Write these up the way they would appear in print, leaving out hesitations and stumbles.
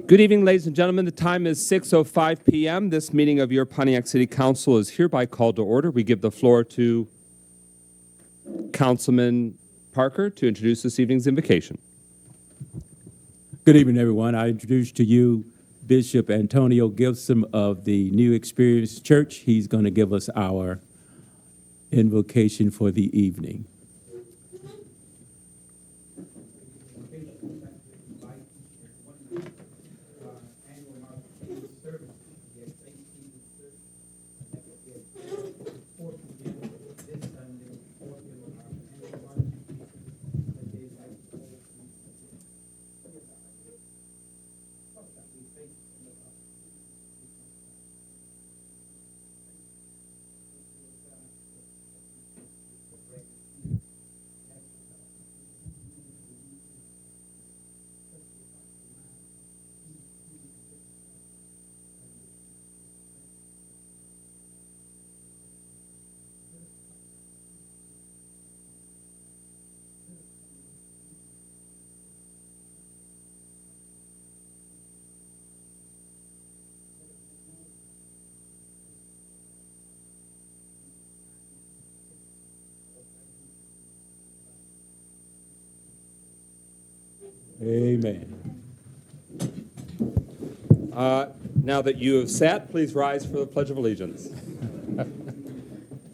Good evening, ladies and gentlemen. The time is 6:05 p.m. This meeting of your Pontiac City Council is hereby called to order. We give the floor to Councilman Parker to introduce this evening's invocation. Good evening, everyone. I introduce to you Bishop Antonio Gibson of the New Experience Church. He's going to give us our invocation for the evening. Amen. Now that you have sat, please rise for the Pledge of Allegiance.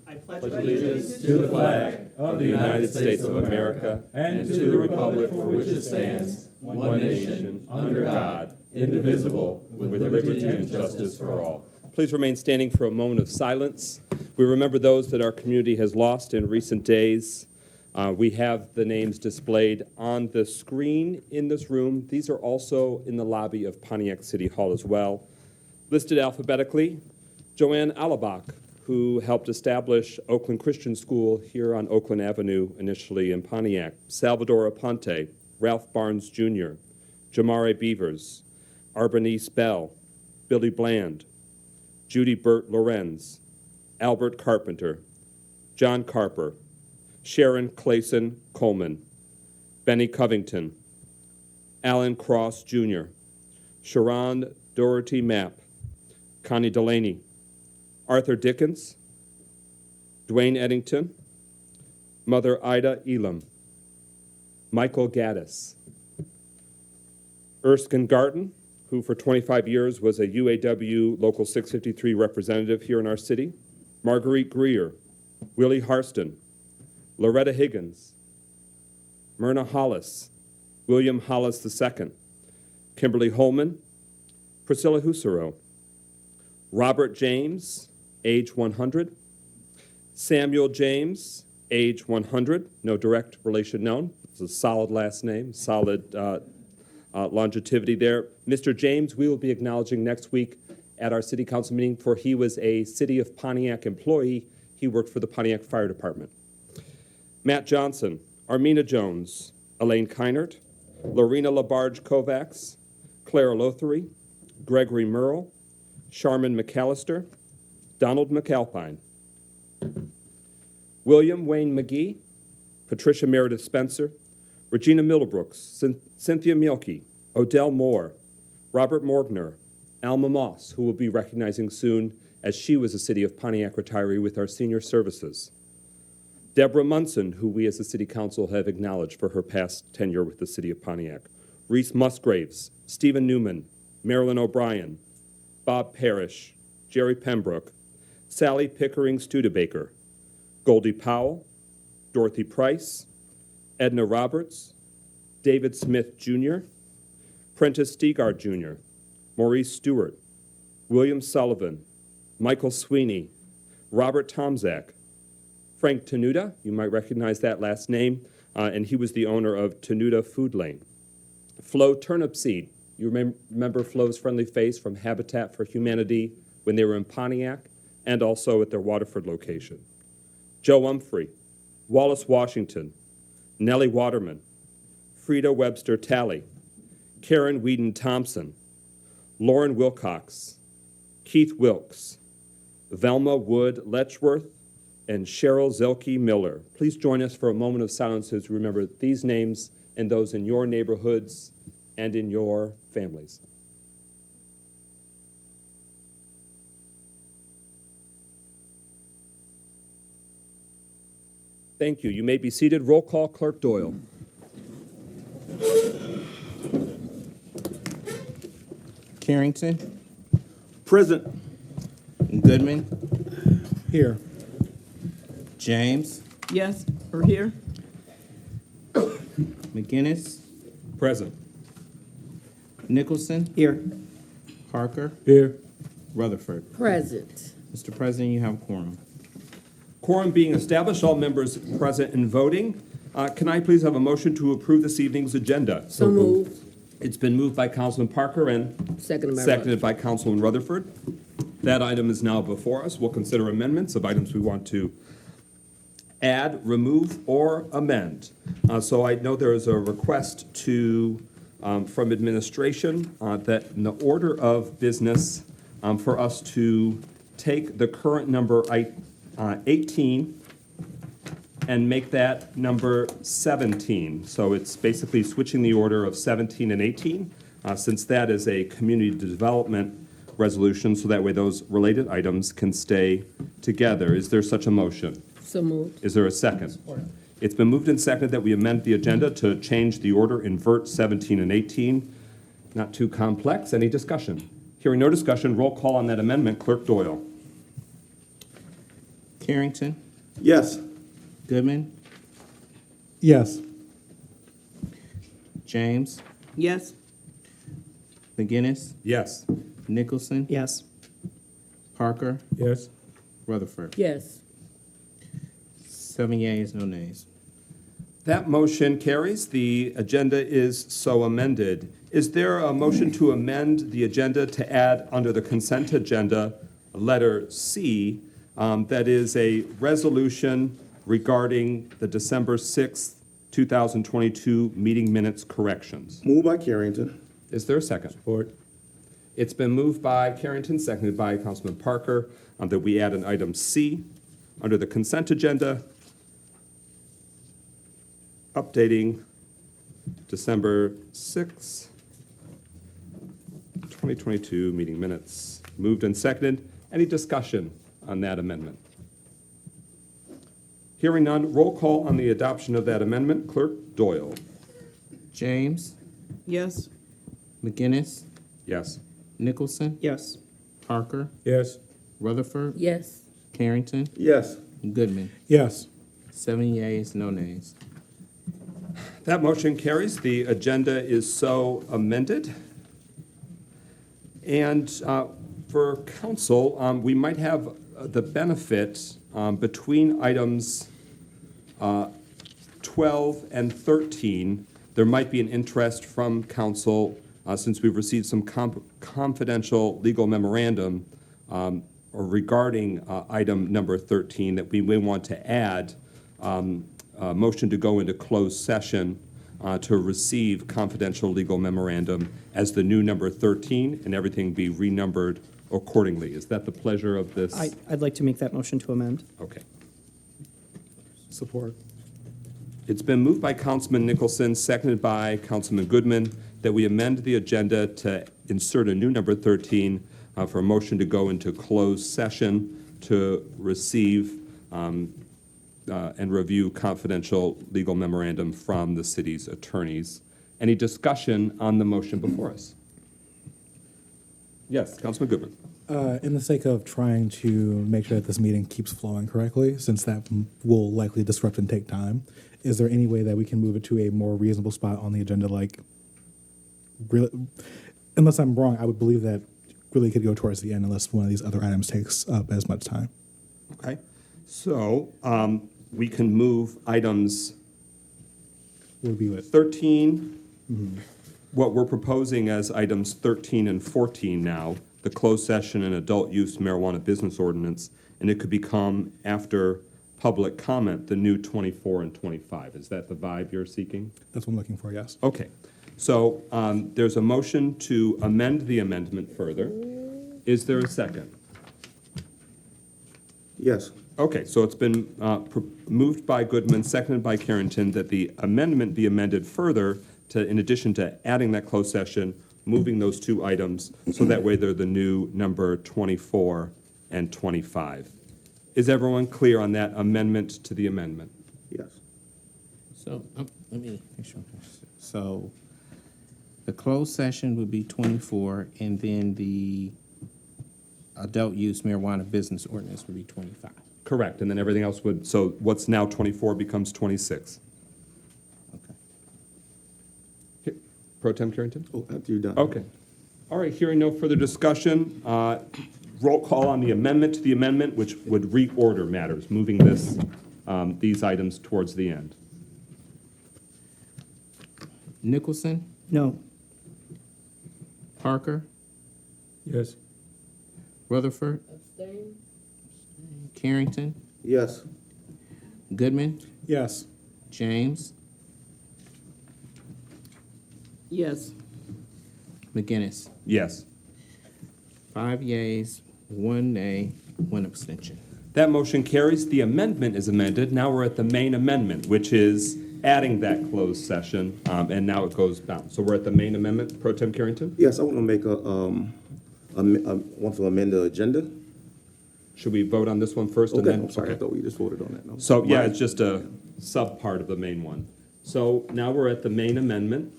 I pledge allegiance to the flag of the United States of America and to the republic for which it stands, one nation, under God, indivisible, with liberty and justice for all. Please remain standing for a moment of silence. We remember those that our community has lost in recent days. We have the names displayed on the screen in this room. These are also in the lobby of Pontiac City Hall as well. Listed alphabetically, Joanne Alabach, who helped establish Oakland Christian School here on Oakland Avenue, initially in Pontiac. Salvador Aponte, Ralph Barnes Jr., Jamare Beavers, Arbanice Bell, Billy Bland, Judy Burt Lorenz, Albert Carpenter, John Carper, Sharon Clayson Coleman, Benny Covington, Alan Cross Jr., Sharon Doherty Mapp, Connie Delaney, Arthur Dickens, Dwayne Eddington, Mother Ida Elam, Michael Gaddis, Erskine Garten, who for 25 years was a UAW Local 653 representative here in our city, Marguerite Greer, Willie Harston, Loretta Higgins, Myrna Hollis, William Hollis II, Kimberly Holman, Priscilla Husserow, Robert James, age 100, Samuel James, age 100, no direct relation known. It's a solid last name, solid longevity there. Mr. James, we will be acknowledging next week at our city council meeting, for he was a City of Pontiac employee. He worked for the Pontiac Fire Department. Matt Johnson, Armina Jones, Elaine Keinert, Lorena Labarge Kovacs, Clara Lothery, Gregory Merle, Sharman McAllister, Donald McAlpine, William Wayne McGee, Patricia Meredith Spencer, Regina Middlebrooks, Cynthia Mielke, Odell Moore, Robert Morgner, Alma Moss, who we'll be recognizing soon as she was a City of Pontiac retiree with our senior services, Deborah Munson, who we as the City Council have acknowledged for her past tenure with the City of Pontiac, Reese Musgraves, Stephen Newman, Marilyn O'Brien, Bob Parrish, Jerry Pembroke, Sally Pickering Studebaker, Goldie Powell, Dorothy Price, Edna Roberts, David Smith Jr., Prentice Stegard Jr., Maurice Stewart, William Sullivan, Michael Sweeney, Robert Tomzak, Frank Tenuta, you might recognize that last name, and he was the owner of Tenuta Food Lane. Flo Turnipseed, you remember Flo's friendly face from Habitat for Humanity when they were in Pontiac and also at their Waterford location. Joe Umphrey, Wallace Washington, Nellie Waterman, Frida Webster Talley, Karen Whedon Thompson, Lauren Wilcox, Keith Wilkes, Velma Wood Letchworth, and Cheryl Zelke Miller. Please join us for a moment of silence as we remember these names and those in your neighborhoods and in your families. Thank you. You may be seated. Roll call, Clerk Doyle. Carrington, Present. Goodman, Here. James, Yes, we're here. McGinnis, Present. Nicholson, Here. Parker, Here. Rutherford. Present. Mr. President, you have a quorum. Quorum being established, all members present and voting. Can I please have a motion to approve this evening's agenda? So moved. It's been moved by Councilman Parker and Seconded by seconded by Councilman Rutherford. That item is now before us. We'll consider amendments of items we want to add, remove, or amend. So I know there is a request from administration that in the order of business for us to take the current number 18 and make that number 17. So it's basically switching the order of 17 and 18, since that is a community development resolution, so that way those related items can stay together. Is there such a motion? So moved. Is there a second? It's been moved and seconded that we amend the agenda to change the order, invert 17 and 18. Not too complex. Any discussion? Hearing no discussion, roll call on that amendment. Clerk Doyle. Carrington, Yes. Goodman, Yes. James, Yes. McGinnis, Yes. Nicholson, Yes. Parker, Yes. Rutherford. Yes. 7 yeas, no nays. That motion carries. The agenda is so amended. Is there a motion to amend the agenda to add under the consent agenda, letter C, that is a resolution regarding the December 6th, 2022 meeting minutes corrections? Moved by Carrington. Is there a second? Support. It's been moved by Carrington, seconded by Councilman Parker, that we add an item C under the consent agenda, updating December 6, 2022 meeting minutes. Moved and seconded. Any discussion on that amendment? Hearing none, roll call on the adoption of that amendment. Clerk Doyle. James, Yes. McGinnis, Yes. Nicholson, Yes. Parker, Yes. Rutherford, Yes. Carrington, Yes. Goodman. Yes. 7 yeas, no nays. That motion carries. The agenda is so amended. And for council, we might have the benefit between items 12 and 13, there might be an interest from council, since we've received some confidential legal memorandum regarding item number 13, that we may want to add a motion to go into closed session to receive confidential legal memorandum as the new number 13, and everything be renumbered accordingly. Is that the pleasure of this? I'd like to make that motion to amend. Okay. Support. It's been moved by Councilman Nicholson, seconded by Councilman Goodman, that we amend the agenda to insert a new number 13 for a motion to go into closed session to receive and review confidential legal memorandum from the city's attorneys. Any discussion on the motion before us? Yes, Councilman Goodman. In the sake of trying to make sure that this meeting keeps flowing correctly, since that will likely disrupt and take time, is there any way that we can move it to a more reasonable spot on the agenda? Like, really, unless I'm wrong, I would believe that really could go towards the end unless one of these other items takes up as much time. Okay. So we can move items Would be with 13, what we're proposing as items 13 and 14 now, the closed session and adult use marijuana business ordinance, and it could become, after public comment, the new 24 and 25. Is that the vibe you're seeking? that's what I'm looking for. Yes. Okay. So there's a motion to amend the amendment further. Is there a second? Yes. Okay, so it's been moved by Goodman, seconded by Carrington, that the amendment be amended further to, in addition to adding that closed session, moving those two items, so that way they're the new number 24 and 25. Is everyone clear on that amendment to the amendment? Yes. So, let me make sure. So, the closed session would be 24, and then the adult use marijuana business ordinance would be 25. Correct, and then everything else would, so what's now 24 becomes 26. Okay. Pro Tem Carrington? Oh, after you're done. Okay. All right, hearing no further discussion, roll call on the amendment to the amendment, which would reorder matters, moving these items towards the end. Nicholson, No. Parker, Yes. Rutherford, Carrington, Yes. Goodman, Yes. James, Yes. McGinnis. Yes. 5 yeas, 1 nay, 1 abstention. That motion carries. The amendment is amended. Now we're at the main amendment, which is adding that closed session, and now it goes down. So we're at the main amendment. Pro Tem Carrington? Yes, I want to make want to amend the agenda. Should we vote on this one first and Okay, then? I'm sorry, I okay. thought we just voted on that. No. So, yeah, it's just a sub-part of the main one. So now we're at the main amendment,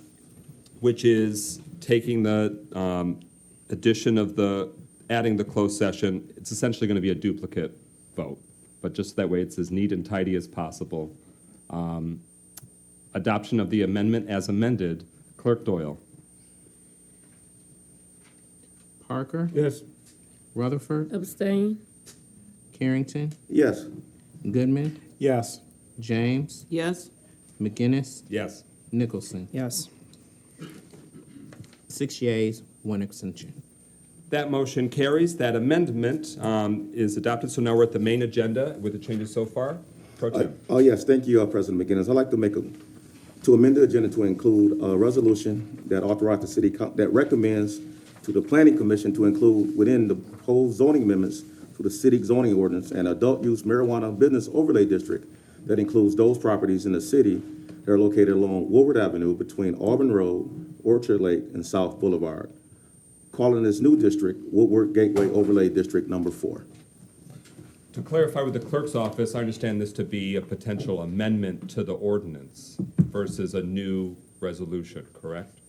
which is taking the addition of adding the closed session. It's essentially going to be a duplicate vote, but just that way it's as neat and tidy as possible. Adoption of the amendment as amended. Clerk Doyle. Parker, Yes. Rutherford, Abstain. Carrington, Yes. Goodman, Yes. James, Yes. McGinnis, Yes. Nicholson. Yes. 6 yeas, 1 abstention. That motion carries. That amendment is adopted. So now we're at the main agenda with the changes so far. Pro Tem. Oh, yes, thank you, President McGinnis. I'd like to amend the agenda to include a resolution that authorizes the that recommends to the Planning Commission to include within the proposed zoning amendments to the city zoning ordinance and adult use marijuana business overlay district that includes those properties in the city that are located along Woodward Avenue between Auburn Road, Orchard Lake, and South Boulevard, calling this new district Woodward Gateway Overlay District Number 4. To clarify with the clerk's office, I understand this to be a potential amendment to the ordinance versus a new resolution, correct?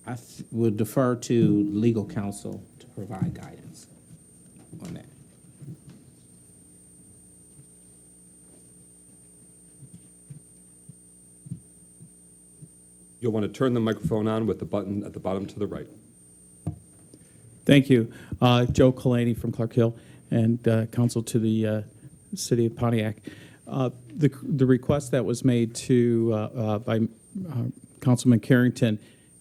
I would defer to legal counsel to provide guidance on that. You'll want to turn the microphone on with the button at the bottom to the right. Thank you. Joe Kalani from Clark Hill and counsel to the city of Pontiac. The request that was made by Councilman Carrington,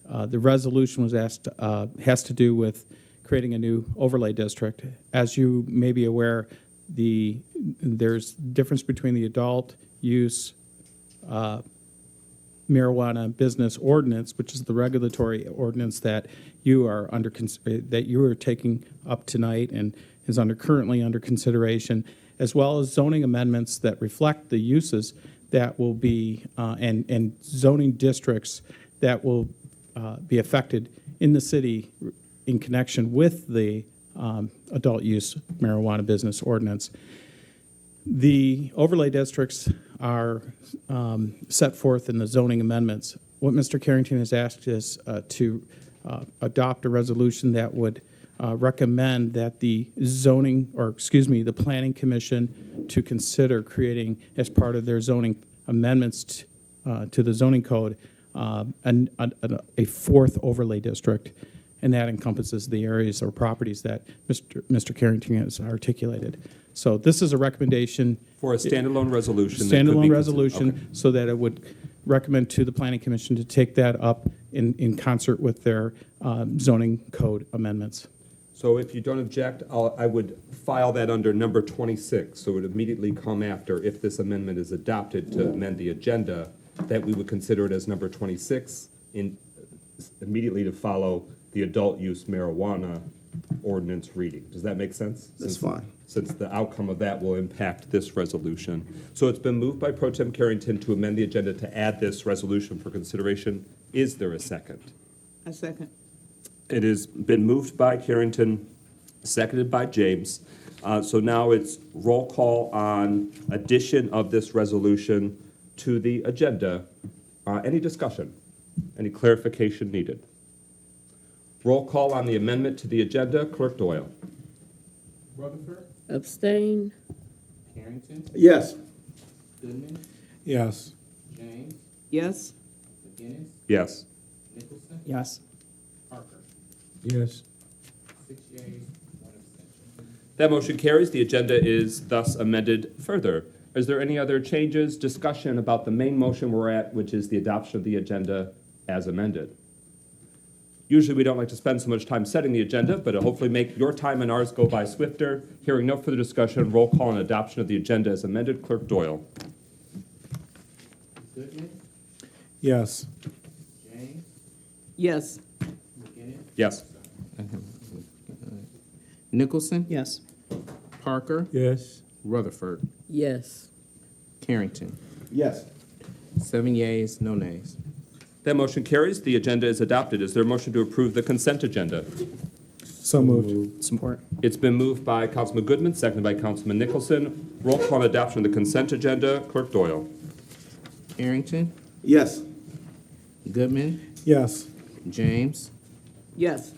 the resolution was asked, has to do with creating a new overlay district. As you may be aware, there's difference between the adult use marijuana business ordinance, which is the regulatory ordinance that you are taking up tonight and is currently under consideration, as well as zoning amendments that reflect the uses that will be and zoning districts that will be affected in the city in connection with the adult use marijuana business ordinance. The overlay districts are set forth in the zoning amendments. What Mr. Carrington has asked is to adopt a resolution that would recommend that the Planning Commission to consider creating, as part of their zoning amendments to the zoning code, a fourth overlay district, and that encompasses the areas or properties that Mr. Carrington has articulated. So this is a recommendation. For a standalone resolution. that could be Standalone considered. resolution, Okay. so that it would recommend to the Planning Commission to take that up in concert with their zoning code amendments. So if you don't object, I would file that under number 26, so it would immediately come after, if this amendment is adopted to amend the agenda, that we would consider it as number 26, immediately to follow the adult use marijuana ordinance reading. Does that make sense? That's fine. Since the outcome of that will impact this resolution. So it's been moved by Pro Tem Carrington to amend the agenda to add this resolution for consideration. Is there a second? A second. It has been moved by Carrington, seconded by James. So now it's roll call on addition of this resolution to the agenda. Any discussion? Any clarification needed? Roll call on the amendment to the agenda. Clerk Doyle. Rutherford, Abstain. Carrington, Yes. Goodman, Yes. James, Yes? McGinnis, Yes. Nicholson, Yes. Parker. Yes. 6 yeas, 1 abstention. That motion carries. The agenda is thus amended further. Is there any other changes, discussion about the main motion we're at, which is the adoption of the agenda as amended? Usually, we don't like to spend so much time setting the agenda, but it'll hopefully make your time and ours go by swifter. Hearing no further discussion, roll call on adoption of the agenda as amended. Clerk Doyle. Goodman, Yes. James, Yes. McGinnis, Yes. Nicholson, Yes. Parker, Yes. Rutherford, Yes. Carrington. Yes. 7 yeas, no nays. That motion carries. The agenda is adopted. Is there a motion to approve the consent agenda? So moved. Support. It's been moved by Councilman Goodman, seconded by Councilman Nicholson. Roll call on adoption of the consent agenda. Clerk Doyle. Carrington, Yes. Goodman, Yes. James, Yes.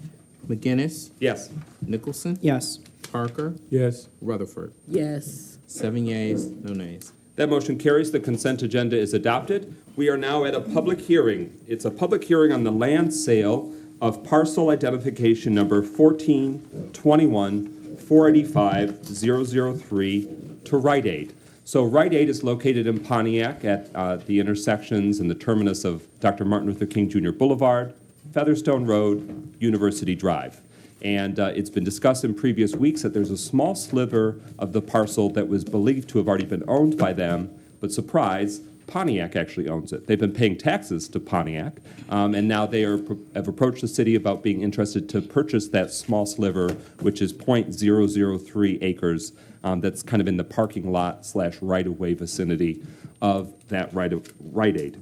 McGinnis, Yes. Nicholson, Yes. Parker, Yes. Rutherford. Yes. 7 yeas, no nays. That motion carries. The consent agenda is adopted. We are now at a public hearing. It's a public hearing on the land sale of parcel identification number 1421-485-003 to Rite Aid. So Rite Aid is located in Pontiac at the intersections and the terminus of Dr. Martin Luther King Jr. Boulevard, Featherstone Road, University Drive. And it's been discussed in previous weeks that there's a small sliver of the parcel that was believed to have already been owned by them, but surprise, Pontiac actually owns it. They've been paying taxes to Pontiac, and now they have approached the city about being interested to purchase that small sliver, which is .003 acres, that's kind of in the parking lot / right-of-way vicinity of that Rite Aid.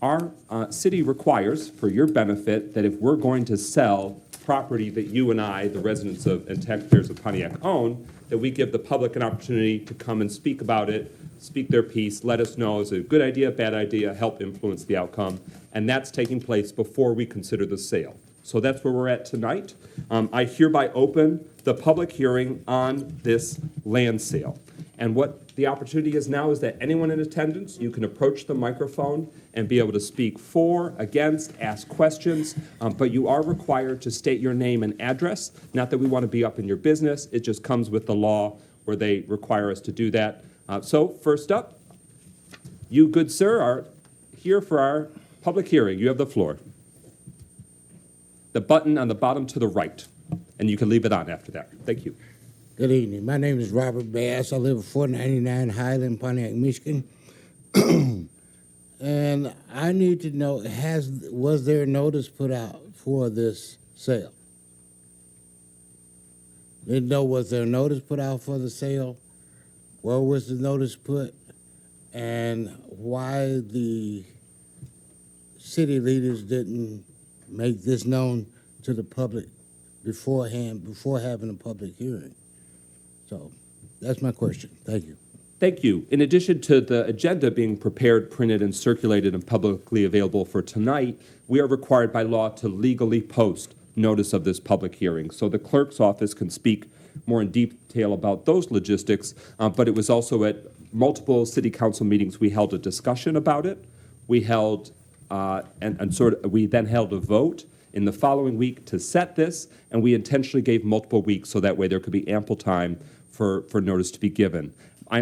Our city requires, for your benefit, that if we're going to sell property that you and I, the residents of and taxpayers of Pontiac own, that we give the public an opportunity to come and speak about it, speak their piece, let us know is it a good idea, bad idea, help influence the outcome. And that's taking place before we consider the sale. So that's where we're at tonight. I hereby open the public hearing on this land sale. And what the opportunity is now is that anyone in attendance, you can approach the microphone and be able to speak for, against, ask questions, but you are required to state your name and address. Not that we want to be up in your business, it just comes with the law where they require us to do that. So first up, you, good sir, are here for our public hearing. You have the floor. The button on the bottom to the right, and you can leave it on after that. Thank you. Good evening. My name is Robert Bass. I live at 499 Highland, Pontiac, Michigan. And I need to know, was there a notice put out for this sale? Didn't know, was there a notice put out for the sale? Where was the notice put? And why the city leaders didn't make this known to the public beforehand, before having a public hearing? So that's my question. Thank you. Thank you. In addition to the agenda being prepared, printed, and circulated and publicly available for tonight, we are required by law to legally post notice of this public hearing. So the clerk's office can speak more in detail about those logistics, but it was also at multiple city council meetings we held a discussion about it. We held, we then held a vote in the following week to set this, and we intentionally gave multiple weeks so that way there could be ample time for notice to be given.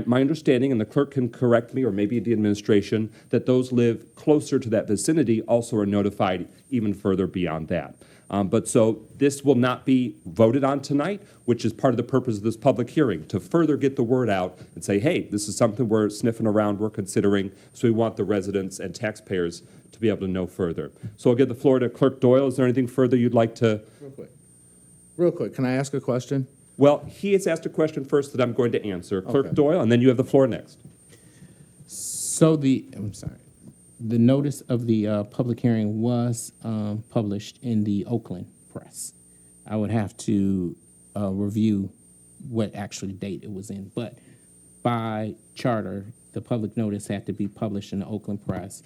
My understanding, and the clerk can correct me, or maybe the administration, that those live closer to that vicinity also are notified even further beyond that. But so this will not be voted on tonight, which is part of the purpose of this public hearing, to further get the word out and say, hey, this is something we're sniffing around, we're considering, so we want the residents and taxpayers to be able to know further. So I'll give the floor to Clerk Doyle. Is there anything further you'd like to? Real quick, can I ask a question? Well, he has asked a question first that I'm going to answer. Clerk Okay. Doyle, and then you have the floor next. So I'm sorry, the notice of the public hearing was published in the Oakland Press. I would have to review what actually date it was in, but by charter, the public notice had to be published in the Oakland Press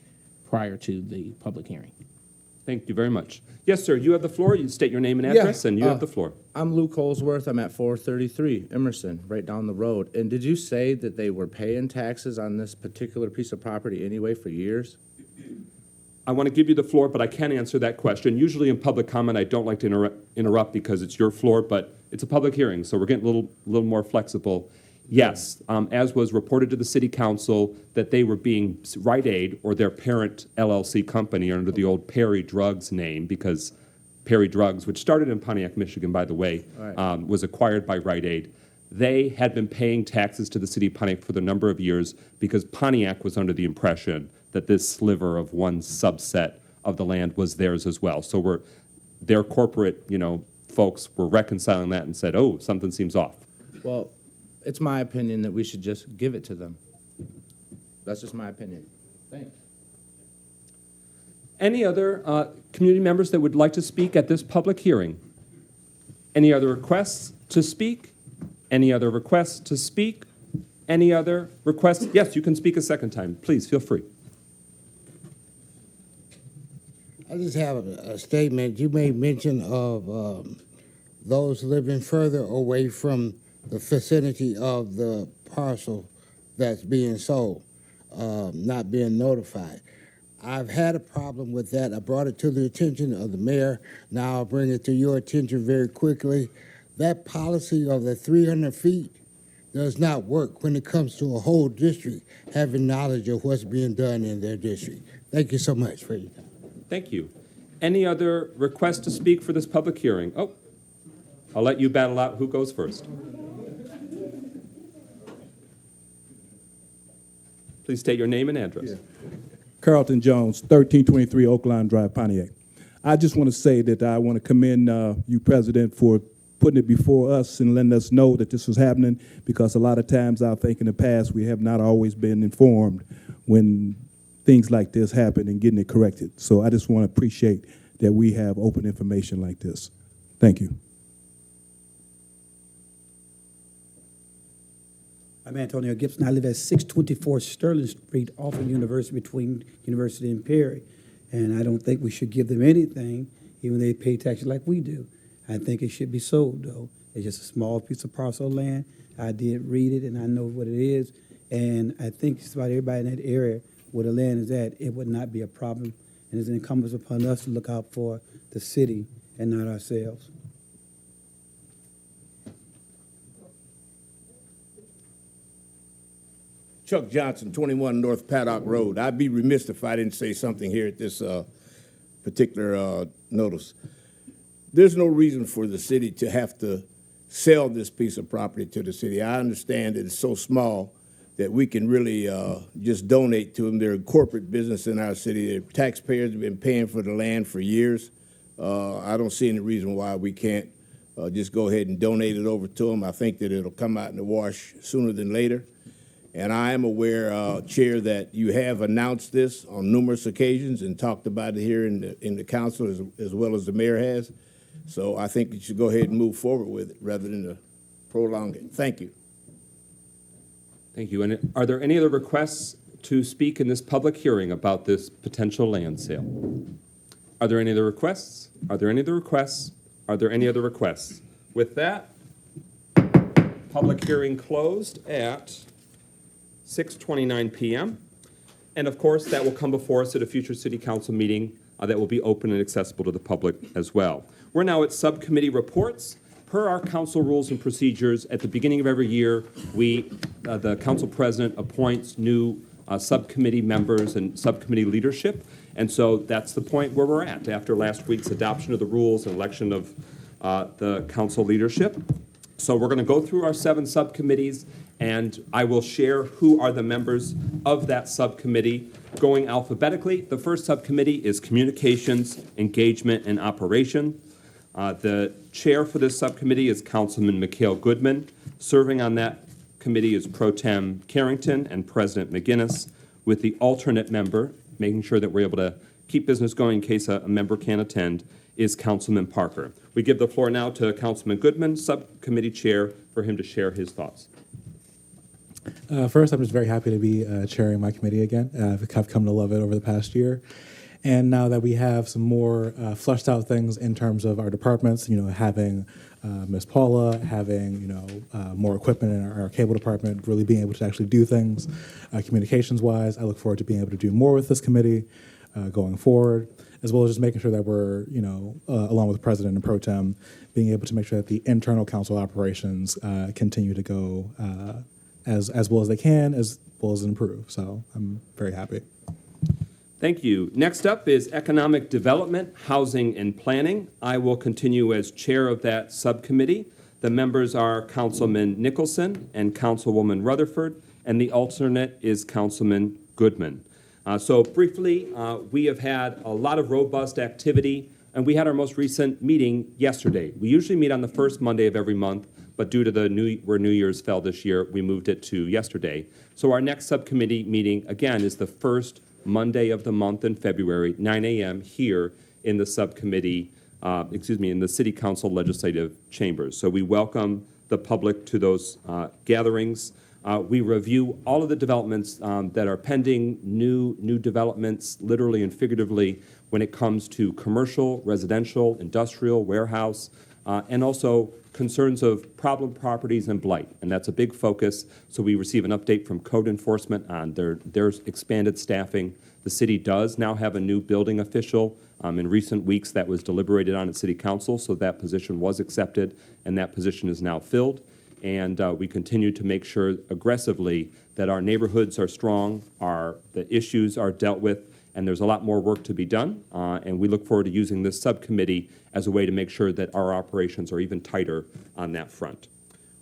prior to the public hearing. Thank you very much. Yes, sir, you have the floor. You state your name and address, and you have the floor. I'm Luke Holsworth. I'm at 433 Emerson, right down the road. And did you say that they were paying taxes on this particular piece of property anyway for years? I want to give you the floor, but I can answer that question. Usually in public comment, I don't like to interrupt because it's your floor, but it's a public hearing, so we're getting a little more flexible. Yes, as was reported to the city council, that they were being Rite Aid or their parent LLC company under the old Perry Drugs name, because Perry Drugs, which started in Pontiac, Michigan, by the way, Right. was acquired by Rite Aid. They had been paying taxes to the city of Pontiac for the number of years because Pontiac was under the impression that this sliver of one subset of the land was theirs as well. So their corporate, folks were reconciling that and said, oh, something seems off. Well, it's my opinion that we should just give it to them. That's just my opinion. Thanks. Any other community members that would like to speak at this public hearing? Any other requests to speak? Any other requests to speak? Any other requests? Yes, you can speak a second time. Please, feel free. I just have a statement. You made mention of those living further away from the vicinity of the parcel that's being sold, not being notified. I've had a problem with that. I brought it to the attention of the mayor. Now I'll bring it to your attention very quickly. That policy of the 300 feet does not work when it comes to a whole district having knowledge of what's being done in their district. Thank you so much for your time. Thank you. Any other requests to speak for this public hearing? Oh, I'll let you battle out who goes first. Please state your name and address. Carlton Jones, 1323 Oakland Drive, Pontiac. I just want to say that I want to commend you, President, for putting it before us and letting us know that this was happening, because a lot of times I think in the past we have not always been informed when things like this happen and getting it corrected. So I just want to appreciate that we have open information like this. Thank you. I'm Antonio Gibson. I live at 624 Sterling Street off of University, between University and Perry. And I don't think we should give them anything, even though they pay taxes like we do. I think it should be sold, though. It's just a small piece of parcel of land. I did read it, and I know what it is. And I think just about everybody in that area where the land is at, it would not be a problem. And it's incumbent upon us to look out for the city and not ourselves. Chuck Johnson, 21 North Paddock Road. I'd be remiss if I didn't say something here at this particular notice. There's no reason for the city to have to sell this piece of property to the city. I understand that it's so small that we can really just donate to them. They're a corporate business in our city. Their taxpayers have been paying for the land for years. I don't see any reason why we can't just go ahead and donate it over to them. I think that it'll come out in the wash sooner than later. And I am aware, Chair, that you have announced this on numerous occasions and talked about it here in the council as well as the mayor has. So I think you should go ahead and move forward with it rather than to prolong it. Thank you. Thank you. And are there any other requests to speak in this public hearing about this potential land sale? Are there any other requests? Are there any other requests? Are there any other requests? With that, public hearing closed at 6:29 p.m. And of course, that will come before us at a future city council meeting that will be open and accessible to the public as well. We're now at subcommittee reports. Per our council rules and procedures, at the beginning of every year, the council president appoints new subcommittee members and subcommittee leadership. And so that's the point where we're at after last week's adoption of the rules and election of the council leadership. So we're going to go through our 7 subcommittees, and I will share who are the members of that subcommittee going alphabetically. The first subcommittee is Communications, Engagement, and Operation. The Chair for this subcommittee is Councilman Mikhail Goodman. Serving on that committee is Pro Tem Carrington and President McGinnis, with the alternate member, making sure that we're able to keep business going in case a member can't attend, is Councilman Parker. We give the floor now to Councilman Goodman, Subcommittee Chair, for him to share his thoughts. First, I'm just very happy to be chairing my committee again. I've come to love it over the past year. And now that we have some more fleshed out things in terms of our departments, having Ms. Paula, having, more equipment in our cable department, really being able to actually do things communications-wise, I look forward to being able to do more with this committee going forward, as well as just making sure that we're, along with the President and Pro Tem, being able to make sure that the internal council operations continue to go as well as they can, as well as improve. So I'm very happy. Thank you. Next up is Economic Development, Housing, and Planning. I will continue as chair of that subcommittee. The members are Councilman Nicholson and Councilwoman Rutherford, and the alternate is Councilman Goodman. So briefly, we have had a lot of robust activity, and we had our most recent meeting yesterday. We usually meet on the first Monday of every month, but due to where New Year's fell this year, we moved it to yesterday. So our next subcommittee meeting, again, is the first Monday of the month in February, 9 a.m. here in the subcommittee, in the City Council Legislative Chambers. So we welcome the public to those gatherings. We review all of the developments that are pending, new developments, literally and figuratively, when it comes to commercial, residential, industrial, warehouse, and also concerns of problem properties and blight, and that's a big focus. So we receive an update from code enforcement on their expanded staffing. The city does now have a new building official. In recent weeks, that was deliberated on at City Council, so that position was accepted, and that position is now filled. And we continue to make sure aggressively that our neighborhoods are strong, the issues are dealt with, and there's a lot more work to be done. And we look forward to using this subcommittee as a way to make sure that our operations are even tighter on that front.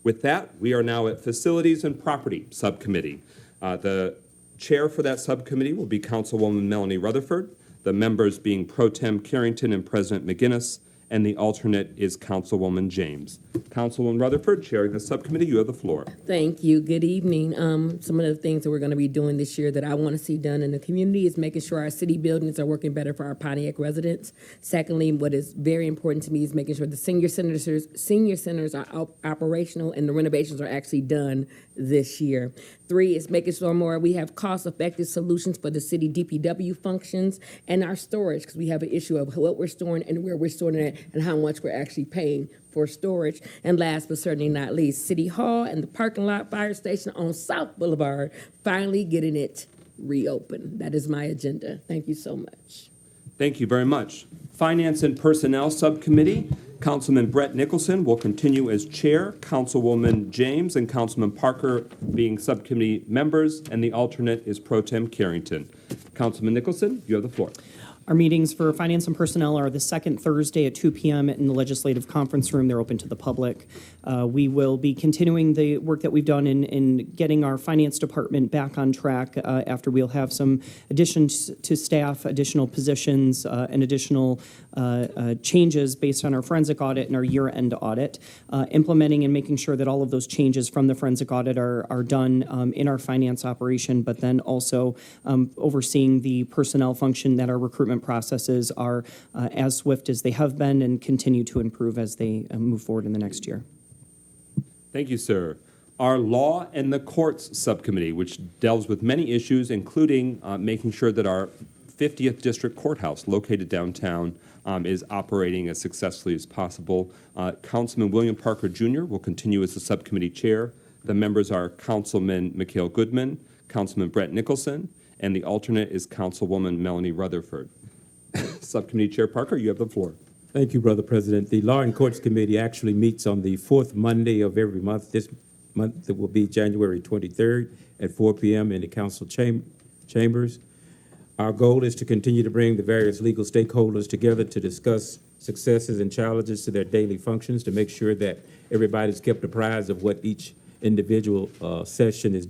With that, we are now at Facilities and Property Subcommittee. The chair for that subcommittee will be Councilwoman Melanie Rutherford, the members being Pro Tem Carrington and President McGinnis, and the alternate is Councilwoman James. Councilwoman Rutherford, chairing the subcommittee, you have the floor. Thank you. Good evening. Some of the things that we're going to be doing this year that I want to see done in the community is making sure our city buildings are working better for our Pontiac residents. Secondly, what is very important to me is making sure the senior centers are operational and the renovations are actually done this year. 3 is making sure we have cost-effective solutions for the city DPW functions and our storage, because we have an issue of what we're storing and where we're storing it and how much we're actually paying for storage. And last but certainly not least, City Hall and the parking lot fire station on South Boulevard, finally getting it reopened. That is my agenda. Thank you so much. Thank you very much. Finance and Personnel Subcommittee, Councilman Brett Nicholson will continue as chair, Councilwoman James and Councilman Parker being subcommittee members, and the alternate is Pro Tem Carrington. Councilman Nicholson, you have the floor. Our meetings for Finance and Personnel are the second Thursday at 2 p.m. in the Legislative Conference Room. They're open to the public. We will be continuing the work that we've done in getting our Finance Department back on track after we'll have some additions to staff, additional positions, and additional changes based on our forensic audit and our year-end audit, implementing and making sure that all of those changes from the forensic audit are done in our finance operation, but then also overseeing the personnel function, that our recruitment processes are as swift as they have been and continue to improve as they move forward in the next year. Thank you, sir. Our Law and the Courts Subcommittee, which deals with many issues, including making sure that our 50th District Courthouse, located downtown, is operating as successfully as possible. Councilman William Parker Jr. will continue as the subcommittee chair. The members are Councilman Mikhail Goodman, Councilman Brett Nicholson, and the alternate is Councilwoman Melanie Rutherford. Subcommittee Chair Parker, you have the floor. Thank you, Brother President. The Law and Courts Committee actually meets on the fourth Monday of every month. This month it will be January 23rd at 4 p.m. in the council chambers. Our goal is to continue to bring the various legal stakeholders together to discuss successes and challenges to their daily functions, to make sure that everybody's kept apprised of what each individual section is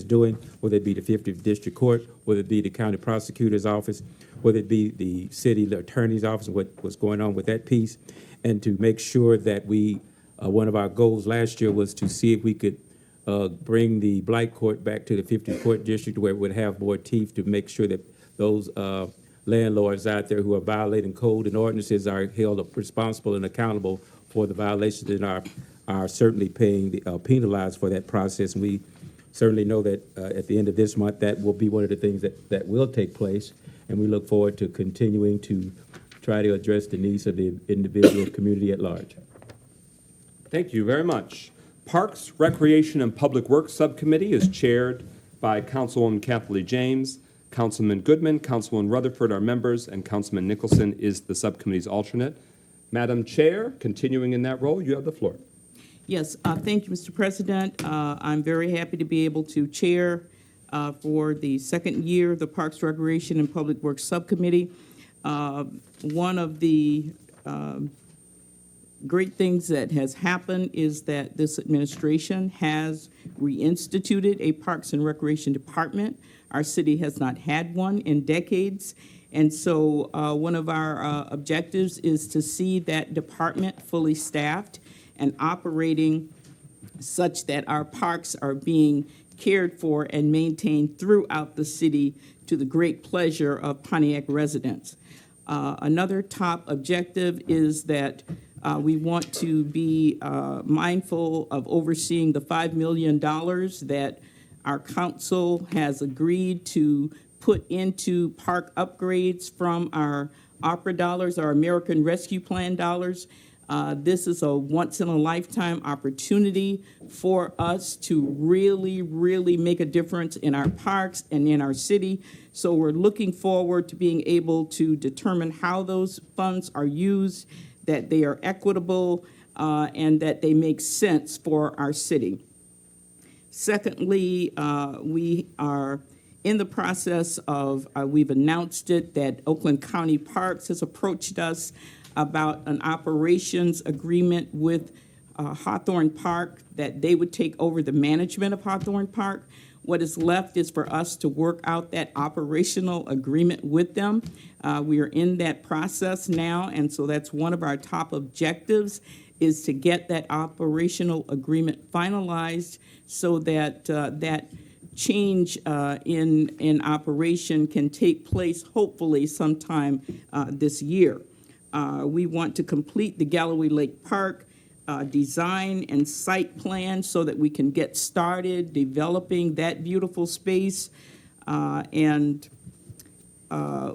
doing, whether it be the 50th District Court, whether it be the county prosecutor's office, whether it be the city attorney's office, and what's going on with that piece, and to make sure that we, one of our goals last year was to see if we could bring the Blight Court back to the 50th Court District where it would have more teeth to make sure that those landlords out there who are violating code and ordinances are held responsible and accountable for the violations and are certainly paying penalized for that process. And we certainly know that at the end of this month, that will be one of the things that will take place. And we look forward to continuing to try to address the needs of the individual community at large. Thank you very much. Parks, Recreation, and Public Works Subcommittee is chaired by Councilwoman Kathleen James. Councilman Goodman, Councilwoman Rutherford are members, and Councilman Nicholson is the subcommittee's alternate. Madam Chair, continuing in that role, you have the floor. Yes, thank you, Mr. President. I'm very happy to be able to chair for the second year the Parks, Recreation, and Public Works Subcommittee. One of the great things that has happened is that this administration has reinstituted a Parks and Recreation Department. Our city has not had one in decades. And so one of our objectives is to see that department fully staffed and operating such that our parks are being cared for and maintained throughout the city to the great pleasure of Pontiac residents. Another top objective is that we want to be mindful of overseeing the $5 million that our council has agreed to put into park upgrades from our opera dollars, our American Rescue Plan dollars. This is a once-in-a-lifetime opportunity for us to really, really make a difference in our parks and in our city. So we're looking forward to being able to determine how those funds are used, that they are equitable, and that they make sense for our city. Secondly, we are in the process of, we've announced it, that Oakland County Parks has approached us about an operations agreement with Hawthorne Park, that they would take over the management of Hawthorne Park. What is left is for us to work out that operational agreement with them. We are in that process now, and so that's one of our top objectives, is to get that operational agreement finalized so that that change in operation can take place hopefully sometime this year. We want to complete the Galloway Lake Park design and site plan so that we can get started developing that beautiful space. And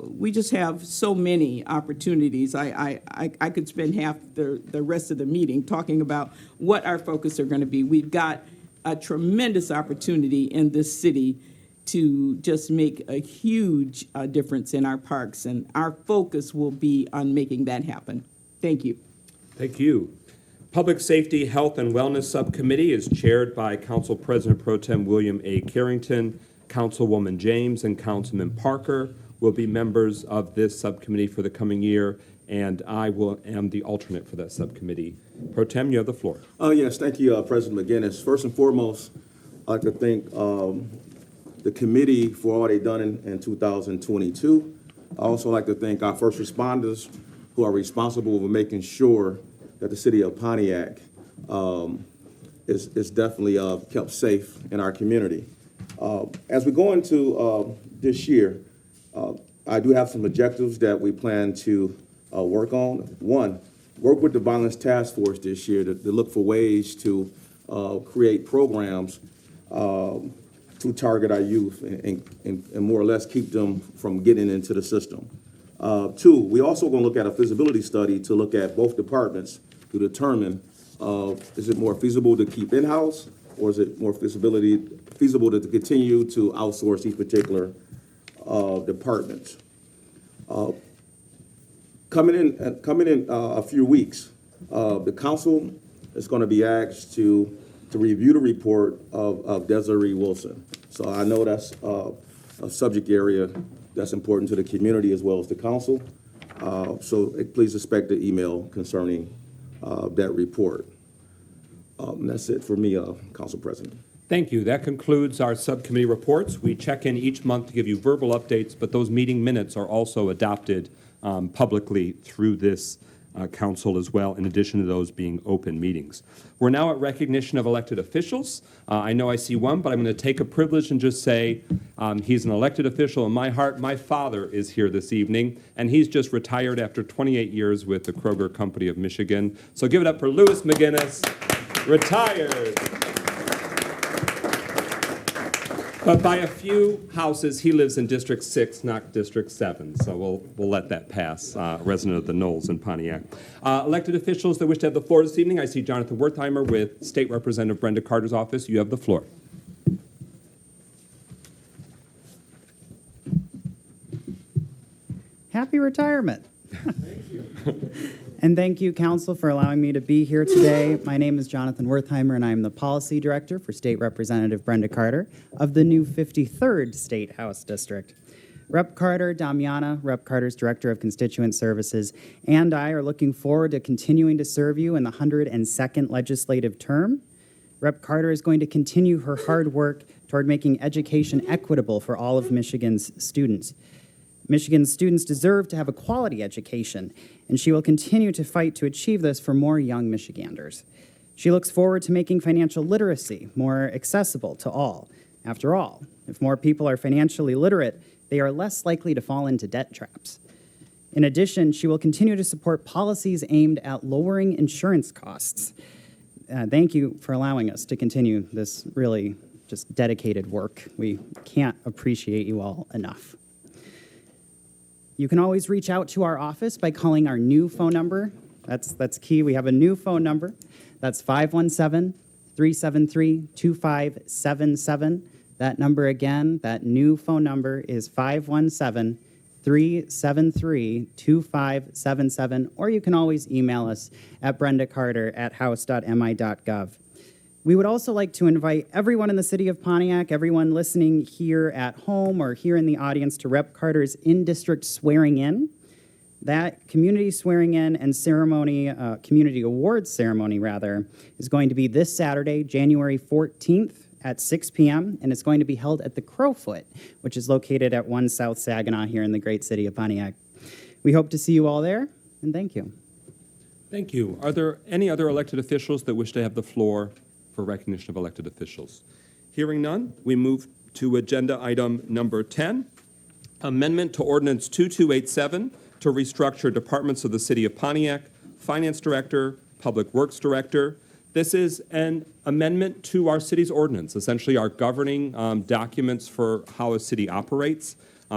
we just have so many opportunities. I could spend half the rest of the meeting talking about what our focus are going to be. We've got a tremendous opportunity in this city to just make a huge difference in our parks, and our focus will be on making that happen. Thank you. Thank you. Public Safety, Health, and Wellness Subcommittee is chaired by Council President Pro Tem William A. Carrington. Councilwoman James and Councilman Parker will be members of this subcommittee for the coming year, and I am the alternate for that subcommittee. Pro Tem, you have the floor. Yes, thank you, President McGinnis. First and foremost, I'd like to thank the committee for all they've done in 2022. I also like to thank our first responders who are responsible for making sure that the city of Pontiac is definitely kept safe in our community. As we go into this year, I do have some objectives that we plan to work on. One, work with the Violence Task Force this year to look for ways to create programs to target our youth and more or less keep them from getting into the system. Two, we also going to look at a feasibility study to look at both departments to determine is it more feasible to keep in-house or is it more feasible to continue to outsource each particular department. Coming in a few weeks, the council is going to be asked to review the report of Desiree Wilson. So I know that's a subject area that's important to the community as well as the council. So please expect the email concerning that report. That's it for me, Council President. Thank you. That concludes our subcommittee reports. We check in each month to give you verbal updates, but those meeting minutes are also adopted publicly through this council as well, in addition to those being open meetings. We're now at recognition of elected officials. I know I see one, but I'm going to take a privilege and just say he's an elected official in my heart. My father is here this evening, and he's just retired after 28 years with the Kroger Company of Michigan. So give it up for Louis McGinnis, retired. But by a few houses, he lives in District 6, not District 7. So we'll let that pass, resident of the Knolls in Pontiac. Elected officials that wish to have the floor this evening, I see Jonathan Wertheimer with State Representative Brenda Carter's office. You have the floor. Happy retirement. Thank you. And thank you, Council, for allowing me to be here today. My name is Jonathan Wertheimer, and I am the Policy Director for State Representative Brenda Carter of the new 53rd State House District. Rep. Carter, Damiana, Rep. Carter's Director of Constituent Services, and I are looking forward to continuing to serve you in the 102nd legislative term. Rep. Carter is going to continue her hard work toward making education equitable for all of Michigan's students. Michigan's students deserve to have a quality education, and she will continue to fight to achieve this for more young Michiganders. She looks forward to making financial literacy more accessible to all. After all, if more people are financially literate, they are less likely to fall into debt traps. In addition, she will continue to support policies aimed at lowering insurance costs. Thank you for allowing us to continue this really just dedicated work. We can't appreciate you all enough. You can always reach out to our office by calling our new phone number. That's key. We have a new phone number. That's 517-373-2577. That number again, that new phone number is 517-373-2577. Or you can always email us at brendacarter@house.mi.gov. We would also like to invite everyone in the city of Pontiac, everyone listening here at home or here in the audience, to Rep. Carter's in-district swearing-in. That community swearing-in and ceremony, community awards ceremony, rather, is going to be this Saturday, January 14th at 6 p.m., and it's going to be held at the Crowfoot, which is located at 1 South Saginaw here in the great city of Pontiac. We hope to see you all there, and thank you. Thank you. Are there any other elected officials that wish to have the floor for recognition of elected officials? Hearing none, we move to agenda item number 10, amendment to ordinance 2287 to restructure departments of the city of Pontiac, finance director, public works director. This is an amendment to our city's ordinance, essentially our governing documents for how a city operates.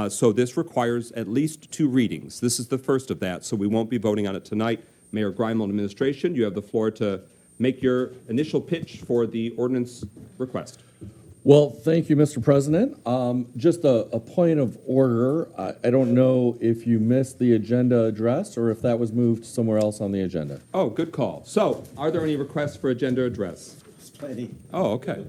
So this requires at least 2 readings. This is the first of that, so we won't be voting on it tonight. Mayor Greimel and administration, you have the floor to make your initial pitch for the ordinance request. Well, thank you, Mr. President. Just a point of order. I don't know if you missed the agenda address or if that was moved somewhere else on the agenda. Oh, good call. So, are there any requests for agenda address? It's plenty. Oh, okay.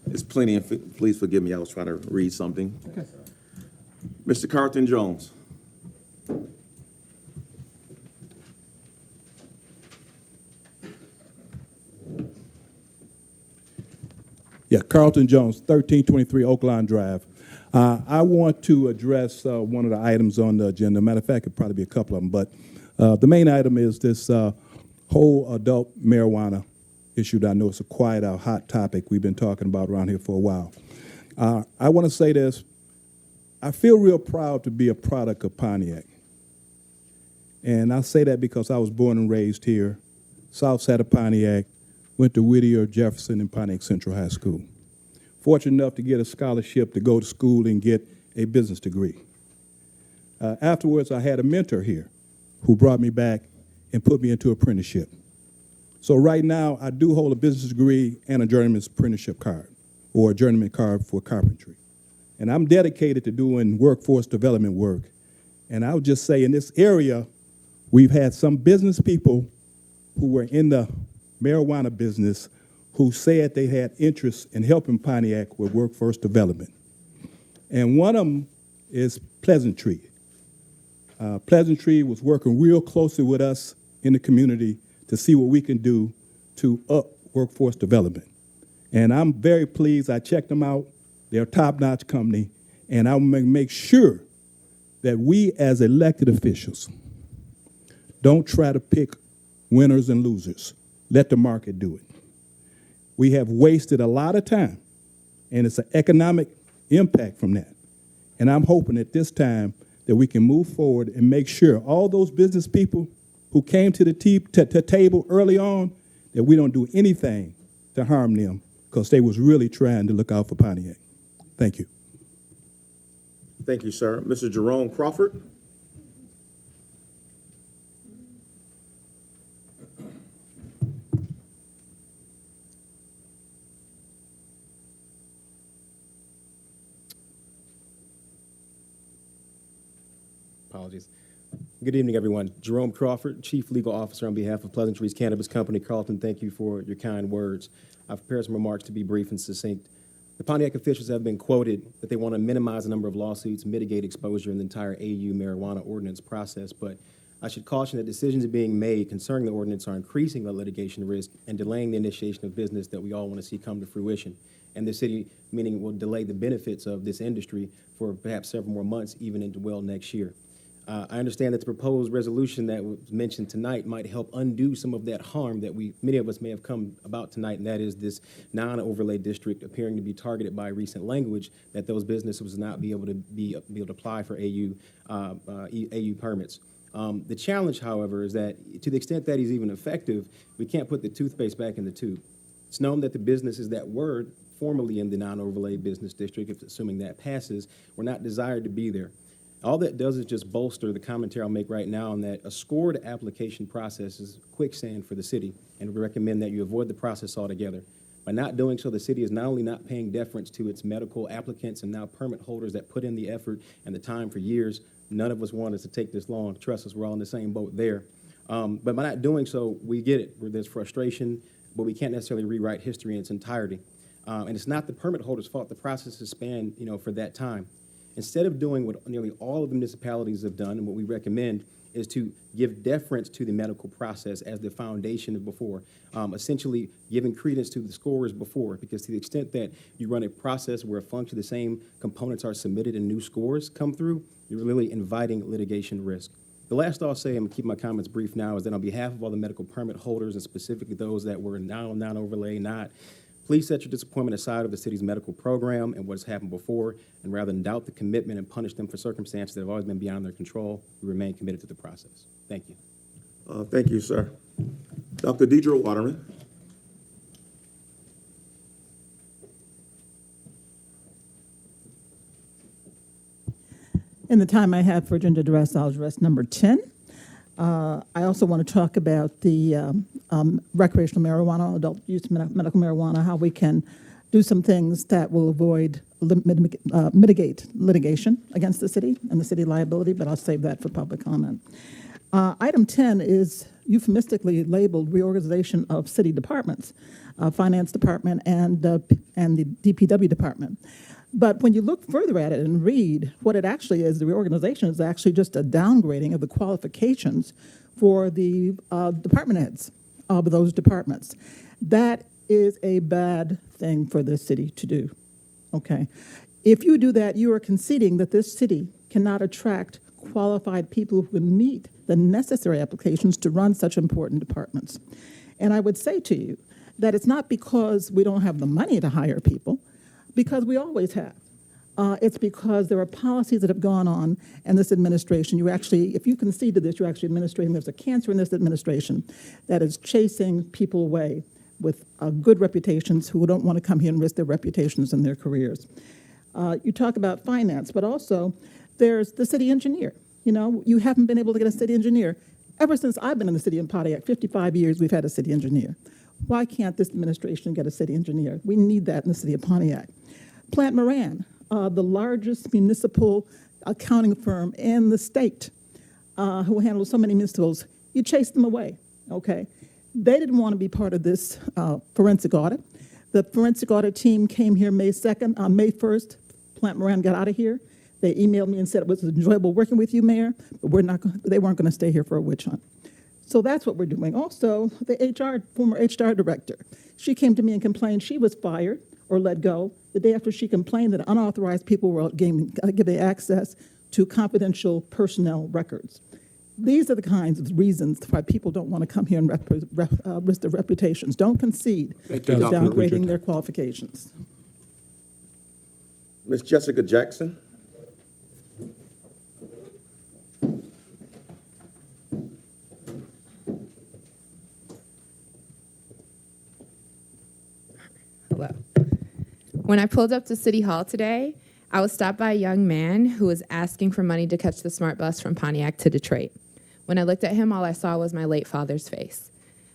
It's plenty, and please forgive me, I was trying to read something. Okay. Mr. Carlton Jones. Yeah, Carlton Jones, 1323 Oakline Drive. I want to address one of the items on the agenda. Matter of fact, it'd probably be a couple of them, but the main item is this whole adult marijuana issue that I know it's quite a hot topic we've been talking about around here for a while. I want to say this. I feel real proud to be a product of Pontiac. And I say that because I was born and raised here, south side of Pontiac, went to Whittier, Jefferson, and Pontiac Central High School. Fortunate enough to get a scholarship to go to school and get a business degree. Afterwards, I had a mentor here who brought me back and put me into apprenticeship. So right now, I do hold a business degree and a journeyman's apprenticeship card, or a journeyman card for carpentry. And I'm dedicated to doing workforce development work. And I would just say in this area, we've had some business people who were in the marijuana business who said they had interest in helping Pontiac with workforce development. And one of them is Pleasantry. Pleasantry was working real closely with us in the community to see what we can do to up workforce development. And I'm very pleased. I checked them out. They're a top-notch company, and I'm going to make sure that we as elected officials don't try to pick winners and losers. Let the market do it. We have wasted a lot of time, and it's an economic impact from that. And I'm hoping at this time that we can move forward and make sure all those business people who came to the table early on, that we don't do anything to harm them, because they was really trying to look out for Pontiac. Thank you. Thank you, sir. Mr. Jerome Crawford? Apologies. Good evening, everyone. Jerome Crawford, Chief Legal Officer on behalf of Pleasant Trees Cannabis Company. Carlton, thank you for your kind words. I've prepared some remarks to be brief and succinct. The Pontiac officials have been quoted that they want to minimize the number of lawsuits, mitigate exposure in the entire AU marijuana ordinance process, but I should caution that decisions being made concerning the ordinance are increasing the litigation risk and delaying the initiation of business that we all want to see come to fruition. And the city, meaning will delay the benefits of this industry for perhaps several more months, even into well next year. I understand that the proposed resolution that was mentioned tonight might help undo some of that harm that many of us may have come about tonight, and that is this non-overlay district appearing to be targeted by recent language that those businesses will not be able to apply for AU permits. The challenge, however, is that to the extent that he's even effective, we can't put the toothpaste back in the tube. It's known that the businesses that were formerly in the non-overlay business district, if assuming that passes, were not desired to be there. All that does is just bolster the commentary I'll make right now on that a scored application process is quicksand for the city, and we recommend that you avoid the process altogether. By not doing so, the city is not only not paying deference to its medical applicants and now permit holders that put in the effort and the time for years. None of us want us to take this long. Trust us, we're all in the same boat there. But by not doing so, we get it, where there's frustration, but we can't necessarily rewrite history in its entirety. And it's not the permit holder's fault. The process has spanned, for that time. Instead of doing what nearly all of the municipalities have done, and what we recommend is to give deference to the medical process as the foundation of before, essentially giving credence to the scores before, because to the extent that you run a process where a function of the same components are submitted and new scores come through, you're really inviting litigation risk. The last I'll say, I'm gonna keep my comments brief now, is that on behalf of all the medical permit holders, and specifically those that were now non-overlay, please set your disappointment aside of the city's medical program and what's happened before, and rather than doubt the commitment and punish them for circumstances that have always been beyond their control, we remain committed to the process. Thank you. Thank you, sir. Dr. Deidre Waterman. In the time I have for agenda address, I'll address number 10. I also want to talk about the recreational marijuana, adult use medical marijuana, how we can do some things that will mitigate litigation against the city and the city liability, but I'll save that for public comment. Item 10 is euphemistically labeled reorganization of city departments, finance department and the DPW department. But when you look further at it and read what it actually is, the reorganization is actually just a downgrading of the qualifications for the department heads of those departments. That is a bad thing for the city to do, okay? If you do that, you are conceding that this city cannot attract qualified people who can meet the necessary applications to run such important departments. And I would say to you that it's not because we don't have the money to hire people, because we always have. It's because there are policies that have gone on in this administration. You actually, if you concede to this, you're actually administrating, there's a cancer in this administration that is chasing people away with good reputations who don't want to come here and risk their reputations and their careers. You talk about finance, but also there's the city engineer. You haven't been able to get a city engineer. Ever since I've been in the city in Pontiac, 55 years, we've had a city engineer. Why can't this administration get a city engineer? We need that in the city of Pontiac. Plant Moran, the largest municipal accounting firm in the state, who handles so many municipals, you chased them away, okay? They didn't want to be part of this forensic audit. The forensic audit team came here May 2nd. On May 1st, Plant Moran got out of here. They emailed me and said it was enjoyable working with you, Mayor, but they weren't going to stay here for a witch hunt. So that's what we're doing. Also, the former HR director, she came to me and complained she was fired or let go the day after she complained that unauthorized people were giving access to confidential personnel records. These are the kinds of reasons why people don't want to come here and risk their reputations. Don't concede to downgrading their qualifications. Ms. Jessica Jackson. Hello. When I pulled up to City Hall today, I was stopped by a young man who was asking for money to catch the smart bus from Pontiac to Detroit. When I looked at him, all I saw was my late father's face.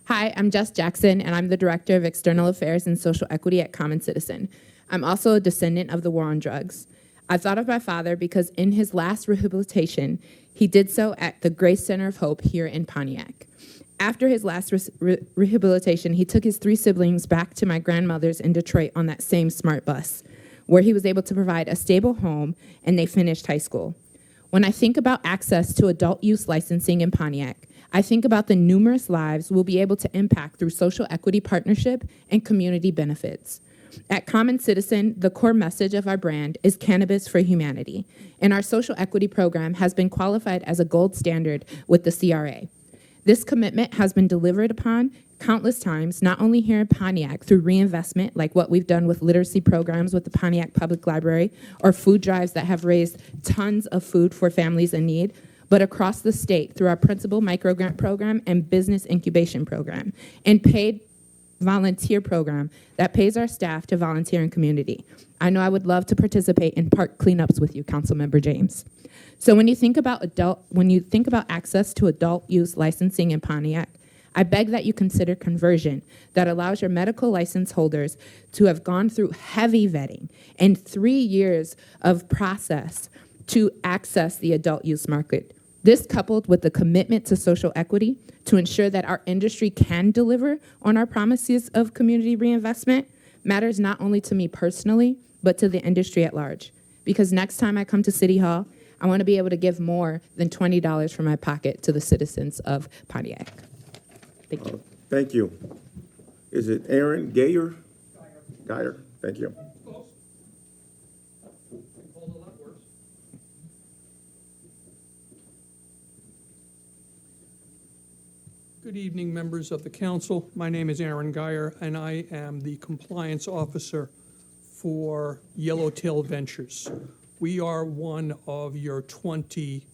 Hi, I'm Jess Jackson, and I'm the Director of External Affairs and Social Equity at Common Citizen. I'm also a descendant of the war on drugs. I thought of my father because in his last rehabilitation, he did so at the Grace Center of Hope here in Pontiac. After his last rehabilitation, he took his 3 siblings back to my grandmother's in Detroit on that same smart bus, where he was able to provide a stable home, and they finished high school. When I think about access to adult use licensing in Pontiac, I think about the numerous lives we'll be able to impact through social equity partnership and community benefits. At Common Citizen, the core message of our brand is cannabis for humanity, and our social equity program has been qualified as a gold standard with the CRA. This commitment has been delivered upon countless times, not only here in Pontiac through reinvestment, like what we've done with literacy programs with the Pontiac Public Library, or food drives that have raised tons of food for families in need, but across the state through our Principal Microgrant Program and Business Incubation Program, and paid volunteer program that pays our staff to volunteer in community. I know I would love to participate in park cleanups with you, Councilmember James. So when you think about access to adult use licensing in Pontiac, I beg that you consider conversion that allows your medical license holders to have gone through heavy vetting and 3 years of process to access the adult use market. This, coupled with the commitment to social equity to ensure that our industry can deliver on our promises of community reinvestment, matters not only to me personally, but to the industry at large. Because next time I come to City Hall, I want to be able to give more than $20 from my pocket to the citizens of Pontiac. Thank you. Thank you. Is it Aaron Geyer? Geyer, thank you. Good evening, members of the council. My name is Aaron Geyer, and I am the compliance officer for Yellowtail Ventures. We are one of your 20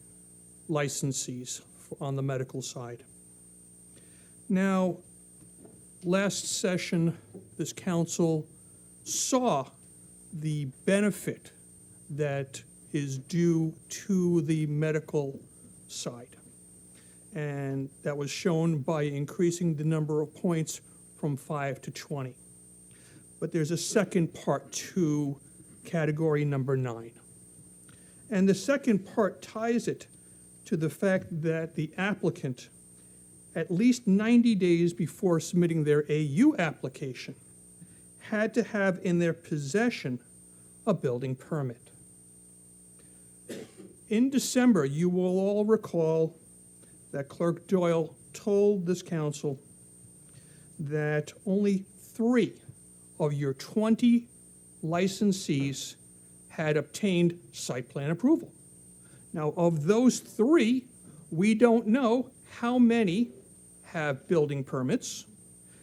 licensees on the medical side. Now, last session, this council saw the benefit that is due to the medical side. And that was shown by increasing the number of points from 5 to 20. But there's a second part to category number 9. And the second part ties it to the fact that the applicant, at least 90 days before submitting their AU application, had to have in their possession a building permit. In December, you will all recall that Clerk Doyle told this council that only 3 of your 20 licensees had obtained site plan approval. Now, of those 3, we don't know how many have building permits,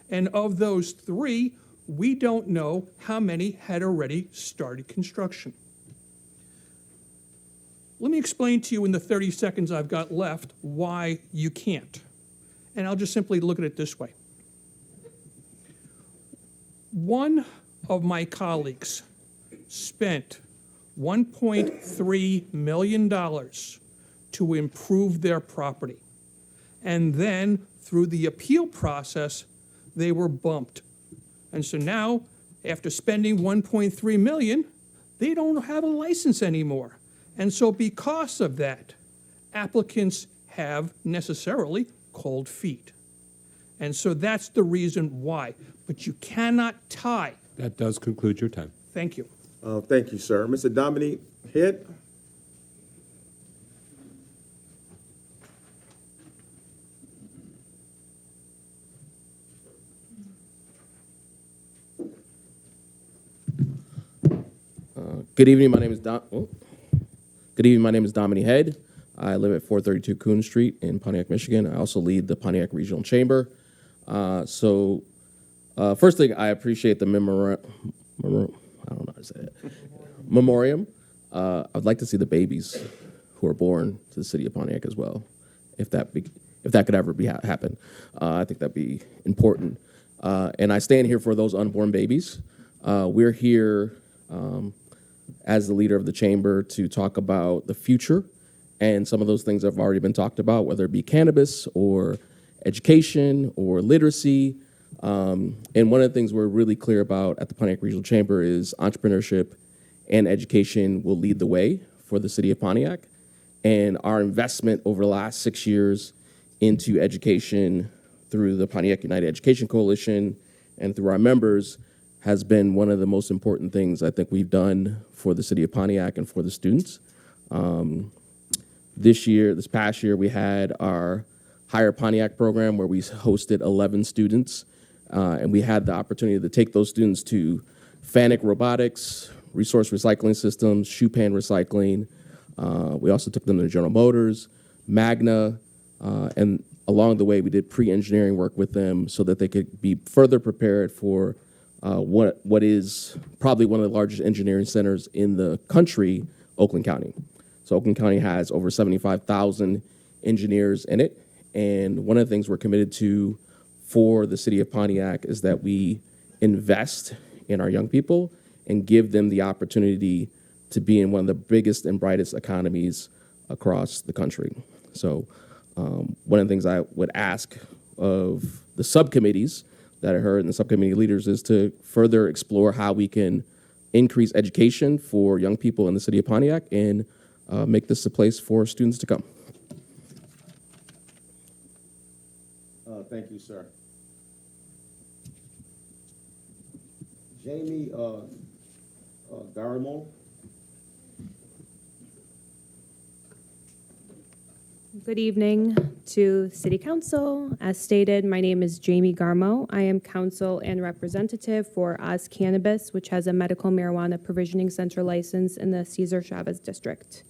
and of those 3, we don't know how many had already started construction. Let me explain to you in the 30 seconds I've got left why you can't. And I'll just simply look at it this way. One of my colleagues spent $1.3 million to improve their property. And then through the appeal process, they were bumped. And so now, after spending $1.3 million, they don't have a license anymore. And so because of that, applicants have necessarily cold feet. And so that's the reason why. But you cannot tie. That does conclude your time. Thank you. Thank you, sir. Mr. Dominique Head? Good evening. My name is Good evening. My name is Dominique Head. I live at 432 Coon Street in Pontiac, Michigan. I also lead the Pontiac Regional Chamber. First thing, I appreciate the I don't know how to say it. Memoriam. I'd like to see the babies who are born to the city of Pontiac as well, if that could ever happen. I think that'd be important. And I stand here for those unborn babies. We're here as the leader of the chamber to talk about the future, and some of those things have already been talked about, whether it be cannabis or education or literacy. And one of the things we're really clear about at the Pontiac Regional Chamber is entrepreneurship and education will lead the way for the city of Pontiac. And our investment over the last 6 years into education through the Pontiac United Education Coalition and through our members has been one of the most important things I think we've done for the city of Pontiac and for the students. This past year, we had our Hire Pontiac program where we hosted 11 students, and we had the opportunity to take those students to Fanuc Robotics, Resource Recycling Systems, Shoe Pan Recycling. We also took them to General Motors, Magna, and along the way, we did pre-engineering work with them so that they could be further prepared for what is probably one of the largest engineering centers in the country, Oakland County. So Oakland County has over 75,000 engineers in it. And one of the things we're committed to for the city of Pontiac is that we invest in our young people and give them the opportunity to be in one of the biggest and brightest economies across the country. So one of the things I would ask of the subcommittees that I heard and the subcommittee leaders is to further explore how we can increase education for young people in the city of Pontiac and make this a place for students to come. Thank you, sir. Jamie Garmo. Good evening to City Council. As stated, my name is Jamie Garmo. I am counsel and representative for Oz Cannabis, which has a medical marijuana provisioning center license in the Cesar Chavez district.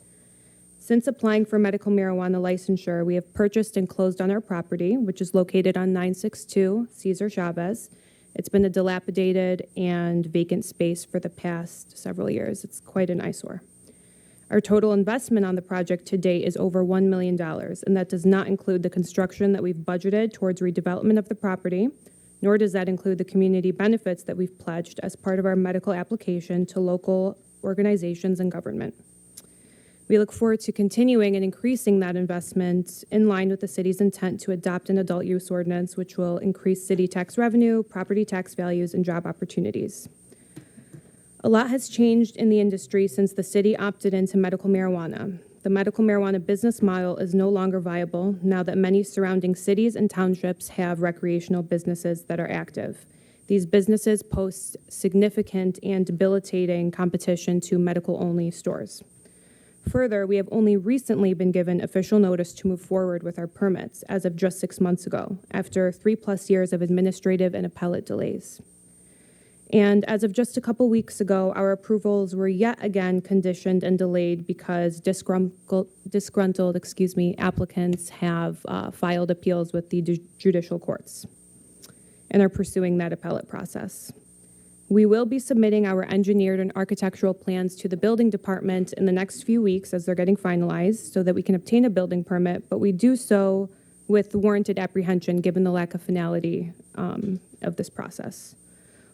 Since applying for medical marijuana licensure, we have purchased and closed on our property, which is located on 962 Cesar Chavez. It's been a dilapidated and vacant space for the past several years. It's quite an eyesore. Our total investment on the project to date is over $1 million, and that does not include the construction that we've budgeted towards redevelopment of the property, nor does that include the community benefits that we've pledged as part of our medical application to local organizations and government. We look forward to continuing and increasing that investment in line with the city's intent to adopt an adult use ordinance, which will increase city tax revenue, property tax values, and job opportunities. A lot has changed in the industry since the city opted into medical marijuana. The medical marijuana business model is no longer viable now that many surrounding cities and townships have recreational businesses that are active. These businesses pose significant and debilitating competition to medical-only stores. Further, we have only recently been given official notice to move forward with our permits as of just 6 months ago, after 3+ years of administrative and appellate delays. And as of just a couple weeks ago, our approvals were yet again conditioned and delayed because disgruntled applicants have filed appeals with the judicial courts and are pursuing that appellate process. We will be submitting our engineered and architectural plans to the building department in the next few weeks as they're getting finalized so that we can obtain a building permit, but we do so with warranted apprehension given the lack of finality of this process.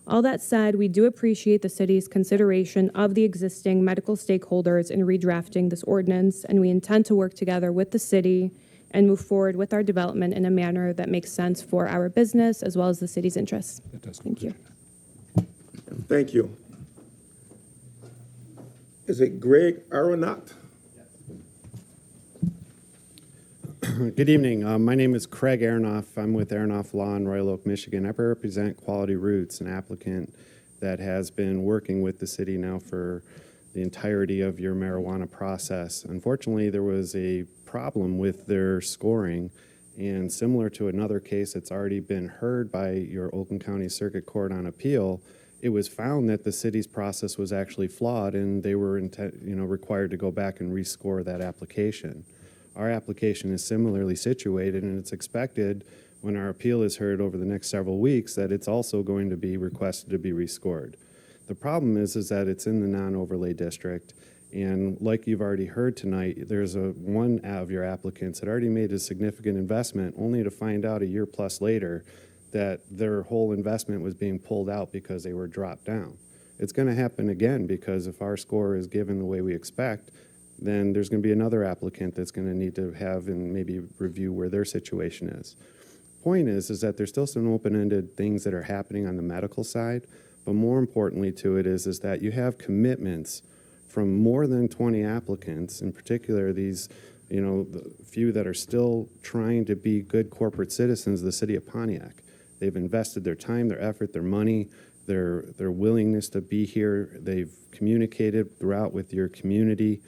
All that said, we do appreciate the city's consideration of the existing medical stakeholders in redrafting this ordinance, and we intend to work together with the city and move forward with our development in a manner that makes sense for our business as well as the city's interests. Thank you. Thank you. Is it Greg Aronat? Good evening. My name is Craig Aronoff. I'm with Aronoff Law in Royal Oak, Michigan. I represent Quality Roots, an applicant that has been working with the city now for the entirety of your marijuana process. Unfortunately, there was a problem with their scoring, and similar to another case that's already been heard by your Oakland County Circuit Court on Appeal, it was found that the city's process was actually flawed, and they were required to go back and rescore that application. Our application is similarly situated, and it's expected when our appeal is heard over the next several weeks that it's also going to be requested to be rescored. The problem is that it's in the non-overlay district, and like you've already heard tonight, there's one of your applicants that already made a significant investment, only to find out a year plus later that their whole investment was being pulled out because they were dropped down. It's going to happen again, because if our score is given the way we expect, then there's going to be another applicant that's going to need to have and maybe review where their situation is. Point is that there's still some open-ended things that are happening on the medical side, but more importantly to it is that you have commitments from more than 20 applicants, in particular these, the few that are still trying to be good corporate citizens of the city of Pontiac. They've invested their time, their effort, their money, their willingness to be here. They've communicated throughout with your community.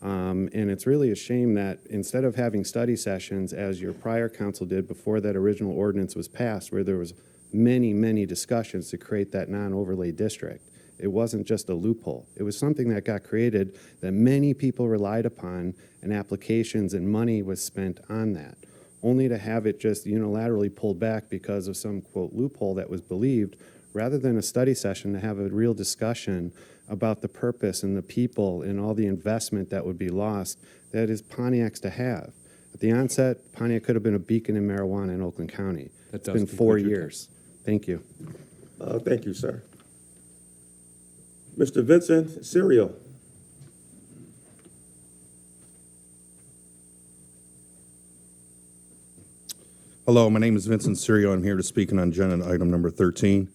And it's really a shame that instead of having study sessions, as your prior council did before that original ordinance was passed, where there was many, many discussions to create that non-overlay district, it wasn't just a loophole. It was something that got created that many people relied upon, and applications and money was spent on that, only to have it just unilaterally pulled back because of some, quote, loophole that was believed, rather than a study session to have a real discussion about the purpose and the people and all the investment that would be lost that is Pontiac's to have. At the onset, Pontiac could have been a beacon in marijuana in Oakland County. It's been 4 years. Thank you. Thank you, sir. Mr. Vincent Serio. Hello, my name is Vincent Serio. I'm here to speak on agenda item number 13.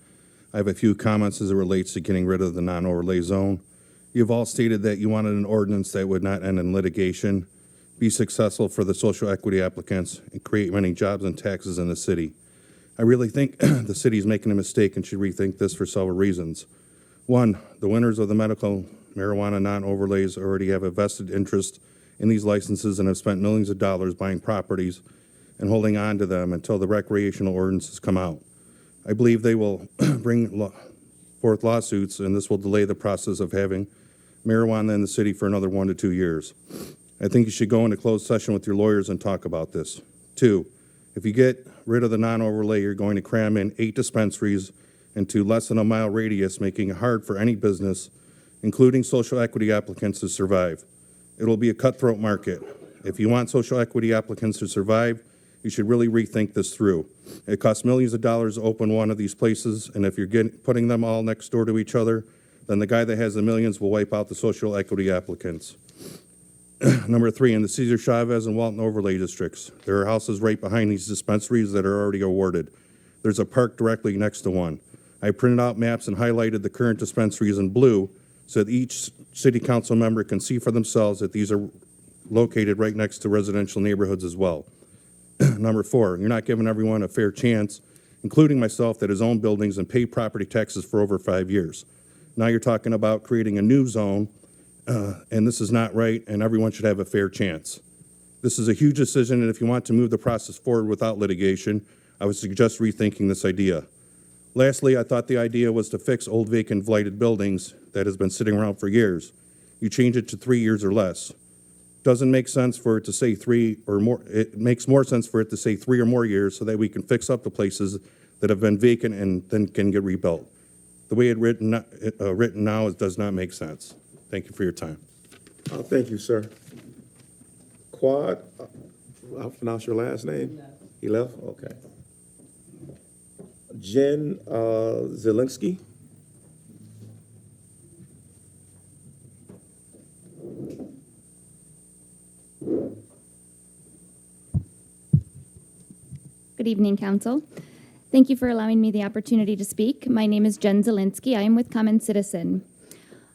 I have a few comments as it relates to getting rid of the non-overlay zone. You've all stated that you wanted an ordinance that would not end in litigation, be successful for the social equity applicants, and create many jobs and taxes in the city. I really think the city is making a mistake and should rethink this for several reasons. One, the winners of the medical marijuana non-overlays already have a vested interest in these licenses and have spent millions of dollars buying properties and holding on to them until the recreational ordinances come out. I believe they will bring forth lawsuits, and this will delay the process of having marijuana in the city for another 1 to 2 years. I think you should go into closed session with your lawyers and talk about this. Two, if you get rid of the non-overlay, you're going to cram in 8 dispensaries into less than a mile radius, making it hard for any business, including social equity applicants, to survive. It will be a cutthroat market. If you want social equity applicants to survive, you should really rethink this through. It costs millions of dollars to open one of these places, and if you're putting them all next door to each other, then the guy that has the millions will wipe out the social equity applicants. Number 3, in the Cesar Chavez and Walton overlay districts, there are houses right behind these dispensaries that are already awarded. There's a park directly next to one. I printed out maps and highlighted the current dispensaries in blue so that each city council member can see for themselves that these are located right next to residential neighborhoods as well. Number 4, you're not giving everyone a fair chance, including myself, that has owned buildings and paid property taxes for over 5 years. Now you're talking about creating a new zone, and this is not right, and everyone should have a fair chance. This is a huge decision, and if you want to move the process forward without litigation, I would suggest rethinking this idea. Lastly, I thought the idea was to fix old vacant blighted buildings that has been sitting around for years. You change it to 3 years or less. Doesn't make sense for it to say 3 or more. It makes more sense for it to say 3 or more years so that we can fix up the places that have been vacant and then can get rebuilt. The way it's written now, it does not make sense. Thank you for your time. Thank you, sir. Quad, I'll pronounce your last name? He left? Okay. Jen Zielinski. Good evening, Council. Thank you for allowing me the opportunity to speak. My name is Jen Zielinski. I am with Common Citizen.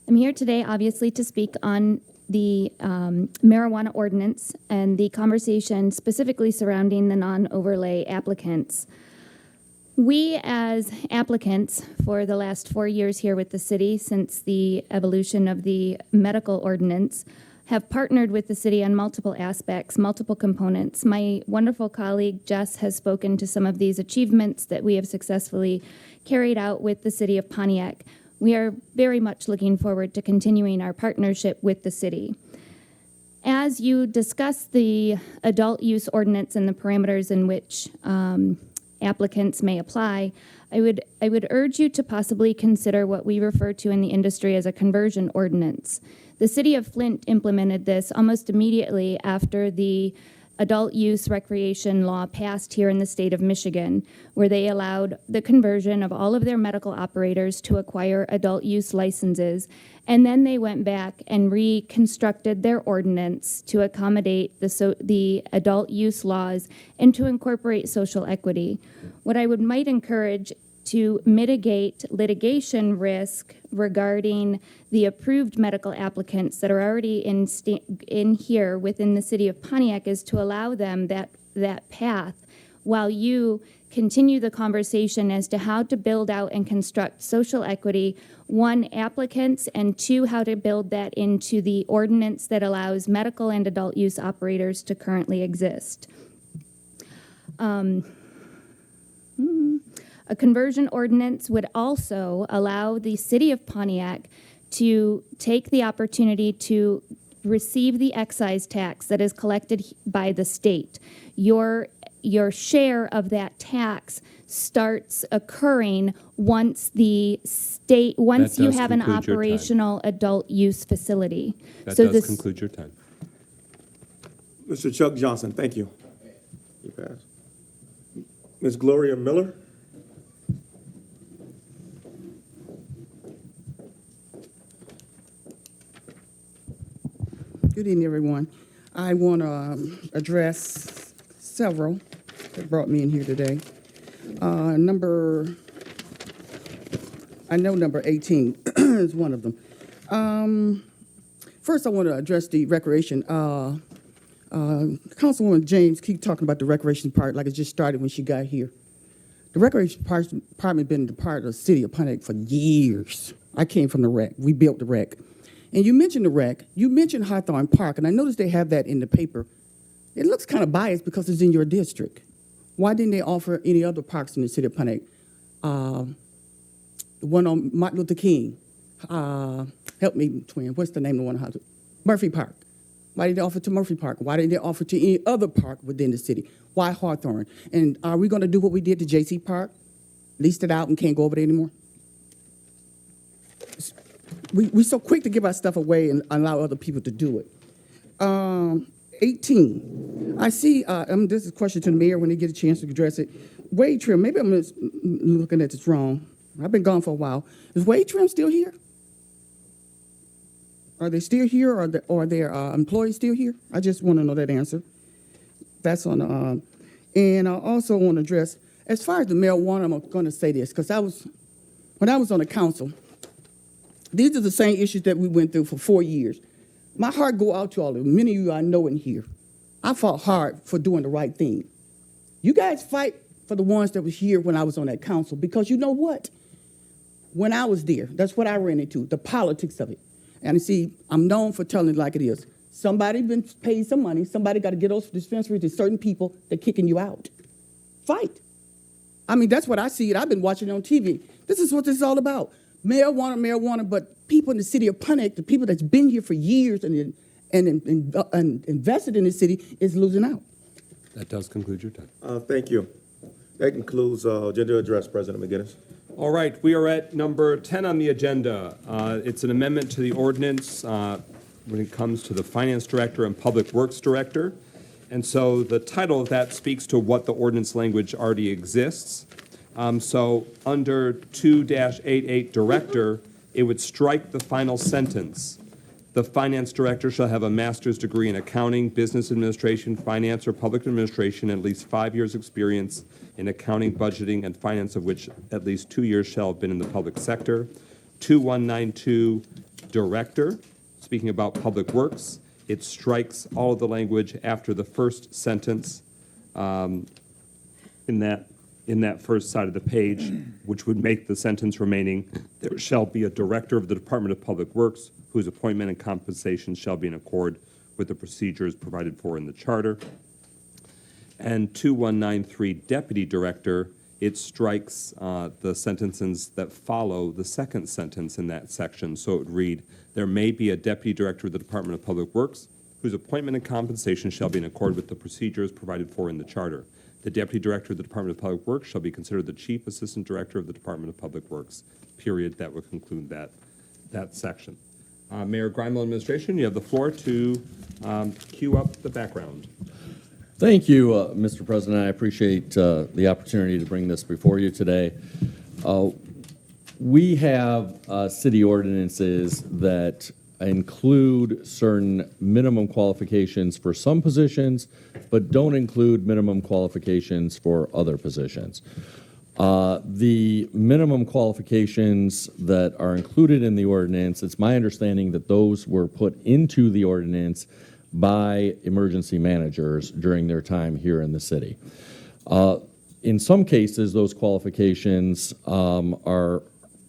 I'm here today, obviously, to speak on the marijuana ordinance and the conversation specifically surrounding the non-overlay applicants. We, as applicants for the last 4 years here with the city, since the evolution of the medical ordinance, have partnered with the city on multiple aspects, multiple components. My wonderful colleague Jess has spoken to some of these achievements that we have successfully carried out with the city of Pontiac. We are very much looking forward to continuing our partnership with the city. As you discuss the adult use ordinance and the parameters in which applicants may apply, I would urge you to possibly consider what we refer to in the industry as a conversion ordinance. The city of Flint implemented this almost immediately after the adult use recreation law passed here in the state of Michigan, where they allowed the conversion of all of their medical operators to acquire adult use licenses. And then they went back and reconstructed their ordinance to accommodate the adult use laws and to incorporate social equity. What I might encourage to mitigate litigation risk regarding the approved medical applicants that are already in here within the city of Pontiac is to allow them that path while you continue the conversation as to how to build out and construct social equity, one, applicants, and two, how to build that into the ordinance that allows medical and adult use operators to currently exist. A conversion ordinance would also allow the city of Pontiac to take the opportunity to receive the excise tax that is collected by the state. Your share of that tax starts occurring once you have an operational adult use facility. That does conclude your time. Mr. Chuck Johnson, thank you. You pass. Ms. Gloria Miller. Good evening, everyone. I want to address several that brought me in here today. Number 18 is one of them. First, I want to address the recreation. Councilwoman James keep talking about the recreation part like it just started when she got here. The recreation department has been a part of the city of Pontiac for years. I came from the rec. We built the rec. And you mentioned the rec. You mentioned Hawthorne Park, and I noticed they have that in the paper. It looks kind of biased because it's in your district. Why didn't they offer any other parks in the city of Pontiac? The one on Martin Luther King. Help me, twin. What's the name of the one? Murphy Park. Why did they offer to Murphy Park? Why didn't they offer to any other park within the city? Why Hawthorne? And are we going to do what we did to J.C. Park? Leased it out and can't go over there anymore? We're so quick to give our stuff away and allow other people to do it. 18. I see, this is a question to the mayor when they get a chance to address it. Wade Trim, maybe I'm looking at this wrong. I've been gone for a while. Is Wade Trim still here? Are they still here, or are their employees still here? I just want to know that answer. That's on, and I also want to address, as far as the marijuana, I'm going to say this, because when I was on the council, these are the same issues that we went through for 4 years. My heart go out to all of them. Many of you I know in here. I fought hard for doing the right thing. You guys fight for the ones that was here when I was on that council, because you know what? When I was there, that's what I ran into, the politics of it. And see, I'm known for telling it like it is. Somebody been paid some money. Somebody got to get those dispensaries to certain people that kicking you out. Fight. I mean, that's what I see it. I've been watching it on TV. This is what this is all about. Marijuana, but people in the city of Pontiac, the people that's been here for years and invested in the city, is losing out. That does conclude your time. Thank you. That concludes agenda address, President McGinnis. All right, we are at number 10 on the agenda. It's an amendment to the ordinance when it comes to the Finance Director and Public Works Director. And so the title of that speaks to what the ordinance language already exists. So under 2-88 Director, it would strike the final sentence. The Finance Director shall have a master's degree in accounting, business administration, finance, or public administration, and at least 5 years' experience in accounting, budgeting, and finance, of which at least 2 years shall have been in the public sector. 2192 Director, speaking about public works, it strikes all of the language after the first sentence in that in that first side of the page, which would make the sentence remaining, there shall be a director of the Department of Public Works whose appointment and compensation shall be in accord with the procedures provided for in the charter. And 2193, deputy director, it strikes the sentences that follow the second sentence in that section. So it would read, there may be a deputy director of the Department of Public Works whose appointment and compensation shall be in accord with the procedures provided for in the charter. The deputy director of the Department of Public Works shall be considered the chief assistant director of the Department of Public Works, period. That would conclude that section. Mayor Grimel, administration, you have the floor to cue up the background. Thank you, Mr. President. I appreciate the opportunity to bring this before you today. We have city ordinances that include certain minimum qualifications for some positions, but don't include minimum qualifications for other positions. The minimum qualifications that are included in the ordinance, it's my understanding that those were put into the ordinance by emergency managers during their time here in the city. In some cases, those qualifications are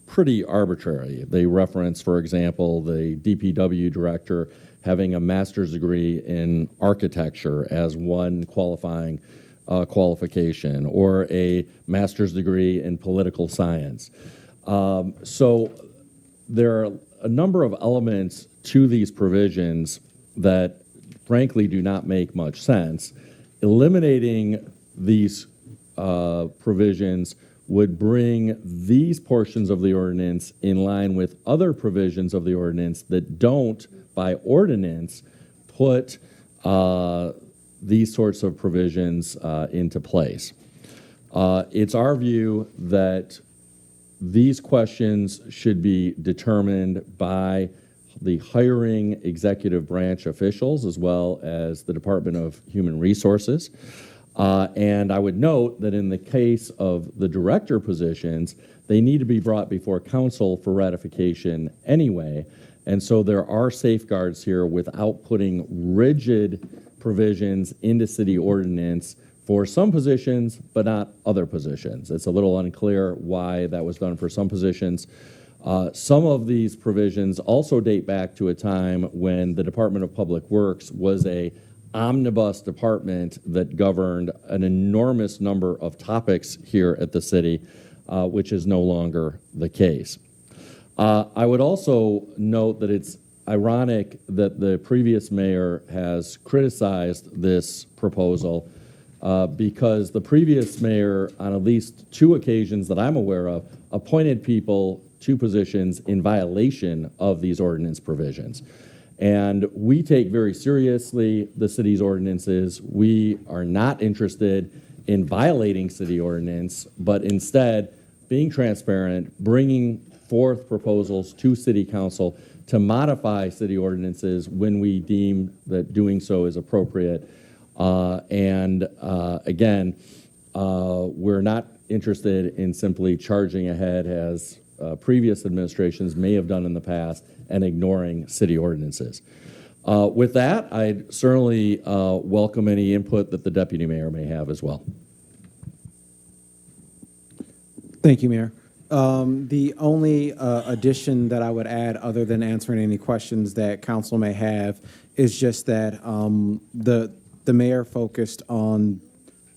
pretty arbitrary. They reference, for example, the DPW director having a master's degree in architecture as one qualifying qualification, or a master's degree in political science. So there are a number of elements to these provisions that frankly do not make much sense. Eliminating these provisions would bring these portions of the ordinance in line with other provisions of the ordinance that don't, by ordinance, put these sorts of provisions into place. It's our view that these questions should be determined by the hiring executive branch officials as well as the Department of Human Resources. And I would note that in the case of the director positions, they need to be brought before council for ratification anyway. And so there are safeguards here without putting rigid provisions into city ordinance for some positions, but not other positions. It's a little unclear why that was done for some positions. Some of these provisions also date back to a time when the Department of Public Works was a omnibus department that governed an enormous number of topics here at the city, which is no longer the case. I would also note that it's ironic that the previous mayor has criticized this proposal because the previous mayor, on at least 2 occasions that I'm aware of, appointed people to positions in violation of these ordinance provisions. And we take very seriously the city's ordinances. We are not interested in violating city ordinance, but instead being transparent, bringing forth proposals to city council to modify city ordinances when we deem that doing so is appropriate. Again, we're not interested in simply charging ahead as previous administrations may have done in the past and ignoring city ordinances. With that, I'd certainly welcome any input that the deputy mayor may have as well. Thank you, Mayor. The only addition that I would add, other than answering any questions that council may have, is just that the mayor focused on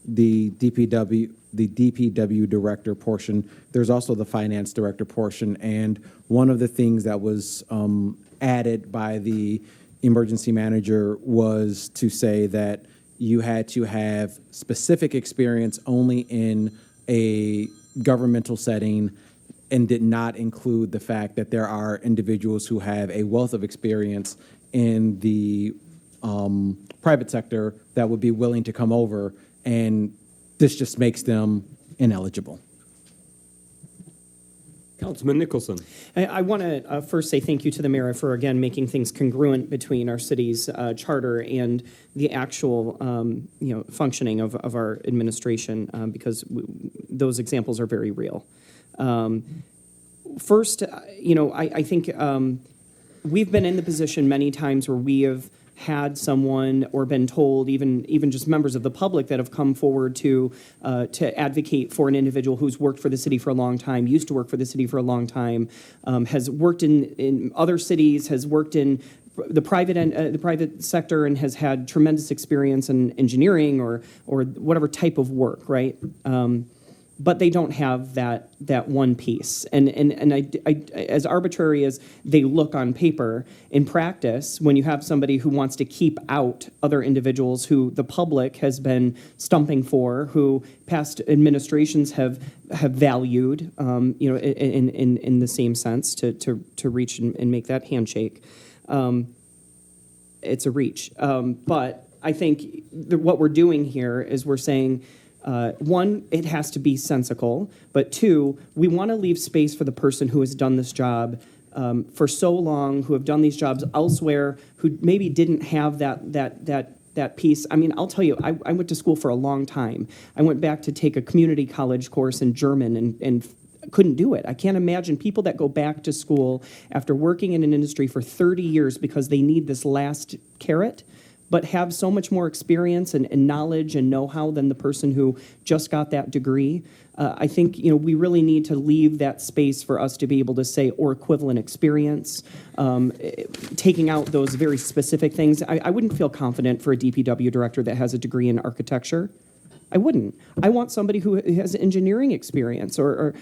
the DPW director portion. There's also the finance director portion, and one of the things that was added by the emergency manager was to say that you had to have specific experience only in a governmental setting, and did not include the fact that there are individuals who have a wealth of experience in the private sector that would be willing to come over, and this just makes them ineligible. Councilman Nicholson. I want to first say thank you to the mayor for, again, making things congruent between our city's charter and the actual, functioning of our administration, because those examples are very real. First, I think we've been in the position many times where we have had someone or been told, even just members of the public that have come forward to advocate for an individual who's worked for the city for a long time, used to work for the city for a long time, has worked in other cities, has worked in the private sector, and has had tremendous experience in engineering or whatever type of work, right? But they don't have that one piece. And I, as arbitrary as they look on paper, in practice, when you have somebody who wants to keep out other individuals who the public has been stumping for, who past administrations have valued, in the same sense to reach and make that handshake, it's a reach. But I think what we're doing here is we're saying, one, it has to be sensical, but two, we want to leave space for the person who has done this job for so long, who have done these jobs elsewhere, who maybe didn't have that piece. I mean, I'll tell you, I went to school for a long time. I went back to take a community college course in German and couldn't do it. I can't imagine people that go back to school after working in an industry for 30 years because they need this last carrot, but have so much more experience and knowledge and know-how than the person who just got that degree. I think we really need to leave that space for us to be able to say, or equivalent experience, taking out those very specific things. I wouldn't feel confident for a DPW director that has a degree in architecture. I wouldn't. I want somebody who has engineering experience or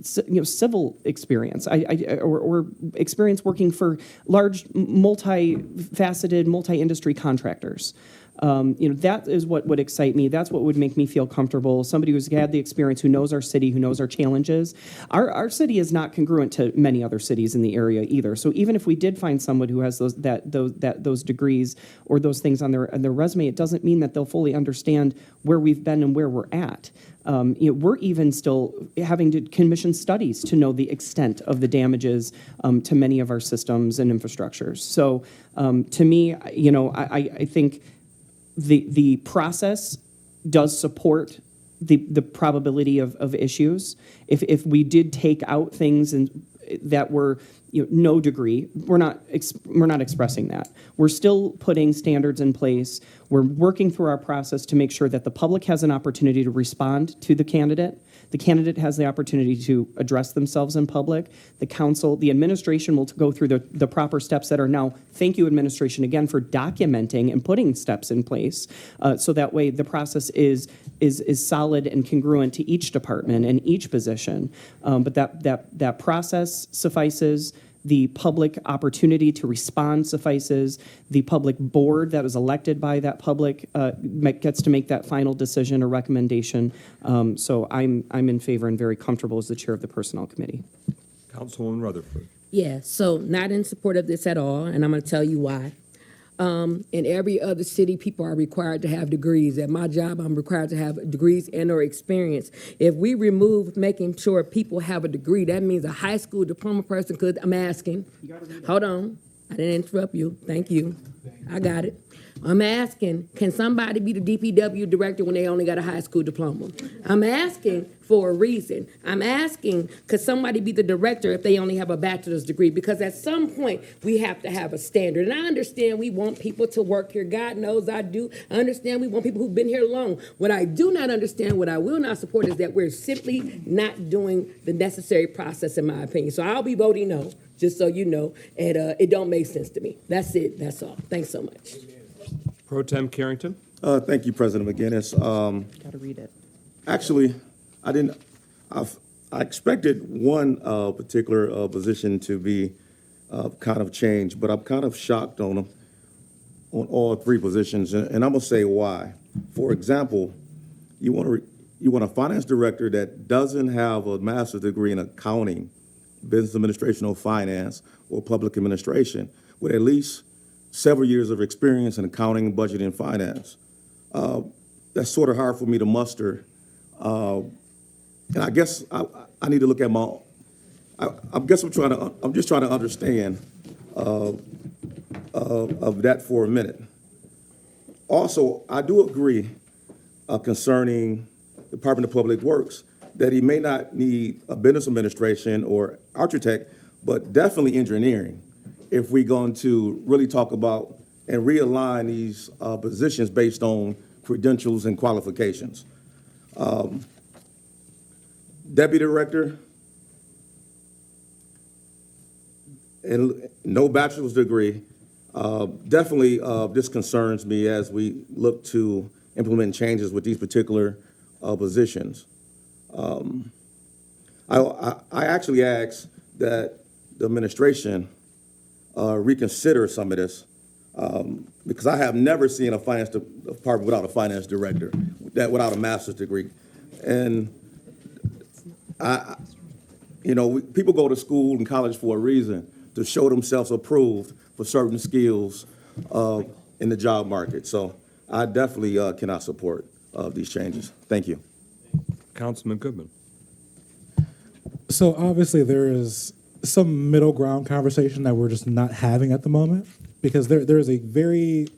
civil experience, or experience working for large, multi-faceted, multi-industry contractors. That is what would excite me. That's what would make me feel comfortable. Somebody who's had the experience, who knows our city, who knows our challenges. Our city is not congruent to many other cities in the area either. So even if we did find someone who has those degrees or those things on their resume, it doesn't mean that they'll fully understand where we've been and where we're at. We're even still having to commission studies to know the extent of the damages to many of our systems and infrastructures. So to me, I think the process does support the probability of issues. If we did take out things that were no degree, we're not expressing that. We're still putting standards in place. We're working through our process to make sure that the public has an opportunity to respond to the candidate. The candidate has the opportunity to address themselves in public. The council, the administration will go through the proper steps that are now, thank you, administration, again, for documenting and putting steps in place, so that way the process is solid and congruent to each department and each position. But that process suffices. The public opportunity to respond suffices. The public board that was elected by that public gets to make that final decision or recommendation. So I'm in favor and very comfortable as the chair of the Personnel Committee. Councilwoman Rutherford. Yeah, so not in support of this at all, and I'm going to tell you why. In every other city, people are required to have degrees. At my job, I'm required to have degrees and or experience. If we remove making sure people have a degree, that means a high school diploma person could, I'm asking, hold on, I didn't interrupt you, thank you, I got it. I'm asking, can somebody be the DPW director when they only got a high school diploma? I'm asking for a reason. I'm asking, could somebody be the director if they only have a bachelor's degree? Because at some point, we have to have a standard. And I understand we want people to work here. God knows I do. I understand we want people who've been here long. What I do not understand, what I will not support, is that we're simply not doing the necessary process, in my opinion. So I'll be voting no, just so you know. And it don't make sense to me. That's it. That's all. Thanks so much. Pro Tem Carrington. Thank you, President McGinnis. Got to read it. Actually, I expected one particular position to be kind of changed, but I'm kind of shocked on all three positions, and I'm gonna say why. For example, you want a finance director that doesn't have a master's degree in accounting, business administration, or finance, or public administration, with at least several years of experience in accounting, budgeting, and finance. That's sort of hard for me to muster. And I guess I need to look at I'm just trying to understand of that for a minute. Also, I do agree concerning the Department of Public Works that he may not need a business administration or architect, but definitely engineering. if we're going to really talk about and realign these positions based on credentials and qualifications. Deputy Director, and no bachelor's degree. Definitely, this concerns me as we look to implement changes with these particular positions. I actually asked that the administration reconsider some of this because I have never seen a finance department without a finance director, without a master's degree. And people go to school and college for a reason, to show themselves approved for certain skills in the job market. So I definitely cannot support these changes. Thank you. Councilman Goodman. So obviously there is some middle ground conversation that we're just not having at the moment, because there is a very,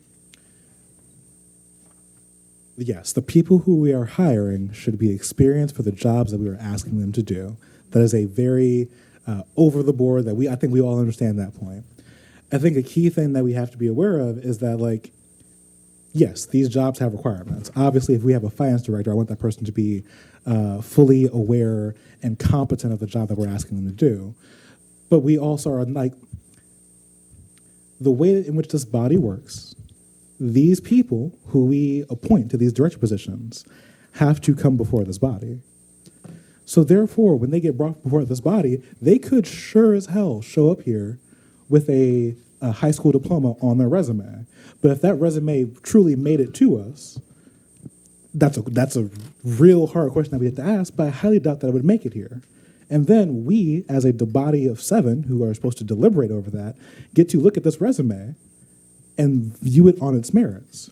yes, the people who we are hiring should be experienced for the jobs that we are asking them to do. That is a very over the board that I think we all understand that point. I think a key thing that we have to be aware of is that, like, yes, these jobs have requirements. Obviously, if we have a finance director, I want that person to be fully aware and competent of the job that we're asking them to do. But we also are, like, the way in which this body works, these people who we appoint to these director positions have to come before this body. So therefore, when they get brought before this body, they could sure as hell show up here with a high school diploma on their resume. But if that resume truly made it to us, that's a real hard question that we have to ask, but I highly doubt that it would make it here. And then we, as a body of 7 who are supposed to deliberate over that, get to look at this resume and view it on its merits.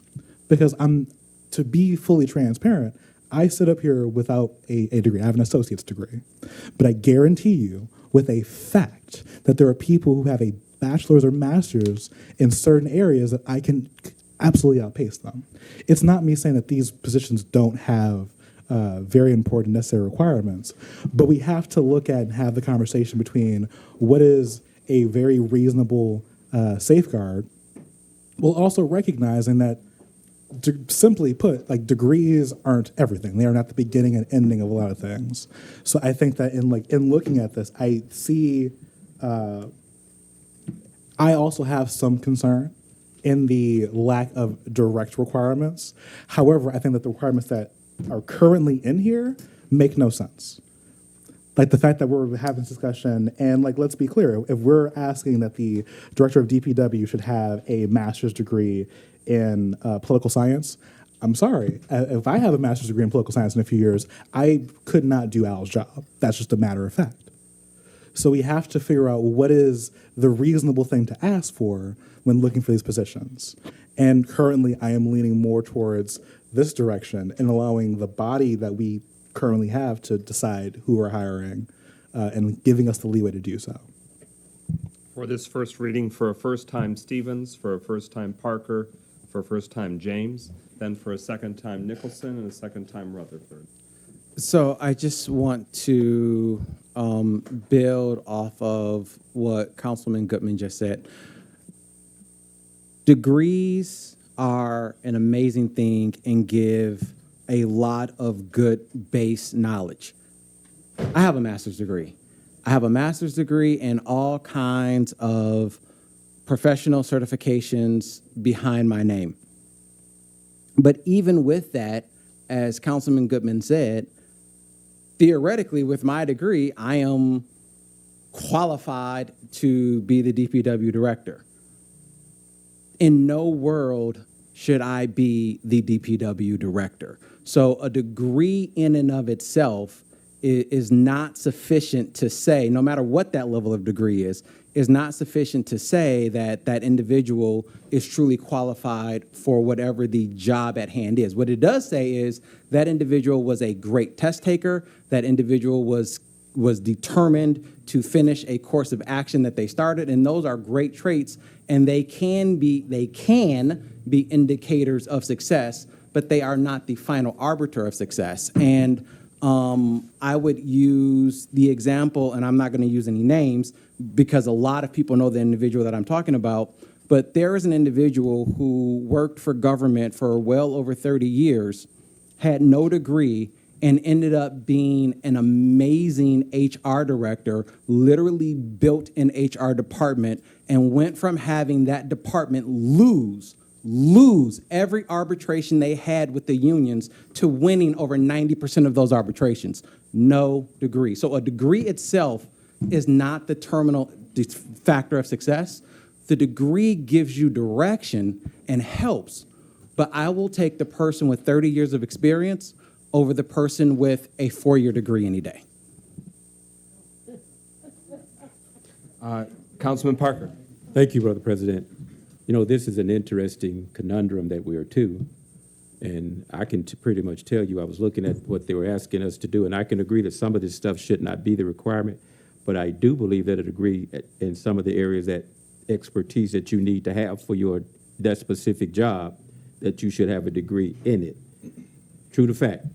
Because to be fully transparent, I sit up here without a degree. I have an associate's degree. But I guarantee you, with a fact, that there are people who have a bachelor's or master's in certain areas that I can absolutely outpace them. It's not me saying that these positions don't have very important necessary requirements, but we have to look at and have the conversation between what is a very reasonable safeguard, while also recognizing that, simply put, like, degrees aren't everything. They are not the beginning and ending of a lot of things. So I think that in looking at this, I see, I also have some concern in the lack of direct requirements. However, I think that the requirements that are currently in here make no sense. Like the fact that we're having this discussion, and, like, let's be clear, if we're asking that the director of DPW should have a master's degree in political science, I'm sorry. If I have a master's degree in political science in a few years, I could not do Al's job. That's just a matter of fact. So we have to figure out what is the reasonable thing to ask for when looking for these positions. And currently, I am leaning more towards this direction and allowing the body that we currently have to decide who we're hiring and giving us the leeway to do so. For this first reading, for a first time Stevens, for a first time Parker, for a first time James, then for a second time Nicholson, and a second time Rutherford. So I just want to build off of what Councilman Goodman just said. Degrees are an amazing thing and give a lot of good base knowledge. I have a master's degree. I have a master's degree and all kinds of professional certifications behind my name. But even with that, as Councilman Goodman said, theoretically, with my degree, I am qualified to be the DPW director. In no world should I be the DPW director. So a degree in and of itself is not sufficient to say, no matter what that level of degree is not sufficient to say that that individual is truly qualified for whatever the job at hand is. What it does say is that individual was a great test taker, that individual was determined to finish a course of action that they started, and those are great traits, and they can be indicators of success, but they are not the final arbiter of success. And I would use the example, and I'm not going to use any names because a lot of people know the individual that I'm talking about, but there is an individual who worked for government for well over 30 years, had no degree, and ended up being an amazing HR director, literally built an HR department, and went from having that department lose every arbitration they had with the unions to winning over 90% of those arbitrations. No degree. So a degree itself is not the terminal factor of success. The degree gives you direction and helps, but I will take the person with 30 years of experience over the person with a 4-year degree any day. Councilman Parker. Thank you, Brother President. You know, this is an interesting conundrum that we are to, and I can pretty much tell you, I was looking at what they were asking us to do, and I can agree that some of this stuff should not be the requirement, but I do believe that a degree in some of the areas that expertise that you need to have for that specific job, that you should have a degree in it. True to fact.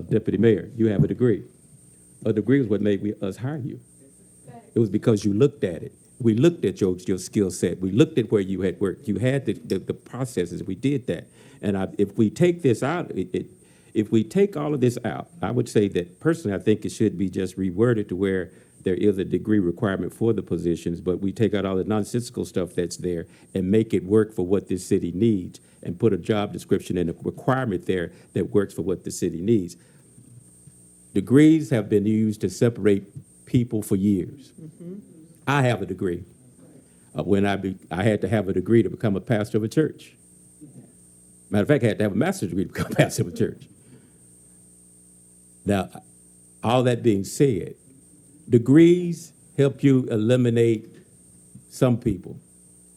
Deputy Mayor, you have a degree. A degree is what made us hire you. It was because you looked at it. We looked at your skill set. We looked at where you had worked. You had the processes. We did that. And if we take this out, if we take all of this out, I would say that personally, I think it should be just reworded to where there is a degree requirement for the positions, but we take out all the nonsensical stuff that's there and make it work for what this city needs and put a job description and a requirement there that works for what the city needs. Degrees have been used to separate people for years. I have a degree. I had to have a degree to become a pastor of a church. Matter of fact, I had to have a master's degree to become a pastor of a church. Now, all that being said, degrees help you eliminate some people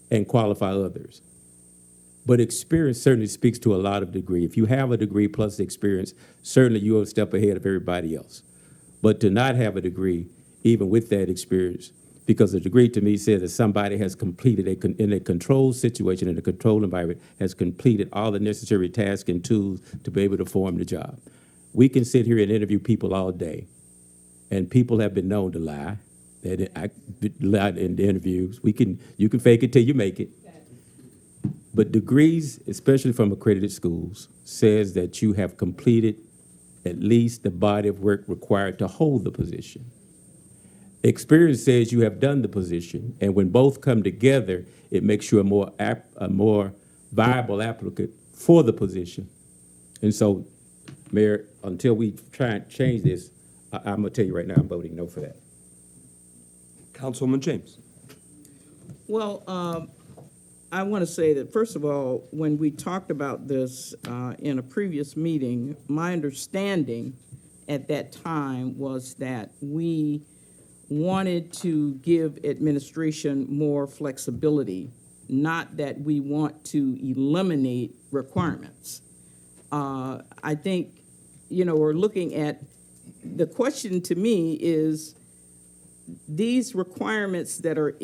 and qualify others. But experience certainly speaks to a lot of degree. If you have a degree plus experience, certainly you're a step ahead of everybody else. But to not have a degree, even with that experience, because a degree to me says that somebody has completed in a controlled situation, in a controlled environment, has completed all the necessary tasks and tools to be able to perform the job. We can sit here and interview people all day, and people have been known to lie. I lied in the interviews. You can fake it till you make it. But degrees, especially from accredited schools, says that you have completed at least the body of work required to hold the position. Experience says you have done the position, and when both come together, it makes you a more viable applicant for the position. And so, Mayor, until we try and change this, I'm gonna tell you right now, I'm voting no for that. Councilwoman James. Well, I want to say that, first of all, when we talked about this in a previous meeting, my understanding at that time was that we wanted to give administration more flexibility, not that we want to eliminate requirements. I think, we're looking at, the question to me is, these requirements that are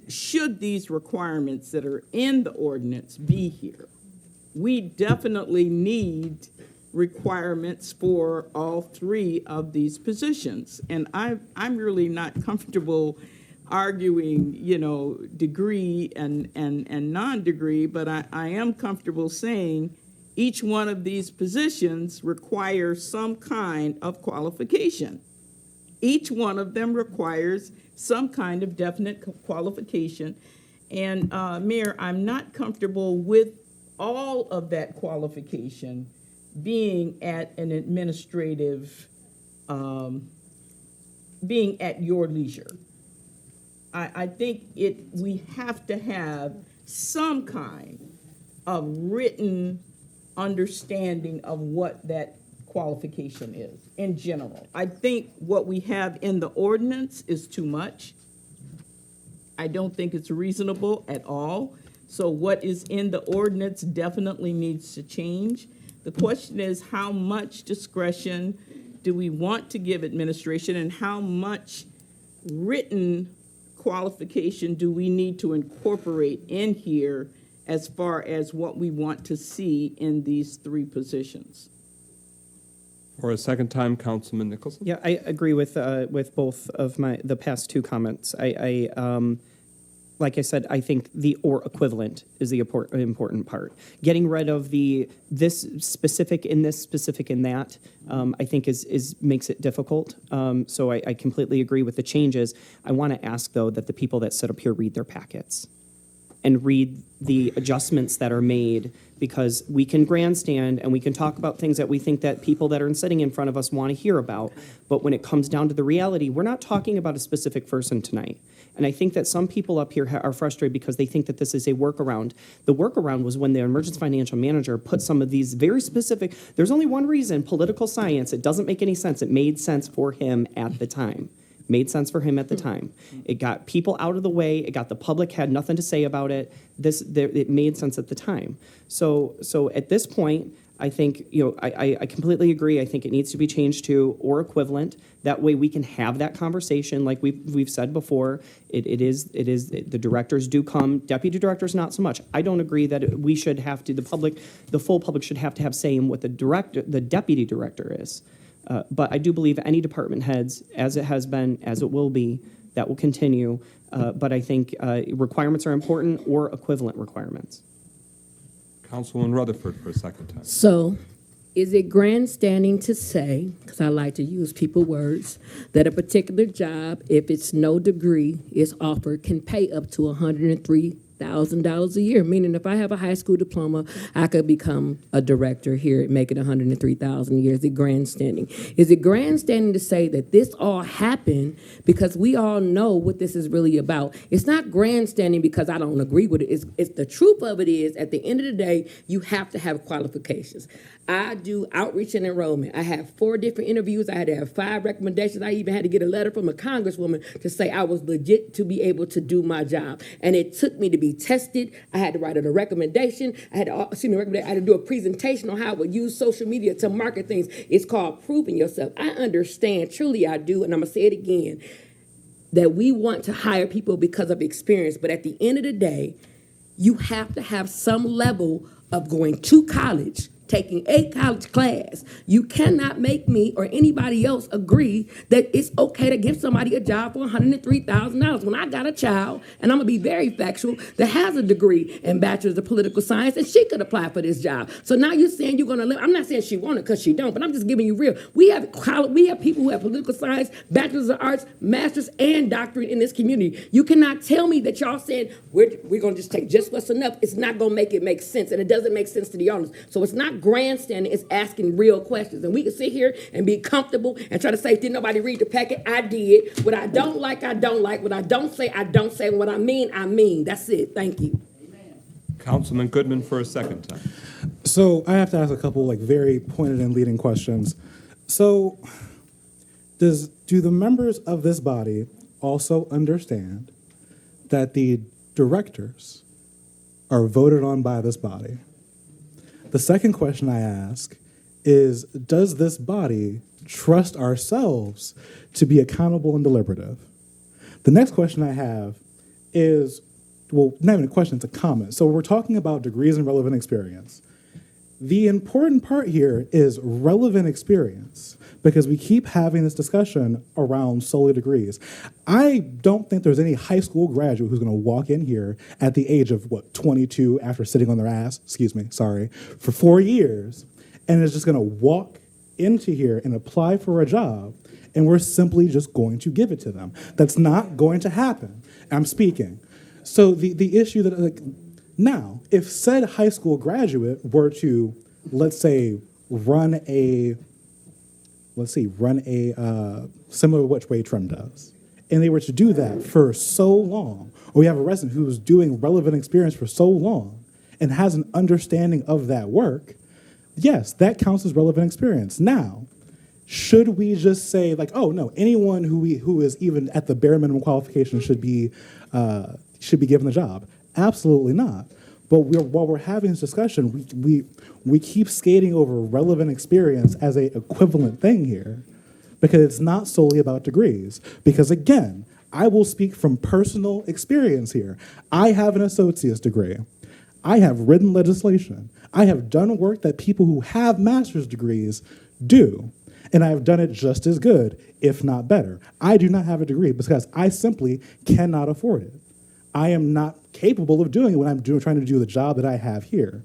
should these requirements that are in the ordinance be here? We definitely need requirements for all three of these positions. And I'm really not comfortable arguing, degree and non-degree, but I am comfortable saying each one of these positions requires some kind of qualification. Each one of them requires some kind of definite qualification. And Mayor, I'm not comfortable with all of that qualification being at an administrative, being at your leisure. I think we have to have some kind of written understanding of what that qualification is in general. I think what we have in the ordinance is too much. I don't think it's reasonable at all. So what is in the ordinance definitely needs to change. The question is, how much discretion do we want to give administration, and how much written qualification do we need to incorporate in here as far as what we want to see in these three positions? For a second time, Councilman Nicholson. Yeah, I agree with both of the past two comments. Like I said, I think the or equivalent is the important part. Getting rid of the this specific in this specific in that, I think is makes it difficult. So I completely agree with the changes. I want to ask though that the people that sit up here read their packets and read the adjustments that are made, because we can grandstand and we can talk about things that we think that people that are sitting in front of us want to hear about. But when it comes down to the reality, we're not talking about a specific person tonight. And I think that some people up here are frustrated because they think that this is a workaround. The workaround was when the emergency financial manager put some of these very specific, there's only one reason, political science, it doesn't make any sense. It made sense for him at the time. Made sense for him at the time. It got people out of the way. It got the public had nothing to say about it. It made sense at the time. So at this point, I think, I completely agree. I think it needs to be changed to or equivalent. That way we can have that conversation like we've said before. It is the directors do come, deputy directors not so much. I don't agree that we should have to, the full public should have to have say in what the deputy director is. But I do believe any department heads, as it has been, as it will be, that will continue. But I think requirements are important or equivalent requirements. Councilwoman Rutherford for a second time. So, is it grandstanding to say, because I like to use people words, that a particular job, if it's no degree is offered, can pay up to $103,000 a year? Meaning, if I have a high school diploma, I could become a director here and make it $103,000 a year. Is it grandstanding? Is it grandstanding to say that this all happened because we all know what this is really about? It's not grandstanding because I don't agree with it. It's the truth of it is, at the end of the day, you have to have qualifications. I do outreach and enrollment. I have 4 different interviews. I had to have 5 recommendations. I even had to get a letter from a congresswoman to say I was legit to be able to do my job. And it took me to be tested. I had to write a recommendation. I had to do a presentation on how I would use social media to market things. It's called proving yourself. I understand, truly I do, and I'm going to say it again, that we want to hire people because of experience. But at the end of the day, you have to have some level of going to college, taking a college class. You cannot make me or anybody else agree that it's okay to give somebody a job for $103,000. When I got a child, and I'm going to be very factual, that has a degree in Bachelor's of Political Science, and she could apply for this job. So now you're saying you're going to live. I'm not saying she won't it because she don't, but I'm just giving you real. We have people who have political science, Bachelor's of Arts, Master's, and doctorate in this community. You cannot tell me that y'all saying we're going to just take just what's enough. It's not going to make it make sense, and it doesn't make sense to the audience. So it's not grandstanding, it's asking real questions. And we can sit here and be comfortable and try to say, did nobody read the packet? I did. What I don't like, I don't like. What I don't say, I don't say. And what I mean. That's it. Thank you. Councilman Goodman for a second time. So I have to ask a couple very pointed and leading questions. So do the members of this body also understand that the directors are voted on by this body? The second question I ask is, does this body trust ourselves to be accountable and deliberative? The next question I have is, well, not even a question, it's a comment. So we're talking about degrees and relevant experience. The important part here is relevant experience, because we keep having this discussion around solely degrees. I don't think there's any high school graduate who's going to walk in here at the age of, 22 after sitting on their ass, for 4 years, and is just going to walk into here and apply for a job, and we're simply just going to give it to them. That's not going to happen. I'm speaking. So the issue that, now, if said high school graduate were to, let's say, run a similar to what Ray Trim does, and they were to do that for so long, or we have a resident who's doing relevant experience for so long and has an understanding of that work, yes, that counts as relevant experience. Now, should we just say, oh no, anyone who is even at the bare minimum qualification should be given the job? Absolutely not. But while we're having this discussion, we keep skating over relevant experience as a equivalent thing here, because it's not solely about degrees. Because again, I will speak from personal experience here. I have an associate's degree. I have written legislation. I have done work that people who have master's degrees do. and I have done it just as good, if not better. I do not have a degree because I simply cannot afford it. I am not capable of doing it when I'm trying to do the job that I have here.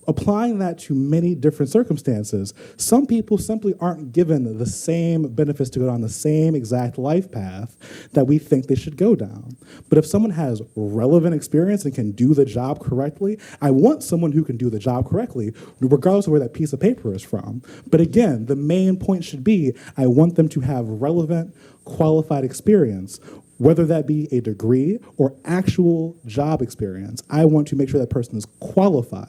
Applying that to many different circumstances, some people simply aren't given the same benefits to go down the same exact life path that we think they should go down. But if someone has relevant experience and can do the job correctly, I want someone who can do the job correctly, regardless of where that piece of paper is from. But again, the main point should be, I want them to have relevant, qualified experience, whether that be a degree or actual job experience. I want to make sure that person is qualified.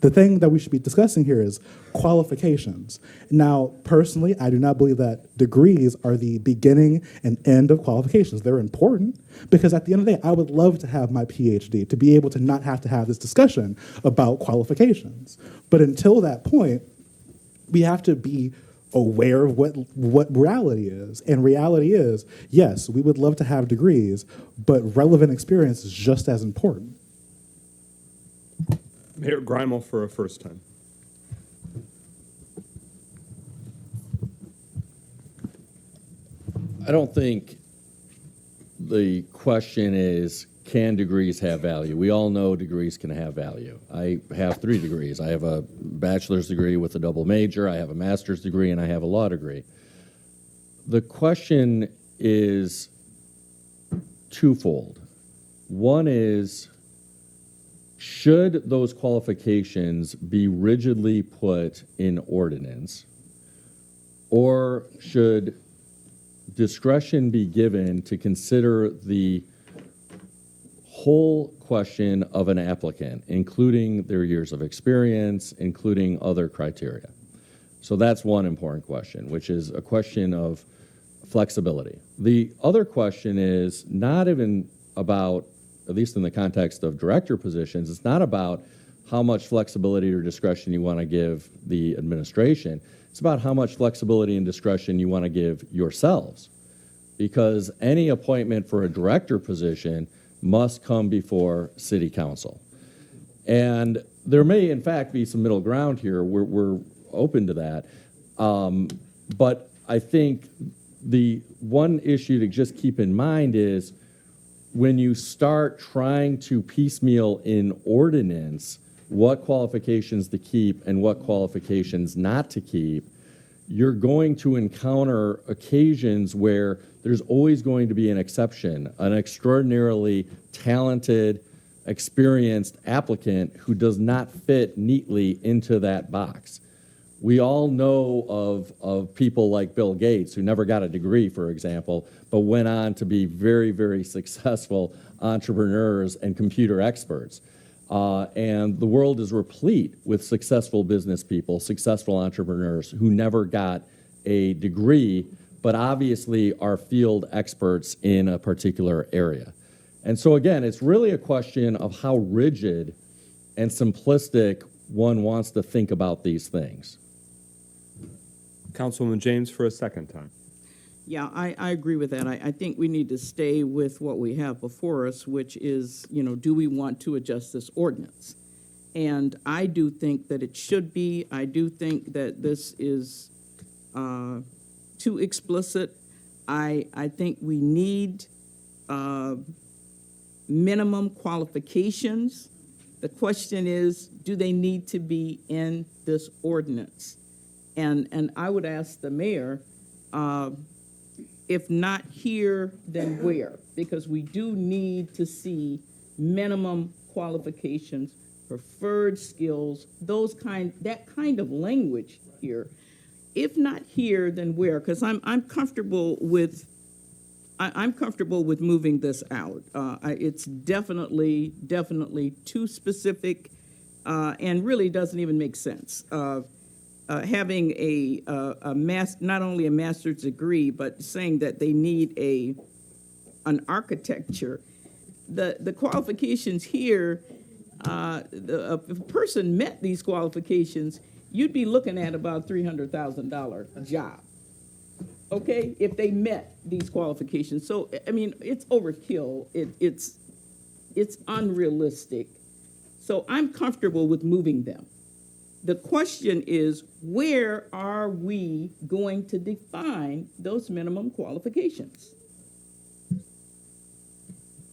The thing that we should be discussing here is qualifications. Now, personally, I do not believe that degrees are the beginning and end of qualifications. They're important because at the end of the day, I would love to have my PhD, to be able to not have to have this discussion about qualifications. But until that point, we have to be aware of what reality is. And reality is, yes, we would love to have degrees, but relevant experience is just as important. Mayor Grimal for a first time. I don't think the question is, can degrees have value? We all know degrees can have value. I have 3 degrees. I have a bachelor's degree with a double major, I have a master's degree, and I have a law degree. The question is twofold. One is, should those qualifications be rigidly put in ordinance, or should discretion be given to consider the whole question of an applicant, including their years of experience, including other criteria? So that's one important question, which is a question of flexibility. The other question is not even about, at least in the context of director positions, it's not about how much flexibility or discretion you want to give the administration. It's about how much flexibility and discretion you want to give yourselves. Because any appointment for a director position must come before city council. And there may, in fact, be some middle ground here. We're open to that. But I think the one issue to just keep in mind is when you start trying to piecemeal in ordinance what qualifications to keep and what qualifications not to keep, you're going to encounter occasions where there's always going to be an exception, an extraordinarily talented, experienced applicant who does not fit neatly into that box. We all know of people like Bill Gates, who never got a degree, for example, but went on to be very, very successful entrepreneurs and computer experts. And the world is replete with successful business people, successful entrepreneurs who never got a degree, but obviously are field experts in a particular area. And so again, it's really a question of how rigid and simplistic one wants to think about these things. Councilwoman James for a second time. Yeah, I agree with that. I think we need to stay with what we have before us, which is, do we want to adjust this ordinance? And I do think that it should be. I do think that this is too explicit. I think we need minimum qualifications. The question is, do they need to be in this ordinance? And I would ask the mayor, if not here, then where? Because we do need to see minimum qualifications, preferred skills, that kind of language here. If not here, then where? Because I'm comfortable with moving this out. It's definitely too specific, and really doesn't even make sense. Having not only a master's degree, but saying that they need an architecture. The qualifications here, if a person met these qualifications, you'd be looking at about $300,000 job. Okay, if they met these qualifications. So I mean, it's overkill. It's unrealistic. So I'm comfortable with moving them. the question is, where are we going to define those minimum qualifications?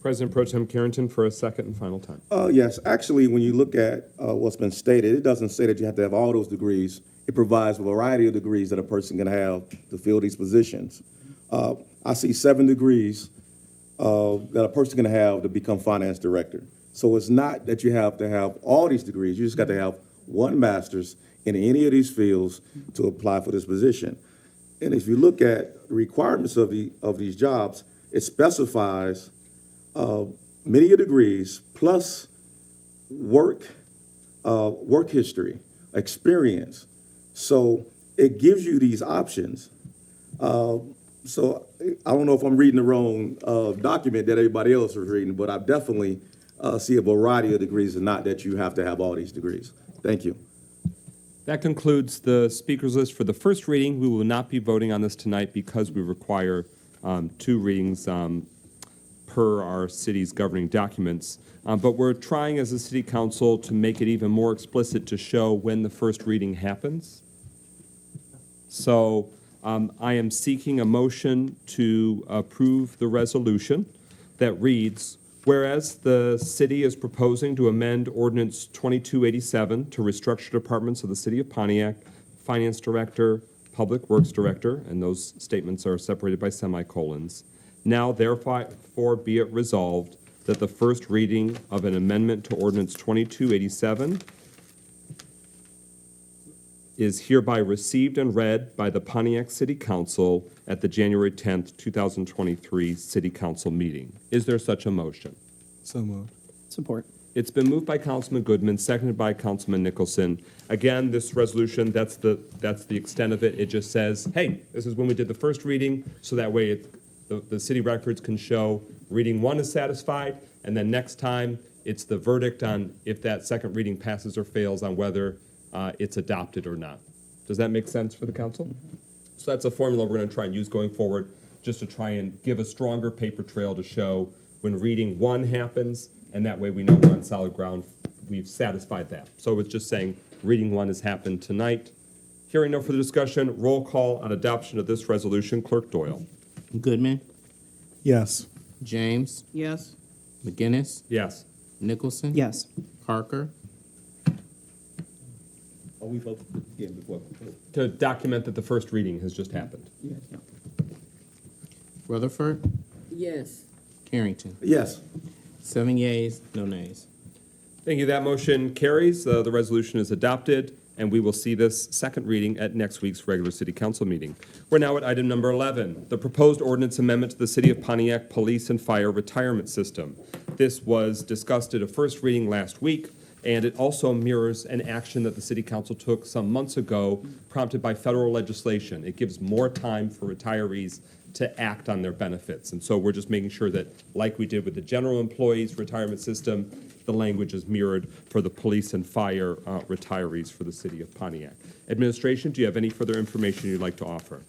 President Pro Tem Carrington for a second and final time. Yes, actually, when you look at what's been stated, it doesn't say that you have to have all those degrees. It provides a variety of degrees that a person can have to fill these positions. I see 7 degrees that a person can have to become finance director. So it's not that you have to have all these degrees. You just got to have one master's in any of these fields to apply for this position. And if you look at the requirements of these jobs, it specifies many degrees plus work history, experience. So it gives you these options. So I don't know if I'm reading the wrong document that everybody else is reading, but I definitely see a variety of degrees and not that you have to have all these degrees. Thank you. That concludes the speakers list for the first reading. We will not be voting on this tonight because we require 2 readings per our city's governing documents. But we're trying as a city council to make it even more explicit to show when the first reading happens. So I am seeking a motion to approve the resolution that reads, whereas the city is proposing to amend Ordinance 2287 to restructure departments of the City of Pontiac, Finance Director, Public Works Director, and those statements are separated by semicolons. Now therefore be it resolved that the first reading of an amendment to Ordinance 2287 is hereby received and read by the Pontiac City Council at the January 10th, 2023 City Council meeting. Is there such a motion? So moved. Support. It's been moved by Councilman Goodman, seconded by Councilman Nicholson. Again, this resolution, that's the extent of it. It just says, hey, this is when we did the first reading, so that way the city records can show reading 1 is satisfied, and then next time it's the verdict on if that second reading passes or fails on whether it's adopted or not. Does that make sense for the council? So that's a formula we're going to try and use going forward, just to try and give a stronger paper trail to show when reading 1 happens, and that way we know we're on solid ground. We've satisfied that. So it's just saying reading 1 has happened tonight. Hearing no further discussion, roll call on adoption of this resolution. Clerk Doyle. Goodman, Yes. James, Yes? McGinnis, Yes. Nicholson, Yes. Parker, We vote again before. To document that the first reading has just happened. Rutherford, Yes. Carrington. Yes. 7 yeas, no nays. Thank you. That motion carries. The resolution is adopted, and we will see this second reading at next week's regular city council meeting. We're now at item number 11, the proposed ordinance amendment to the City of Pontiac Police and Fire Retirement System. This was discussed at a first reading last week, and it also mirrors an action that the city council took some months ago, prompted by federal legislation. It gives more time for retirees to act on their benefits. And so we're just making sure that, like we did with the general employees retirement system, the language is mirrored for the police and fire retirees for the city of Pontiac. Administration, do you have any further information you'd like to offer?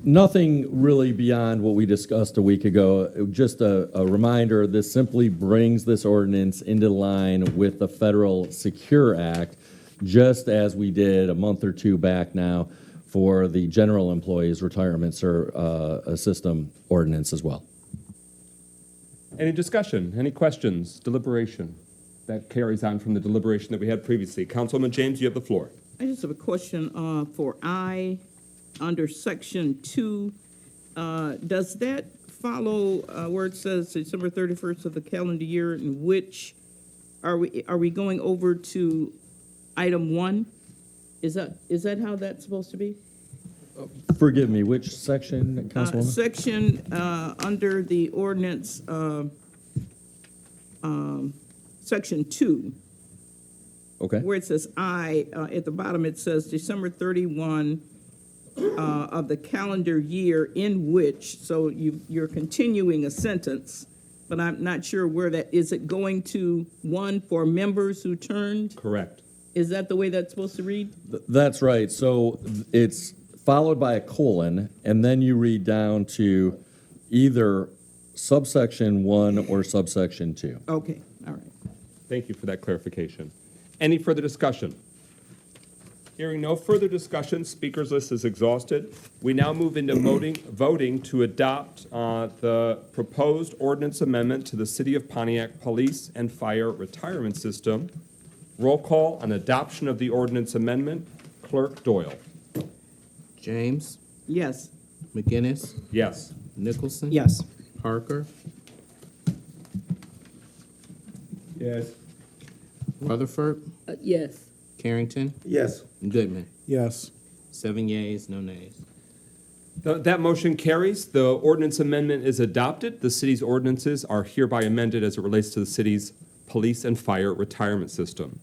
Nothing really beyond what we discussed a week ago. Just a reminder, this simply brings this ordinance into line with the Federal Secure Act, just as we did a month or 2 back now for the general employees retirement system ordinance as well. Any discussion, any questions, deliberation? That carries on from the deliberation that we had previously. Councilman James, you have the floor. I just have a question for I, under section 2. Does that follow where it says December 31st of the calendar year, in which are we going over to item 1? Is that how that's supposed to be? Forgive me, which section, Councilwoman? Section under the ordinance, section 2. Okay. Where it says I, at the bottom it says December 31 of the calendar year in which, so you're continuing a sentence, but I'm not sure where that, is it going to 1 for members who turned? Correct. Is that the way that's supposed to read? That's right. So it's followed by a colon, and then you read down to either subsection 1 or subsection 2. Okay, all right. Thank you for that clarification. Any further discussion? Hearing no further discussion, speakers list is exhausted. We now move into voting to adopt the proposed ordinance amendment to the City of Pontiac Police and Fire Retirement System. Roll call on adoption of the ordinance amendment. Clerk Doyle. James, Yes. McGinnis, Yes. Nicholson. Yes. Parker, Yes. Rutherford, Yes. Carrington, Yes. Goodman. Yes. 7 yeas, no nays. That motion carries. The ordinance amendment is adopted. The city's ordinances are hereby amended as it relates to the city's police and fire retirement system.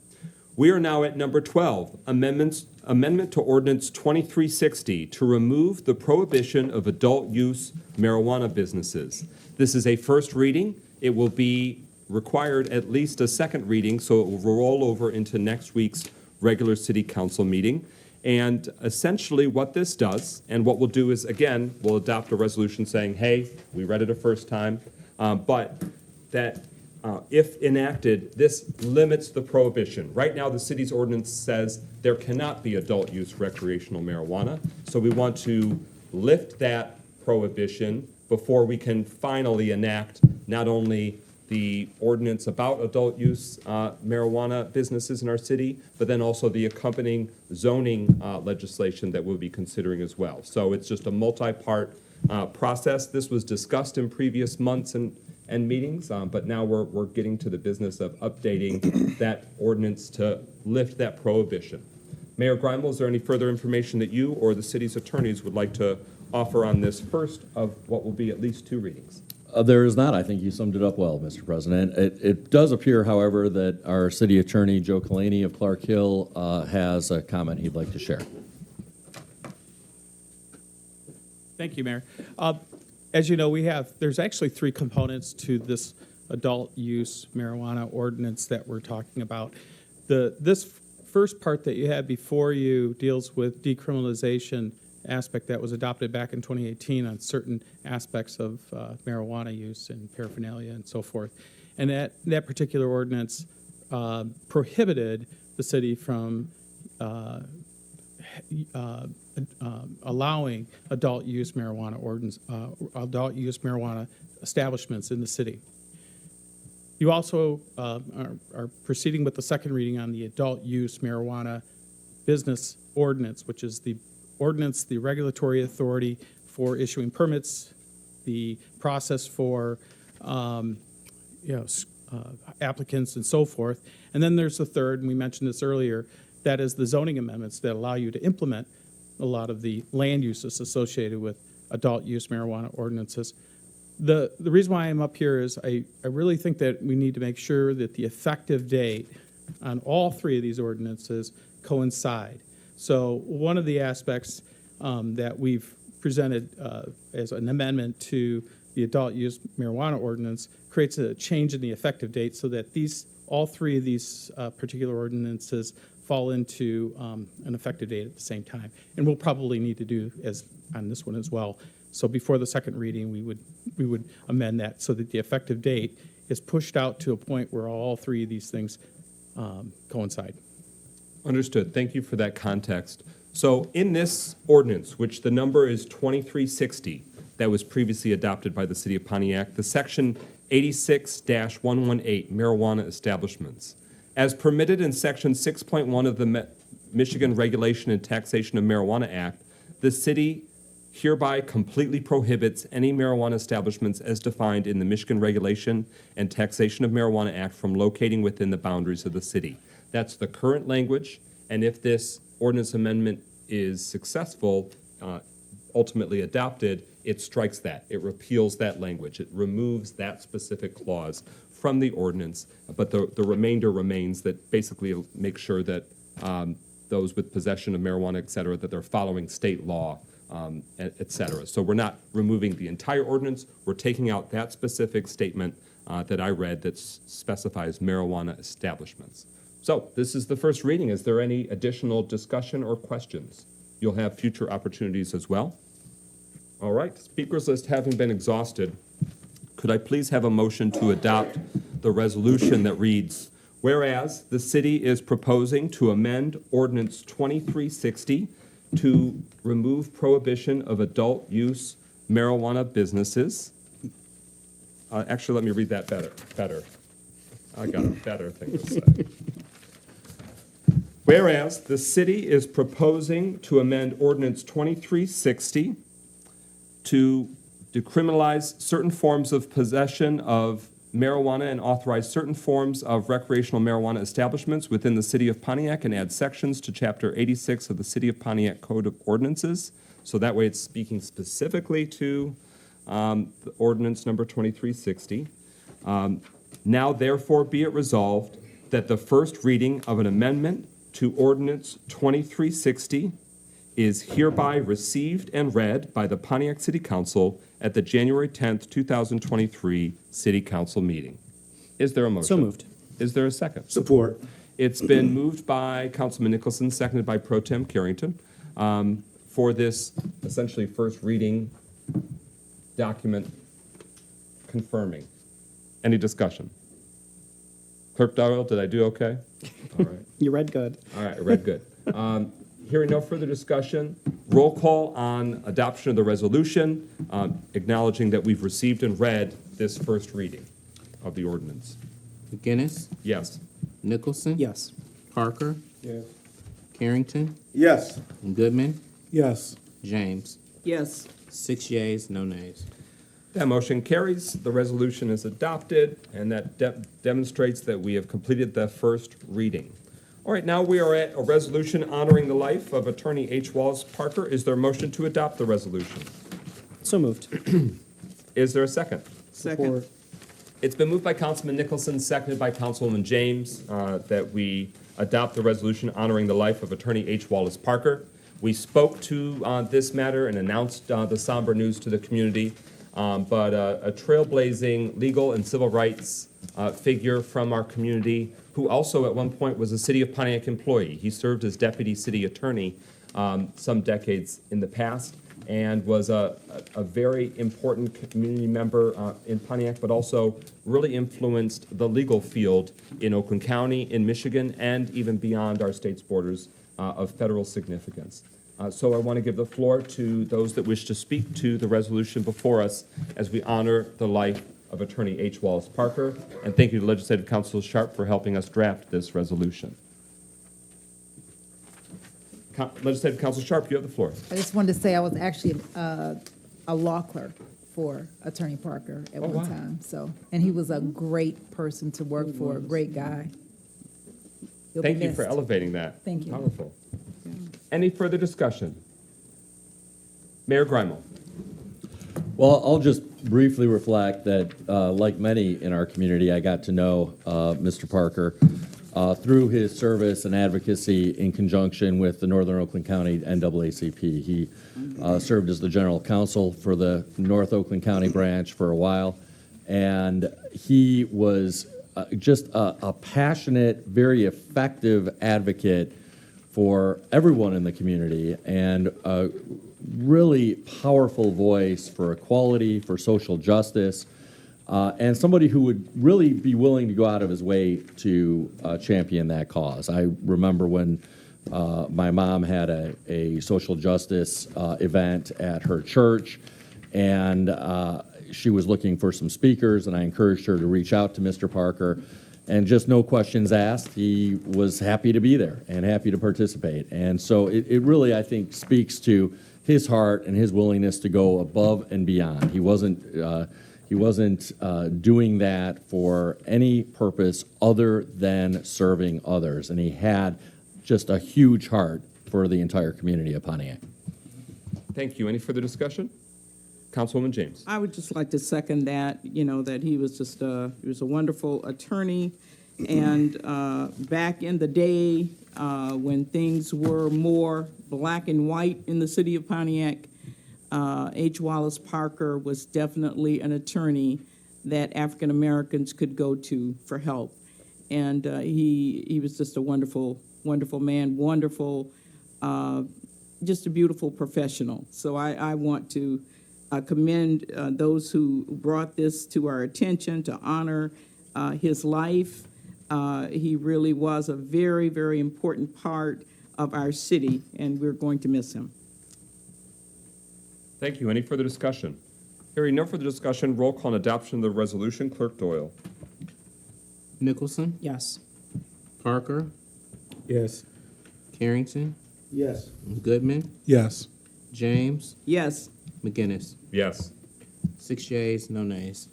We are now at number 12, amendment to ordinance 2360 to remove the prohibition of adult use marijuana businesses. This is a first reading. It will be required at least a second reading, so it will roll over into next week's regular city council meeting. And essentially what this does, and what we'll do is, again, we'll adopt a resolution saying, hey, we read it a first time, but that if enacted, this limits the prohibition. Right now, the city's ordinance says there cannot be adult use recreational marijuana, so we want to lift that prohibition before we can finally enact not only the ordinance about adult use marijuana businesses in our city, but then also the accompanying zoning legislation that we'll be considering as well. So it's just a multi-part process. This was discussed in previous months and meetings, but now we're getting to the business of updating that ordinance to lift that prohibition. Mayor Grimel, is there any further information that you or the city's attorneys would like to offer on this first of what will be at least 2 readings? There is not. I think you summed it up well, Mr. President. It does appear, however, that our city attorney, Joe Kalani of Clark Hill, has a comment he'd like to share. Thank you, Mayor. As you know, there's actually 3 components to this adult use marijuana ordinance that we're talking about. This first part that you had before you deals with decriminalization aspect that was adopted back in 2018 on certain aspects of marijuana use and paraphernalia and so forth. And that particular ordinance prohibited the city from allowing adult use marijuana establishments in the city. You also are proceeding with the second reading on the adult use marijuana business ordinance, which is the ordinance, the regulatory authority for issuing permits, the process for applicants and so forth. And then there's the third, and we mentioned this earlier, that is the zoning amendments that allow you to implement a lot of the land uses associated with adult use marijuana ordinances. The reason why I'm up here is I really think that we need to make sure that the effective date on all 3 of these ordinances coincide. So one of the aspects that we've presented as an amendment to the adult use marijuana ordinance creates a change in the effective date so that all 3 of these particular ordinances fall into an effective date at the same time. And we'll probably need to do as on this one as well. So before the second reading, we would amend that so that the effective date is pushed out to a point where all 3 of these things coincide. Understood. Thank you for that context. So in this ordinance, which the number is 2360, that was previously adopted by the City of Pontiac, the section 86-118, marijuana establishments. As permitted in section 6.1 of the Michigan Regulation and Taxation of Marijuana Act, the city hereby completely prohibits any marijuana establishments as defined in the Michigan Regulation and Taxation of Marijuana Act from locating within the boundaries of the city. That's the current language, and if this ordinance amendment is successful, ultimately adopted, it strikes that. It repeals that language. It removes that specific clause from the ordinance, but the remainder remains that basically make sure that those with possession of marijuana, et cetera, that they're following state law, et cetera. So we're not removing the entire ordinance. We're taking out that specific statement that I read that specifies marijuana establishments. So this is the first reading. Is there any additional discussion or questions? You'll have future opportunities as well. All right, speakers list having been exhausted, could I please have a motion to adopt the resolution that reads, Whereas the city is proposing to amend Ordinance 2360 to remove prohibition of adult use marijuana businesses. Actually, let me read that better. I got a better thing to say. Whereas the city is proposing to amend Ordinance 2360 to decriminalize certain forms of possession of marijuana and authorize certain forms of recreational marijuana establishments within the city of Pontiac and add sections to Chapter 86 of the City of Pontiac Code of Ordinances. So that way it's speaking specifically to the ordinance number 2360. Now therefore be it resolved that the first reading of an amendment to Ordinance 2360 is hereby received and read by the Pontiac City Council at the January 10th, 2023 City Council meeting. Is there a motion? So moved. Is there a second? Support. It's been moved by Councilman Nicholson, seconded by Pro Tem Carrington, for this essentially first reading document confirming. Any discussion? Clerk Doyle, did I do okay? All right. You read good. All right, I read good. Hearing no further discussion, roll call on adoption of the resolution, acknowledging that we've received and read this first reading of the ordinance. McGinnis, Yes. Nicholson. Yes. Parker. Yes. Carrington. Yes. Goodman. Yes. James. Yes. 6 yeas, no nays. That motion carries. The resolution is adopted, and that demonstrates that we have completed the first reading. All right, now we are at a resolution honoring the life of Attorney H. Wallace Parker. Is there a motion to adopt the resolution? So moved. Is there a second? Second. It's been moved by Councilman Nicholson, seconded by Councilwoman James, that we adopt the resolution honoring the life of Attorney H. Wallace Parker. We spoke to this matter and announced the somber news to the community, but a trailblazing legal and civil rights figure from our community who also at one point was a City of Pontiac employee. He served as deputy city attorney some decades in the past and was a very important community member in Pontiac, but also really influenced the legal field in Oakland County, in Michigan, and even beyond our state's borders of federal significance. So I want to give the floor to those that wish to speak to the resolution before us as we honor the life of Attorney H. Wallace Parker. And thank you to Legislative Council Sharp for helping us draft this resolution. Legislative Council Sharp, you have the floor. I just wanted to say I was actually a law clerk for Attorney Parker at one time. So, and he was a great person to work for, a great guy. He'll be Thank you for missed. elevating that. Thank you. Powerful. Any further discussion? Mayor Grimel. Well, I'll just briefly reflect that, like many in our community, I got to know Mr. Parker through his service and advocacy in conjunction with the Northern Oakland County NAACP. He served as the general counsel for the North Oakland County branch for a while, and he was just a passionate, very effective advocate for everyone in the community, and a really powerful voice for equality, for social justice, and somebody who would really be willing to go out of his way to champion that cause. I remember when my mom had a social justice event at her church, and she was looking for some speakers, and I encouraged her to reach out to Mr. Parker. And just no questions asked, he was happy to be there and happy to participate. And so it really, I think, speaks to his heart and his willingness to go above and beyond. He wasn't doing that for any purpose other than serving others. And he had just a huge heart for the entire community of Pontiac. Thank you. Any further discussion? Councilwoman James. I would just like to second that, that he was just he was a wonderful attorney. And back in the day, when things were more black and white in the city of Pontiac, H. Wallace Parker was definitely an attorney that African Americans could go to for help. And he was just a wonderful, wonderful man, wonderful, just a beautiful professional. So I want to commend those who brought this to our attention to honor his life. He really was a very, very important part of our city, and we're going to miss him. Thank you. Any further discussion? Hearing no further discussion, roll call on adoption of the resolution. Clerk Doyle. Nicholson, Yes. Parker, Yes. Carrington, Yes. Goodman, Yes. James, Yes. McGinnis. Yes. 6 yeas, no nays.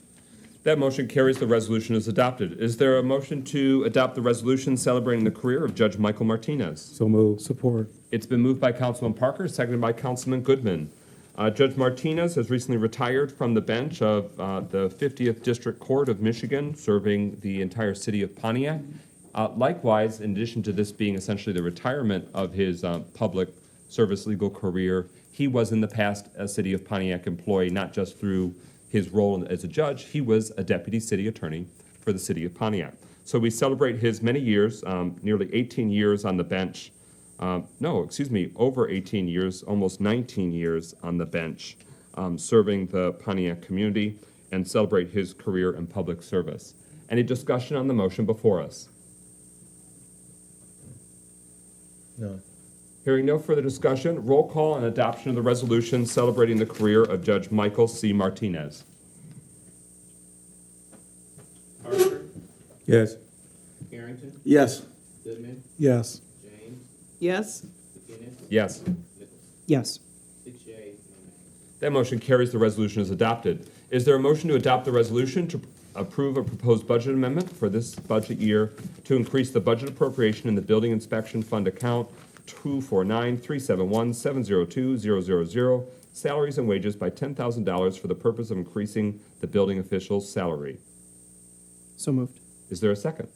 That motion carries. The resolution is adopted. Is there a motion to adopt the resolution celebrating the career of Judge Michael Martinez? So moved. Support. It's been moved by Councilman Parker, seconded by Councilman Goodman. Judge Martinez has recently retired from the bench of the 50th District Court of Michigan, serving the entire city of Pontiac. Likewise, in addition to this being essentially the retirement of his public service legal career, he was in the past a city of Pontiac employee, not just through his role as a judge. He was a deputy city attorney for the city of Pontiac. So we celebrate his many years, nearly 18 years on the bench. Over 18 years, almost 19 years on the bench, serving the Pontiac community, and celebrate his career in public service. Any discussion on the motion before us? No. Hearing no further discussion, roll call on adoption of the resolution celebrating the career of Judge Michael C. Martinez. Parker, Yes. Carrington, Yes. Goodman, Yes. James, Yes. McGinnis, Yes. Nicholson. Yes. 6 yeas, no nays. That motion carries. The resolution is adopted. Is there a motion to adopt the resolution to approve a proposed budget amendment for this budget year to increase the budget appropriation in the Building Inspection Fund account 249-371-702-000, salaries and wages by $10,000 for the purpose of increasing the building official's salary? So moved. Is there a second?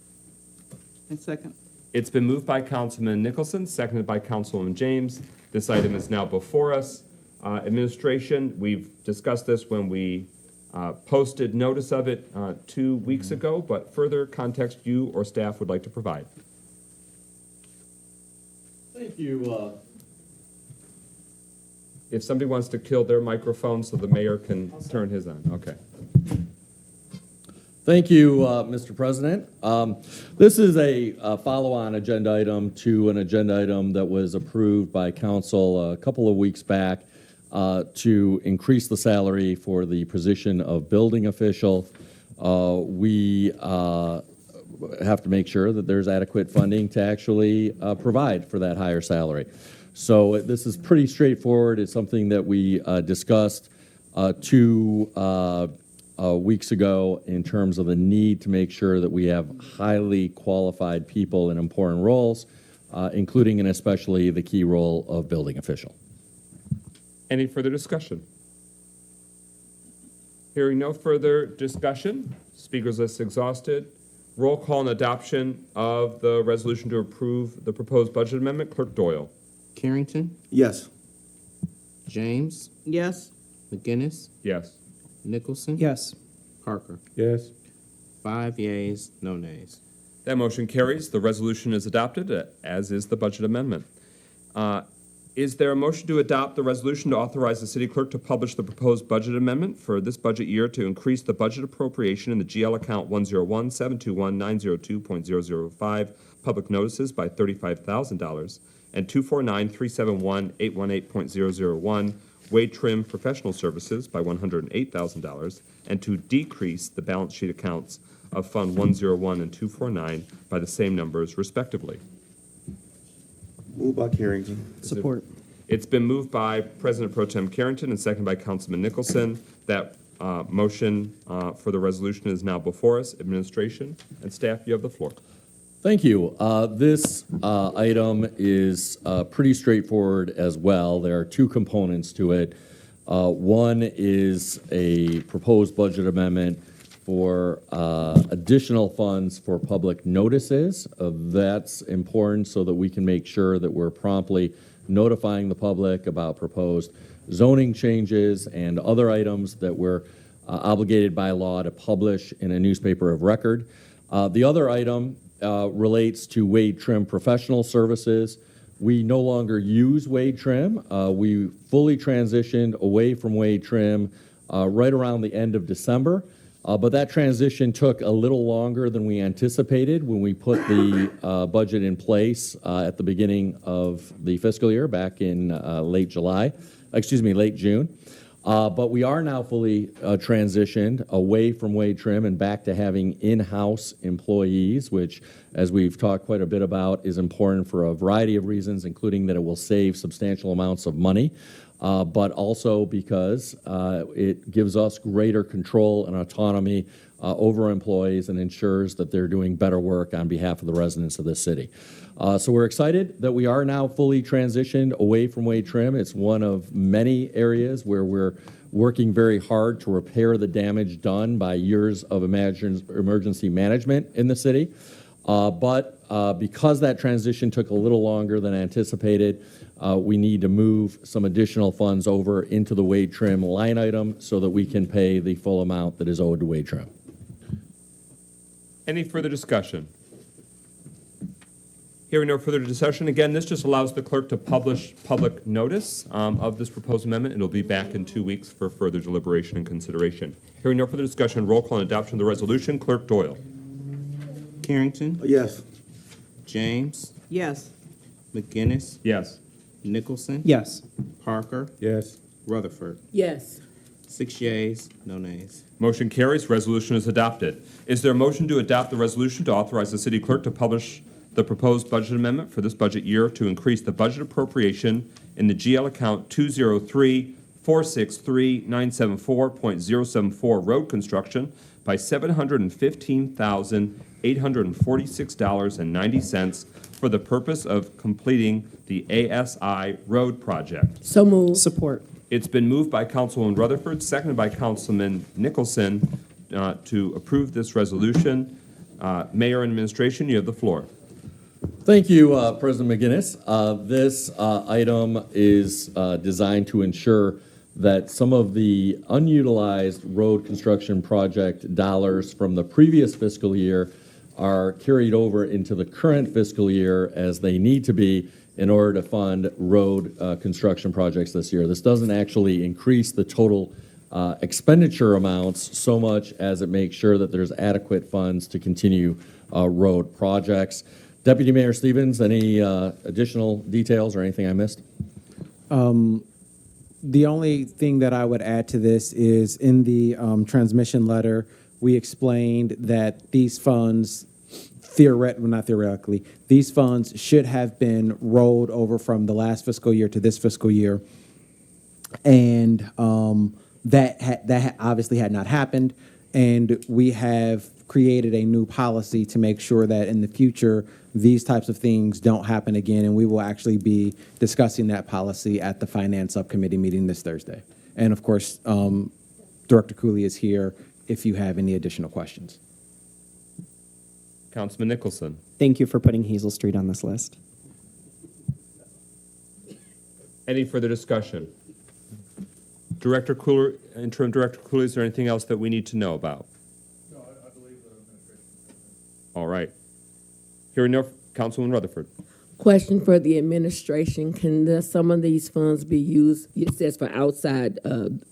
And second. It's been moved by Councilman Nicholson, seconded by Councilwoman James. This item is now before us. Administration, we've discussed this when we posted notice of it 2 weeks ago, but further context you or staff would like to provide. Thank you. If somebody wants to kill their microphone so the mayor can turn his on, okay. Thank you, Mr. President. This is a follow-on agenda item to an agenda item that was approved by council a couple of weeks back to increase the salary for the position of building official. We have to make sure that there's adequate funding to actually provide for that higher salary. So this is pretty straightforward. It's something that we discussed 2 weeks ago in terms of the need to make sure that we have highly qualified people in important roles, including and especially the key role of building official. Any further discussion? Hearing no further discussion, speakers list exhausted. Roll call and adoption of the resolution to approve the proposed budget amendment. Clerk Doyle. Carrington, Yes. James, Yes. McGinnis, Yes. Nicholson, Yes. Parker. Yes. 5 yeas, no nays. That motion carries. The resolution is adopted, as is the budget amendment. Is there a motion to adopt the resolution to authorize the city clerk to publish the proposed budget amendment for this budget year to increase the budget appropriation in the GL account 101-721-902.005 public notices by $35,000 and 249-371-818.001 Wade Trim professional services by $108,000 and to decrease the balance sheet accounts of Fund 101 and 249 by the same numbers respectively? Moved by Carrington. Support. It's been moved by President Pro Tem Carrington and seconded by Councilman Nicholson. That motion for the resolution is now before us. Administration and staff, you have the floor. Thank you. This item is pretty straightforward as well. There are 2 components to it. One is a proposed budget amendment for additional funds for public notices. That's important so that we can make sure that we're promptly notifying the public about proposed zoning changes and other items that we're obligated by law to publish in a newspaper of record. The other item relates to Wade Trim professional services. We no longer use Wade Trim. We fully transitioned away from Wade Trim right around the end of December. But that transition took a little longer than we anticipated when we put the budget in place at the beginning of the fiscal year back in late June. But we are now fully transitioned away from wage trim and back to having in-house employees, which, as we've talked quite a bit about, is important for a variety of reasons, including that it will save substantial amounts of money, but also because it gives us greater control and autonomy over employees and ensures that they're doing better work on behalf of the residents of this city. So we're excited that we are now fully transitioned away from wage trim. It's one of many areas where we're working very hard to repair the damage done by years of emergency management in the city. But because that transition took a little longer than anticipated, we need to move some additional funds over into the wage trim line item so that we can pay the full amount that is owed to wage trim. Any further discussion? Hearing no further discussion, again, this just allows the clerk to publish public notice of this proposed amendment. It'll be back in 2 weeks for further deliberation and consideration. Hearing no further discussion, roll call and adoption of the resolution. Clerk Doyle. Carrington, Yes. James, Yes. McGinnis, Yes. Nicholson, Yes. Parker, Yes. Rutherford. Yes. 6 yeas, no nays. Motion carries. Resolution is adopted. Is there a motion to adopt the resolution to authorize the city clerk to publish the proposed budget amendment for this budget year to increase the budget appropriation in the GL account 203-463-974.074 road construction by $715,846.90 for the purpose of completing the ASI road project? So moved. Support. It's been moved by Councilwoman Rutherford, seconded by Councilman Nicholson to approve this resolution. Mayor and administration, you have the floor. Thank you, President McGinnis. This item is designed to ensure that some of the unutilized road construction project dollars from the previous fiscal year are carried over into the current fiscal year as they need to be in order to fund road construction projects this year. This doesn't actually increase the total expenditure amounts so much as it makes sure that there's adequate funds to continue road projects. Deputy Mayor Stevens, any additional details or anything I missed? The only thing that I would add to this is in the transmission letter, we explained that these funds, not theoretically, these funds should have been rolled over from the last fiscal year to this fiscal year. And that obviously had not happened. And we have created a new policy to make sure that in the future, these types of things don't happen again, and we will actually be discussing that policy at the Finance Subcommittee meeting this Thursday. And of course, Director Cooley is here if you have any additional questions. Councilman Nicholson. Thank you for putting Hazel Street on this list. Any further discussion? Director Cooler, Interim Director Cooley, is there anything else that we need to know about? No, I believe the administration. All right. Hearing no, Councilwoman Rutherford. Question for the administration: can some of these funds be used? It says for outside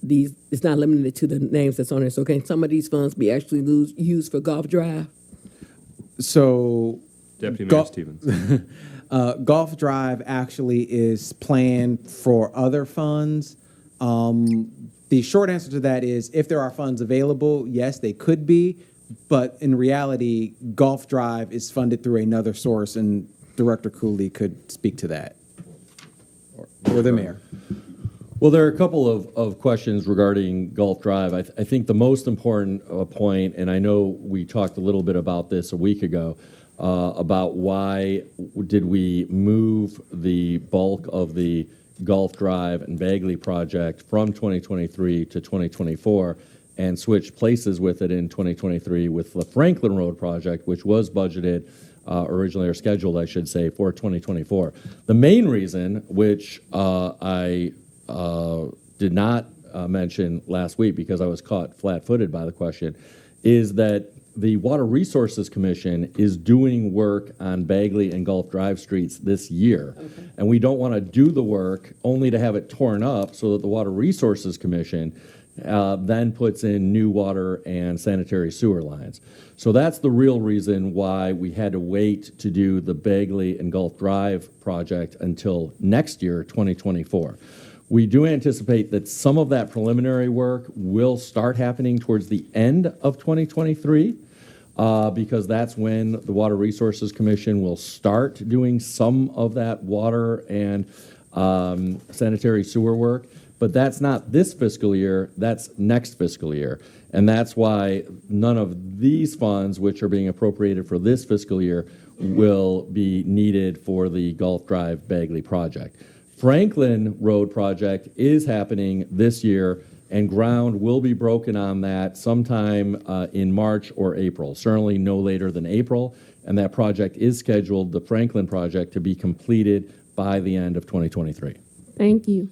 these. It's not limited to the names that's on it. So can some of these funds be actually used for Golf Drive? So, Deputy Mayor Stevens. Golf Drive actually is planned for other funds. The short answer to that is if there are funds available, yes, they could be. But in reality, Golf Drive is funded through another source, and Director Cooley could speak to that, or the mayor. Well, there are a couple of questions regarding Gulf Drive. I think the most important point, and I know we talked a little bit about this a week ago, about why did we move the bulk of the Gulf Drive and Bagley project from 2023 to 2024 and switch places with it in 2023 with the Franklin Road project, which was budgeted originally, or scheduled, I should say, for 2024. The main reason, which I did not mention last week because I was caught flat-footed by the question, is that the Water Resources Commission is doing work on Bagley and Gulf Drive streets this year. And we don't want to do the work only to have it torn up so that the Water Resources Commission then puts in new water and sanitary sewer lines. So that's the real reason why we had to wait to do the Bagley and Gulf Drive project until next year, 2024. We do anticipate that some of that preliminary work will start happening towards the end of 2023, because that's when the Water Resources Commission will start doing some of that water and sanitary sewer work. But that's not this fiscal year, that's next fiscal year. And that's why none of these funds, which are being appropriated for this fiscal year, will be needed for the Gulf Drive Bagley project. Franklin Road project is happening this year, and ground will be broken on that sometime in March or April, certainly no later than April. And that project is scheduled, the Franklin project, to be completed by the end of 2023. Thank you.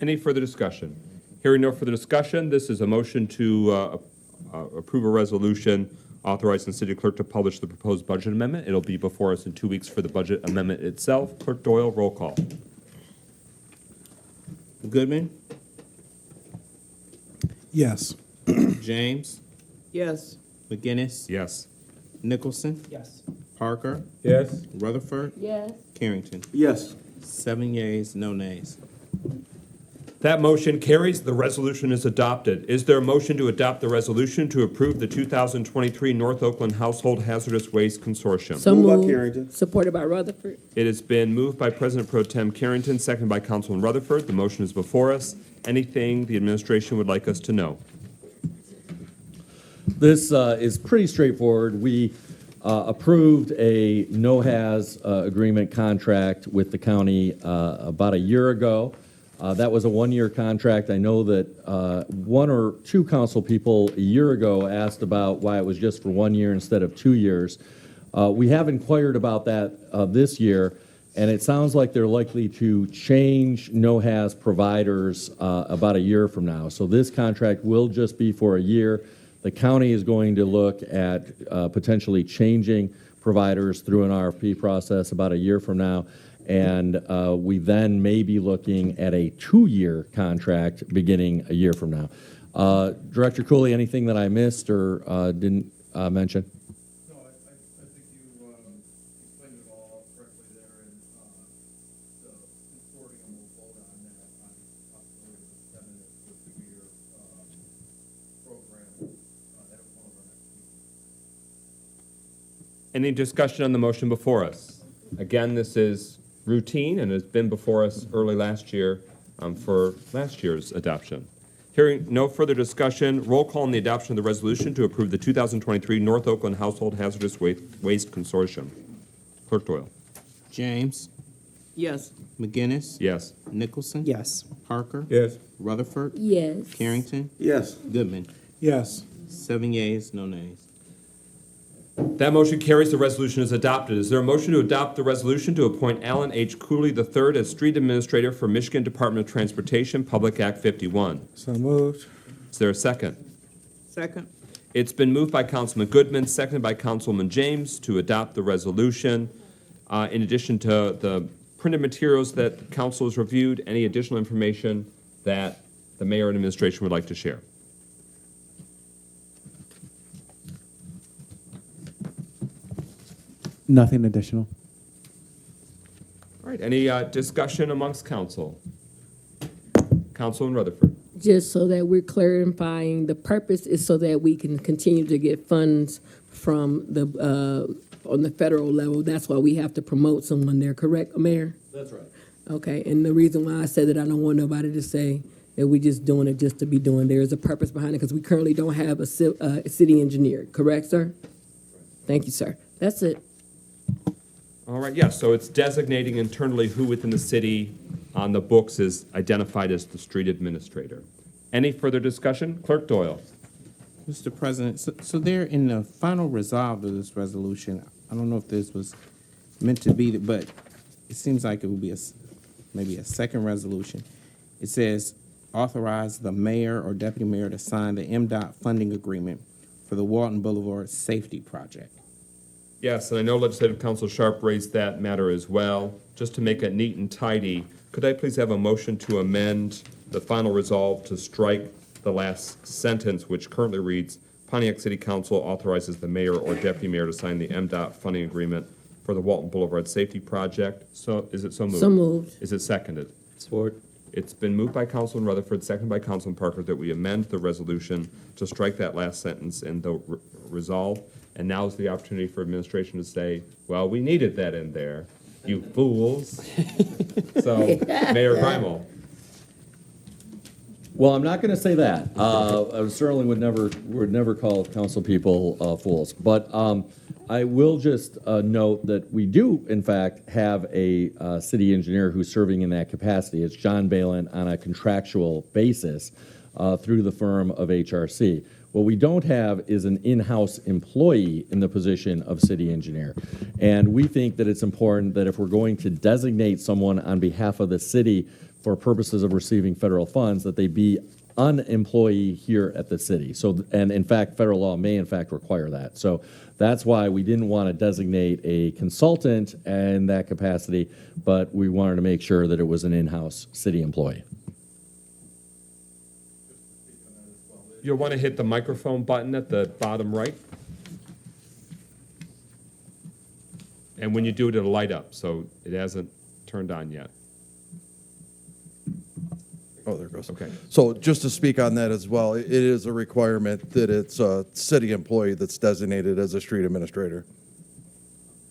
Any further discussion? Hearing no further discussion, this is a motion to approve a resolution authorizing the city clerk to publish the proposed budget amendment. It'll be before us in 2 weeks for the budget amendment itself. Clerk Doyle, roll call. Goodman, Yes. James, Yes. McGinnis, Yes. Nicholson, Yes. Parker, Yes. Rutherford, Yes. Carrington. Yes. 7 yeas, no nays. That motion carries. The resolution is adopted. Is there a motion to adopt the resolution to approve the 2023 North Oakland Household Hazardous Waste Consortium? So Moved by moved. Carrington. Supported by Rutherford. It has been moved by President Pro Tem Carrington, seconded by Councilman Rutherford. The motion is before us. Anything the administration would like us to know? This is pretty straightforward. We approved a no-haz agreement contract with the county about a year ago. That was a one-year contract. I know that one or two council people a year ago asked about why it was just for 1 year instead of 2 years. We have inquired about that this year, and it sounds like they're likely to change no-haz providers about a year from now. So this contract will just be for a year. The county is going to look at potentially changing providers through an RFP process about a year from now. And we then may be looking at a 2-year contract beginning a year from now. Director Cooley, anything that I missed or didn't mention? No, I think you explained it all correctly there, and the consortium will vote on that, on the possibility of extending it to a 2-year program at one of our next meetings. Any discussion on the motion before us? Again, this is routine and has been before us early last year for last year's adoption. Hearing no further discussion, roll call on the adoption of the resolution to approve the 2023 North Oakland Household Hazardous Waste Consortium. Clerk Doyle. James, Yes. McGinnis, Yes. Nicholson, Yes. Parker, Yes. Rutherford, Yes. Carrington, Yes. Goodman. Yes. 7 yeas, no nays. That motion carries. The resolution is adopted. Is there a motion to adopt the resolution to appoint Alan H. Cooley III as Street Administrator for Michigan Department of Transportation, Public Act 51? So moved. Is there a second? Second. It's been moved by Councilman Goodman, seconded by Councilman James to adopt the resolution. In addition to the printed materials that the council has reviewed, any additional information that the mayor and administration would like to share? Nothing additional. All right, any discussion amongst council? Councilman Rutherford. Just so that we're clarifying, the purpose is so that we can continue to get funds from the, on the federal level. That's why we have to promote someone there, correct, Mayor? That's right. Okay, and the reason why I said that, I don't want nobody to say that we're just doing it just to be doing. There is a purpose behind it, because we currently don't have a city engineer, correct, sir? Thank you, sir. That's it. All right, yes, so it's designating internally who within the city on the books is identified as the street administrator. Any further discussion? Clerk Doyle. Mr. President, so there in the final resolve of this resolution, I don't know if this was meant to be, but it seems like it would be maybe a second resolution. It says authorize the mayor or deputy mayor to sign the MDOT funding agreement for the Walton Boulevard Safety Project. Yes, and I know Legislative Council Sharp raised that matter as well. Just to make it neat and tidy, could I please have a motion to amend the final resolve to strike the last sentence, which currently reads, Pontiac City Council authorizes the mayor or deputy mayor to sign the MDOT funding agreement for the Walton Boulevard Safety Project. So, is it so moved? So moved. Is it seconded? Support. It's been moved by Councilman Rutherford, seconded by Councilman Parker, that we amend the resolution to strike that last sentence in the resolve. And now is the opportunity for administration to say, well, we needed that in there, you fools. So, Mayor Grimal. Well, I'm not going to say that. I certainly would never call council people fools. But I will just note that we do, in fact, have a city engineer who's serving in that capacity. It's John Balin on a contractual basis through the firm of HRC. What we don't have is an in-house employee in the position of city engineer. And we think that it's important that if we're going to designate someone on behalf of the city for purposes of receiving federal funds, that they be an employee here at the city. So, and in fact, federal law may in fact require that. So that's why we didn't want to designate a consultant in that capacity, but we wanted to make sure that it was an in-house city employee. You'll want to hit the microphone button at the bottom right. And when you do it, it'll light up, so it hasn't turned on yet. Oh, there it goes. Okay. So just to speak on that as well, it is a requirement that it's a city employee that's designated as a street administrator.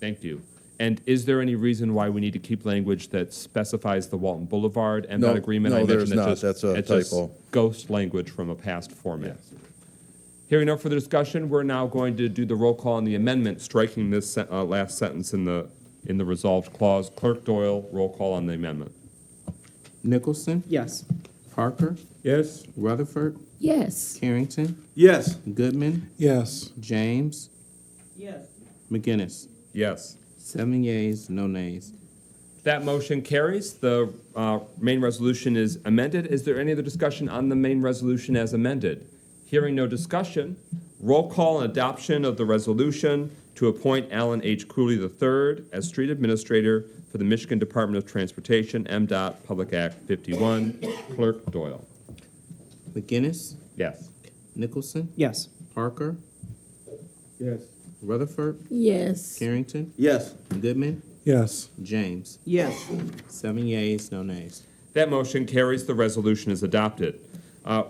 Thank you. And is there any reason why we need to keep language that specifies the Walton Boulevard and No, that agreement? no, I there's mentioned not. it's That's a it's just typo. ghost language from a past format. Hearing no further discussion, we're now going to do the roll call on the amendment, striking this last sentence in the resolved clause. Clerk Doyle, roll call on the amendment. Nicholson? Yes. Parker? Yes. Rutherford? Yes. Carrington? Yes. Goodman? Yes. James? Yes. McGinnis? Yes. 7 yeas, no nays. That motion carries. The main resolution is amended. Is there any other discussion on the main resolution as amended? Hearing no discussion, roll call and adoption of the resolution to appoint Alan H. Cooley III as street administrator for the Michigan Department of Transportation, MDOT, Public Act 51. Clerk Doyle. McGinnis? Yes. Nicholson? Yes. Parker? Yes. Rutherford? Yes. Carrington? Yes. Goodman? Yes. James? Yes. 7 yeas, no nays. That motion carries. The resolution is adopted.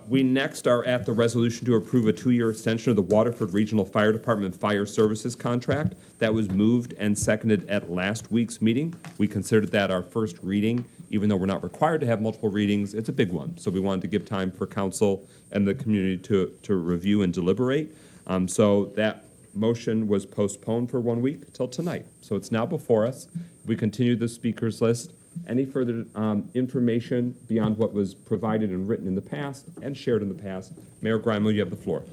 We next are at the resolution to approve a 2-year extension of the Waterford Regional Fire Department Fire Services contract. That was moved and seconded at last week's meeting. We considered that our first reading, even though we're not required to have multiple readings. It's a big one, so we wanted to give time for council and the community to review and deliberate. So that motion was postponed for 1 week till tonight. So it's now before us. We continue the speakers list. Any further information beyond what was provided and written in the past and shared in the past? Mayor Grimal, you have the floor.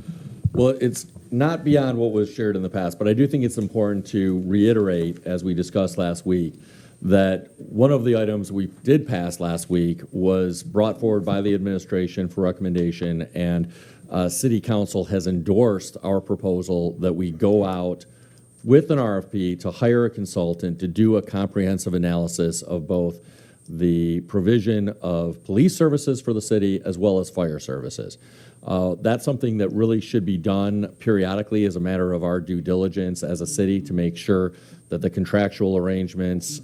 Well, it's not beyond what was shared in the past, but I do think it's important to reiterate, as we discussed last week, that one of the items we did pass last week was brought forward by the administration for recommendation, and City Council has endorsed our proposal that we go out with an RFP to hire a consultant to do a comprehensive analysis of both the provision of police services for the city as well as fire services. That's something that really should be done periodically as a matter of our due diligence as a city to make sure that the contractual arrangements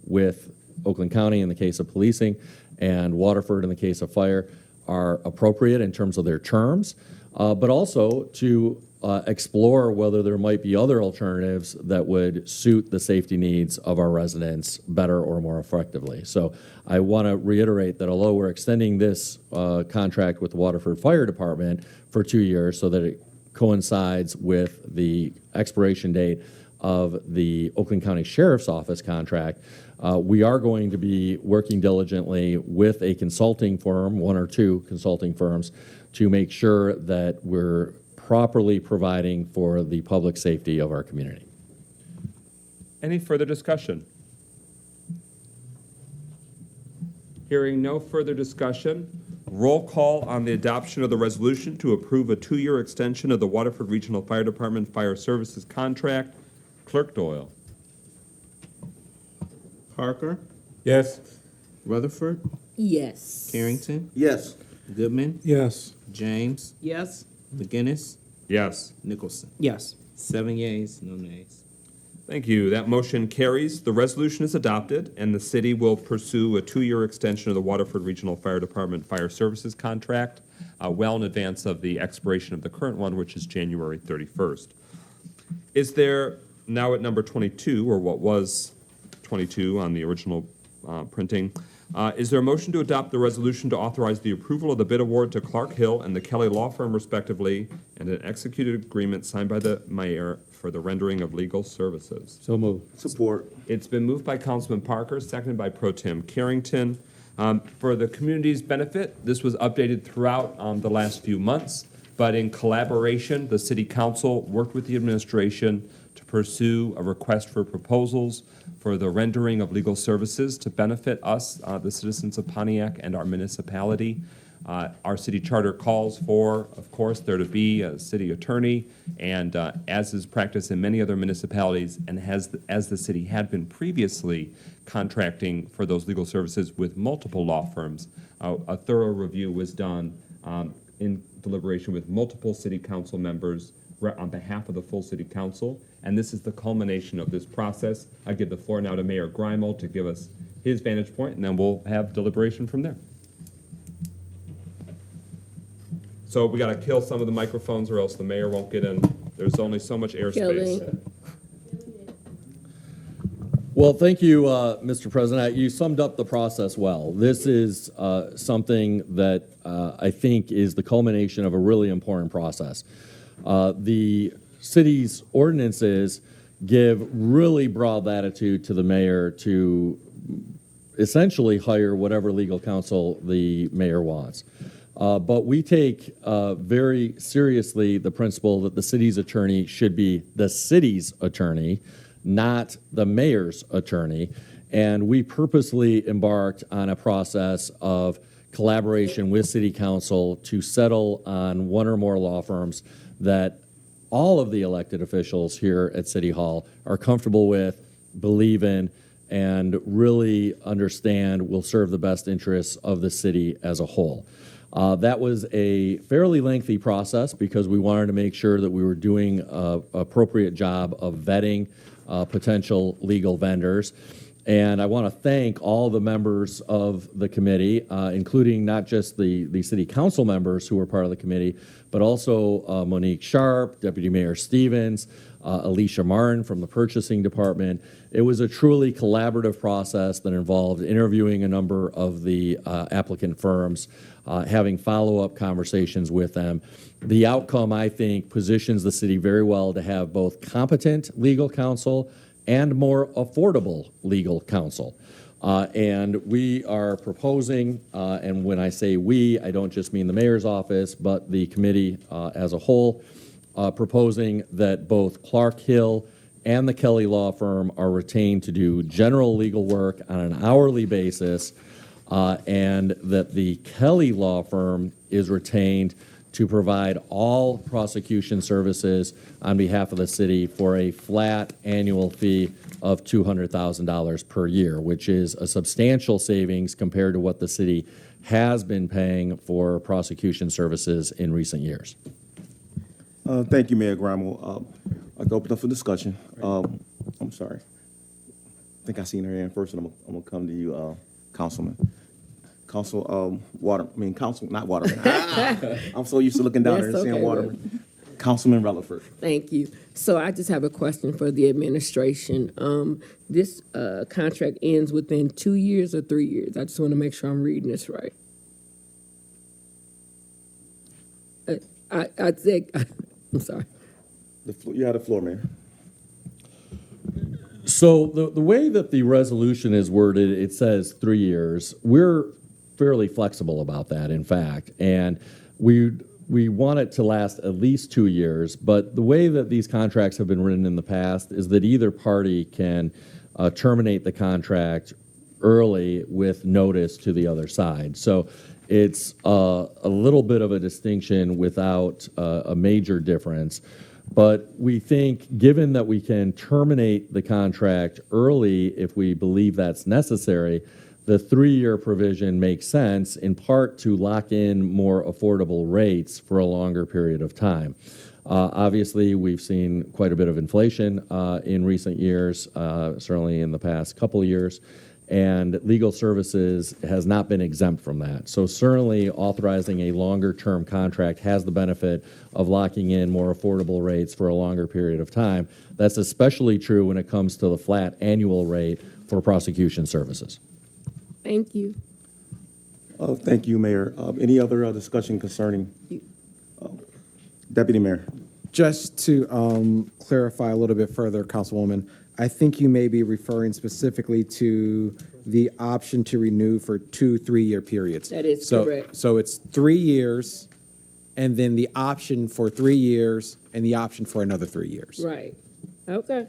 with Oakland County in the case of policing and Waterford in the case of fire are appropriate in terms of their terms, but also to explore whether there might be other alternatives that would suit the safety needs of our residents better or more effectively. So I want to reiterate that although we're extending this contract with the Waterford Fire Department for 2 years so that it coincides with the expiration date of the Oakland County Sheriff's Office contract, we are going to be working diligently with a consulting firm, 1 or 2 consulting firms, to make sure that we're properly providing for the public safety of our community. Any further discussion? Hearing no further discussion, Roll call on the adoption of the resolution to approve a 2-year extension of the Waterford Regional Fire Department Fire Services contract. Clerk Doyle. Parker, Yes. Rutherford, Yes. Carrington, Yes. Goodman, Yes. James, Yes. McGinnis, Yes. Nicholson. Yes. 7 yeas, no nays. Thank you. That motion carries. The resolution is adopted, and the city will pursue a 2-year extension of the Waterford Regional Fire Department Fire Services contract, well in advance of the expiration of the current one, which is January 31st. Is there, now at number 22, or what was 22 on the original printing, is there a motion to adopt the resolution to authorize the approval of the bid award to Clark Hill and the Kelly Law Firm respectively, and an executed agreement signed by the mayor for the rendering of legal services? So moved. Support. It's been moved by Councilman Parker, seconded by Pro Tem Carrington. For the community's benefit, this was updated throughout the last few months, but in collaboration, the City Council worked with the administration to pursue a request for proposals for the rendering of legal services to benefit us, the citizens of Pontiac, and our municipality. Our city charter calls for, of course, there to be a city attorney, and as is practice in many other municipalities, and as the city had been previously contracting for those legal services with multiple law firms, a thorough review was done in deliberation with multiple city council members on behalf of the full city council, and this is the culmination of this process. I give the floor now to Mayor Grimal to give us his vantage point, and then we'll have deliberation from there. So we got to kill some of the microphones or else the mayor won't get in. There's only so much airspace. Kelly. Well, thank you, Mr. President. You summed up the process well. This is something that I think is the culmination of a really important process. The city's ordinances give really broad latitude to the mayor to essentially hire whatever legal counsel the mayor wants. But we take very seriously the principle that the city's attorney should be the city's attorney, not the mayor's attorney. And we purposely embarked on a process of collaboration with city council to settle on one or more law firms that all of the elected officials here at City Hall are comfortable with, believe in, and really understand will serve the best interests of the city as a whole. That was a fairly lengthy process because we wanted to make sure that we were doing an appropriate job of vetting potential legal vendors. And I want to thank all the members of the committee, including not just the city council members who were part of the committee, but also Monique Sharp, Deputy Mayor Stevens, Alicia Martin from the purchasing department. It was a truly collaborative process that involved interviewing a number of the applicant firms, having follow-up conversations with them. The outcome, I think, positions the city very well to have both competent legal counsel and more affordable legal counsel. And we are proposing, and when I say we, I don't just mean the mayor's office, but the committee as a whole, proposing that both Clark Hill and the Kelly Law Firm are retained to do general legal work on an hourly basis, and that the Kelly Law Firm is retained to provide all prosecution services on behalf of the city for a flat annual fee of $200,000 per year, which is a substantial savings compared to what the city has been paying for prosecution services in recent years. Thank you, Mayor Grimal. I'll go open up for discussion. I'm sorry. I think I seen her hand first, and I'm gonna come to you, Councilman. Not Waterman. I'm so used to looking down there and That's seeing okay, Waterman. Councilman Rutherford. Thank you. So I just have a question for the administration. This contract ends within 2 years or 3 years? I just want to make sure I'm reading this right. I think, I'm sorry. You have the floor, Mayor. So the way that the resolution is worded, it says 3 years. We're fairly flexible about that, in fact, and we want it to last at least 2 years. But the way that these contracts have been written in the past is that either party can terminate the contract early with notice to the other side. So It's a little bit of a distinction without a major difference. But we think, given that we can terminate the contract early if we believe that's necessary, the 3-year provision makes sense, in part to lock in more affordable rates for a longer period of time. Obviously, we've seen quite a bit of inflation in recent years, certainly in the past couple of years, and legal services has not been exempt from that. So certainly authorizing a longer-term contract has the benefit of locking in more affordable rates for a longer period of time. That's especially true when it comes to the flat annual rate for prosecution services. Thank you. Thank you, Mayor. Any other discussion concerning Deputy Mayor? Just to clarify a little bit further, Councilwoman, I think you may be referring specifically to the option to renew for 2 3-year periods. That is So- correct. So it's 3 years, and then the option for 3 years, and the option for another 3 years. Right. Okay.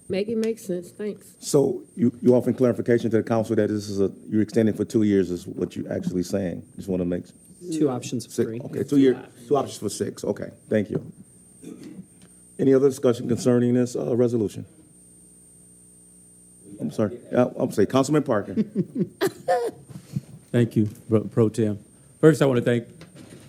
Make it make sense. Thanks. So you offer clarification to the council that this is you're extending for 2 years is what you're actually saying? Just want to make. 2 options of 3. Okay, 2 years, 2 options for 6. Okay, thank you. Any other discussion concerning this resolution? I'm sorry. I'm sorry, Councilman Parker. Thank you, Pro Tem. First, I want to thank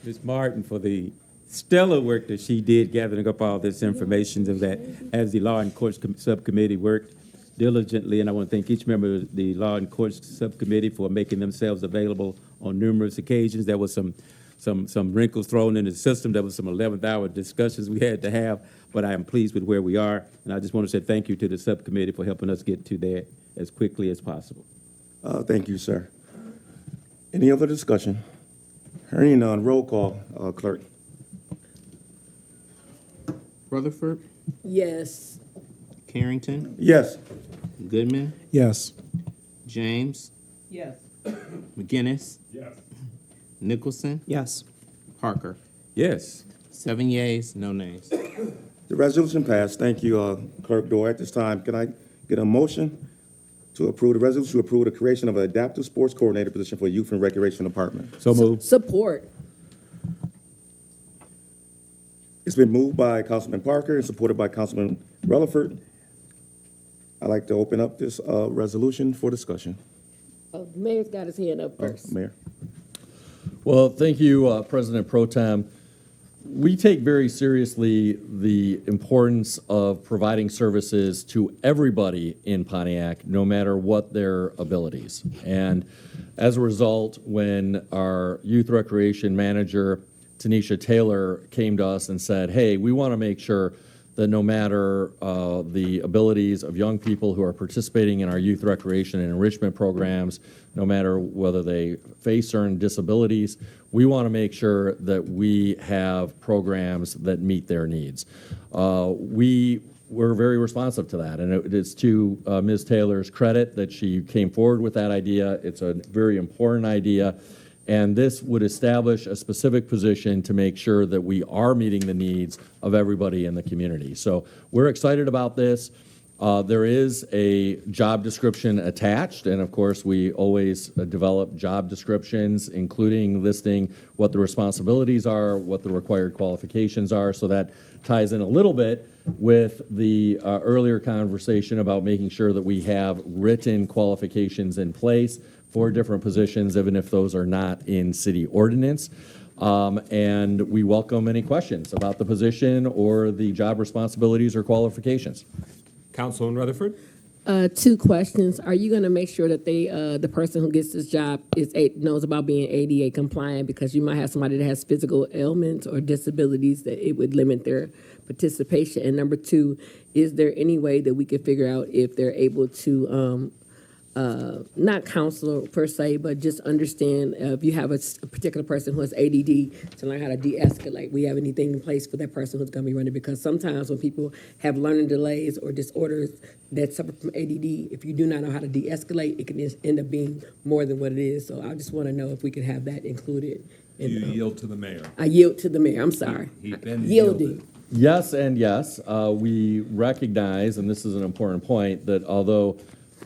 Ms. Martin for the stellar work that she did gathering up all this information, and that as the Law and Courts Subcommittee worked diligently, and I want to thank each member of the Law and Courts Subcommittee for making themselves available on numerous occasions. There was some wrinkles thrown in the system. There was some 11th hour discussions we had to have, but I am pleased with where we are, and I just want to say thank you to the subcommittee for helping us get to that as quickly as possible. Thank you, sir. Any other discussion? Hearing none, roll call, clerk. Rutherford, Yes. Carrington, Yes. Goodman, Yes. James, Yes. McGinnis, Yes. Nicholson, Yes. Parker. Yes. 7 yeas, no nays. The resolution passed. Thank you, Clerk Doyle. At this time, can I get a motion to approve the resolution to approve the creation of an adaptive sports coordinator position for Youth and Recreation Department? So moved. Support. It's been moved by Councilman Parker and supported by Councilman Rutherford. I'd like to open up this resolution for discussion. The mayor's got his hand up first. Mayor. Well, thank you, President Pro Tem. We take very seriously the importance of providing services to everybody in Pontiac, no matter what their abilities. And as a result, when our youth recreation manager, Tanisha Taylor, came to us and said, hey, we want to make sure that no matter the abilities of young people who are participating in our youth recreation and enrichment programs, no matter whether they face certain disabilities, we want to make sure that we have programs that meet their needs. We were very responsive to that, and it is to Ms. Taylor's credit that she came forward with that idea. It's a very important idea. And this would establish a specific position to make sure that we are meeting the needs of everybody in the community. So we're excited about this. There is a job description attached, and of course, we always develop job descriptions, including listing what the responsibilities are, what the required qualifications are. So that ties in a little bit with the earlier conversation about making sure that we have written qualifications in place for different positions, even if those are not in city ordinance. And we welcome any questions about the position or the job responsibilities or qualifications. Councilman Rutherford? 2 questions. Are you going to make sure that the person who gets this job knows about being ADA compliant? Because you might have somebody that has physical ailments or disabilities that it would limit their participation. And number 2, is there any way that we could figure out if they're able to not counsel per se, but just understand if you have a particular person who has ADD to learn how to de-escalate. We have anything in place for that person who's going to be running? Because sometimes when people have learning delays or disorders that suffer from ADD, if you do not know how to de-escalate, it can end up being more than what it is. So I just want to know if we can have that included. You yield to the mayor. I yield to the mayor. I'm sorry. He then Yielding. yielded. Yes and yes. We recognize, and this is an important point, that although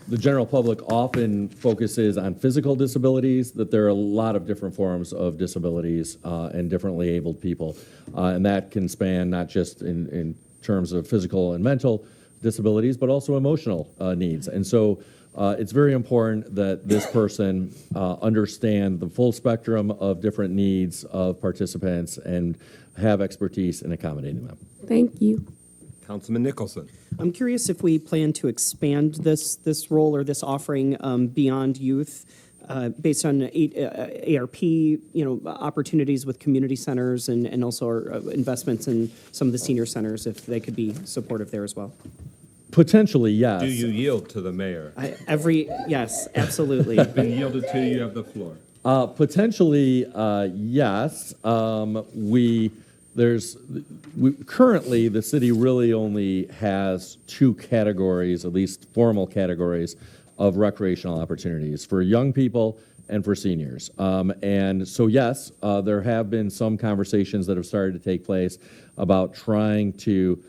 the general public often focuses on physical disabilities, that there are a lot of different forms of disabilities and differently abled people. And that can span not just in terms of physical and mental disabilities, but also emotional needs. And so it's very important that this person understand the full spectrum of different needs of participants and have expertise in accommodating them. Thank you. Councilman Nicholson. I'm curious if we plan to expand this role or this offering beyond youth, based on ARP, opportunities with community centers and also our investments in some of the senior centers, if they could be supportive there as well. Potentially, yes. Do you yield to the mayor? Yes, absolutely. Been yielded to, you have the floor. Potentially, yes. Currently, the city really only has two categories, at least formal categories, of recreational opportunities for young people and for seniors. And so, yes, there have been some conversations that have started to take place about trying to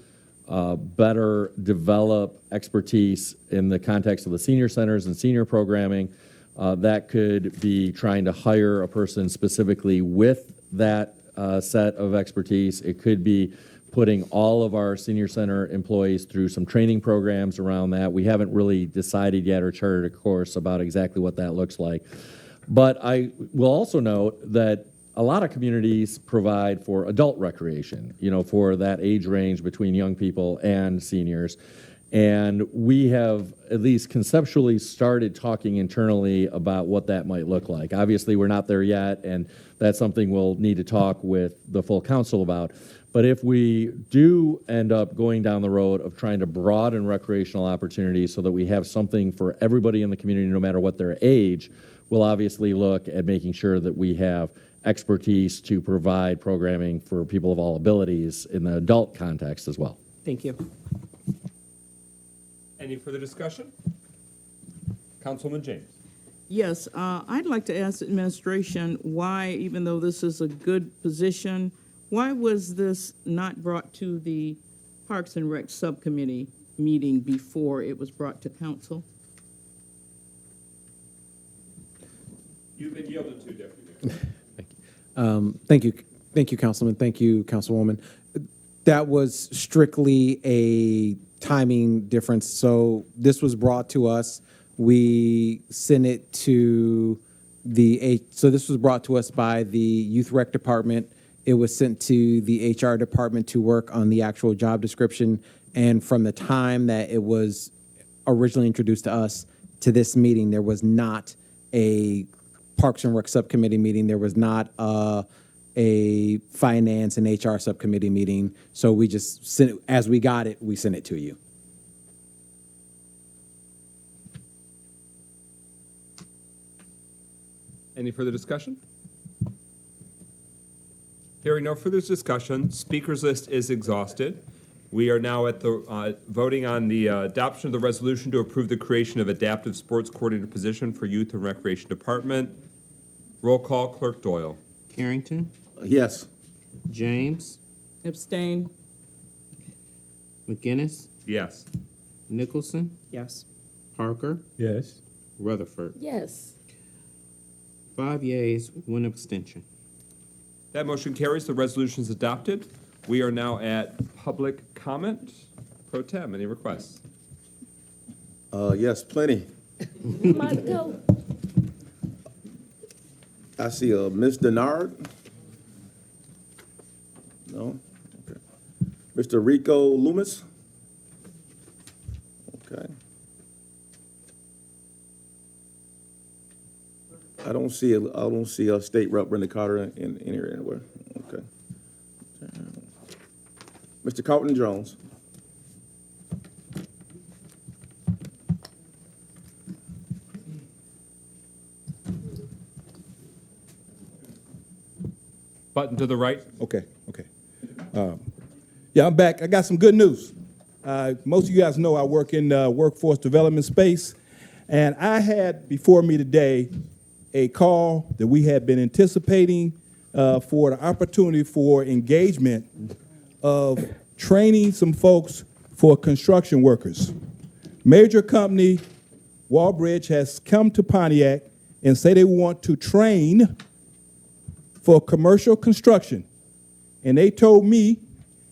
better develop expertise in the context of the senior centers and senior programming. That could be trying to hire a person specifically with that set of expertise. It could be putting all of our senior center employees through some training programs around that. We haven't really decided yet or charted a course about exactly what that looks like. But I will also note that a lot of communities provide for adult recreation, for that age range between young people and seniors. And we have at least conceptually started talking internally about what that might look like. Obviously, we're not there yet, and that's something we'll need to talk with the full council about. But if we do end up going down the road of trying to broaden recreational opportunities so that we have something for everybody in the community, no matter what their age, we'll obviously look at making sure that we have expertise to provide programming for people of all abilities in the adult context as well. Thank you. Any further discussion? Councilman James. Yes, I'd like to ask the administration why, even though this is a good position, why was this not brought to the Parks and Rec Subcommittee meeting before it was brought to council? You've been yielded to, Deputy Mayor. Thank you. Thank you, Councilman. Thank you, Councilwoman. That was strictly a timing difference. So this was brought to us. We sent it to so this was brought to us by the Youth Rec Department. It was sent to the HR department to work on the actual job description. And from the time that it was originally introduced to us to this meeting, there was not a Parks and Rec subcommittee meeting. There was not a finance and HR subcommittee meeting. So we just sent it, as we got it, we sent it to you. Any further discussion? Hearing no further discussion, speakers list is exhausted. We are now at the voting on the adoption of the resolution to approve the creation of adaptive sports coordinator position for Youth and Recreation Department. Roll call, Clerk Doyle. Carrington, Yes. James, Abstain? McGinnis, Yes. Nicholson, Yes. Parker, Yes. Rutherford. Yes. 5 yeas, 1 abstention. That motion carries. The resolution is adopted. We are now at public comment. Pro Tem, any requests? Yes, plenty. Might go. I see a Ms. Denard. No? Okay. Mr. Rico Loomis? Okay. I don't see a State Rep Brenda Carter in here anywhere. Okay. Mr. Carlton Jones? Button to the right. Okay. Yeah, I'm back. I got some good news. Most of you guys know I work in the workforce development space, and I had before me today a call that we had been anticipating for the opportunity for engagement of training some folks for construction workers. Major company Walbridge has come to Pontiac and say they want to train for commercial construction. And they told me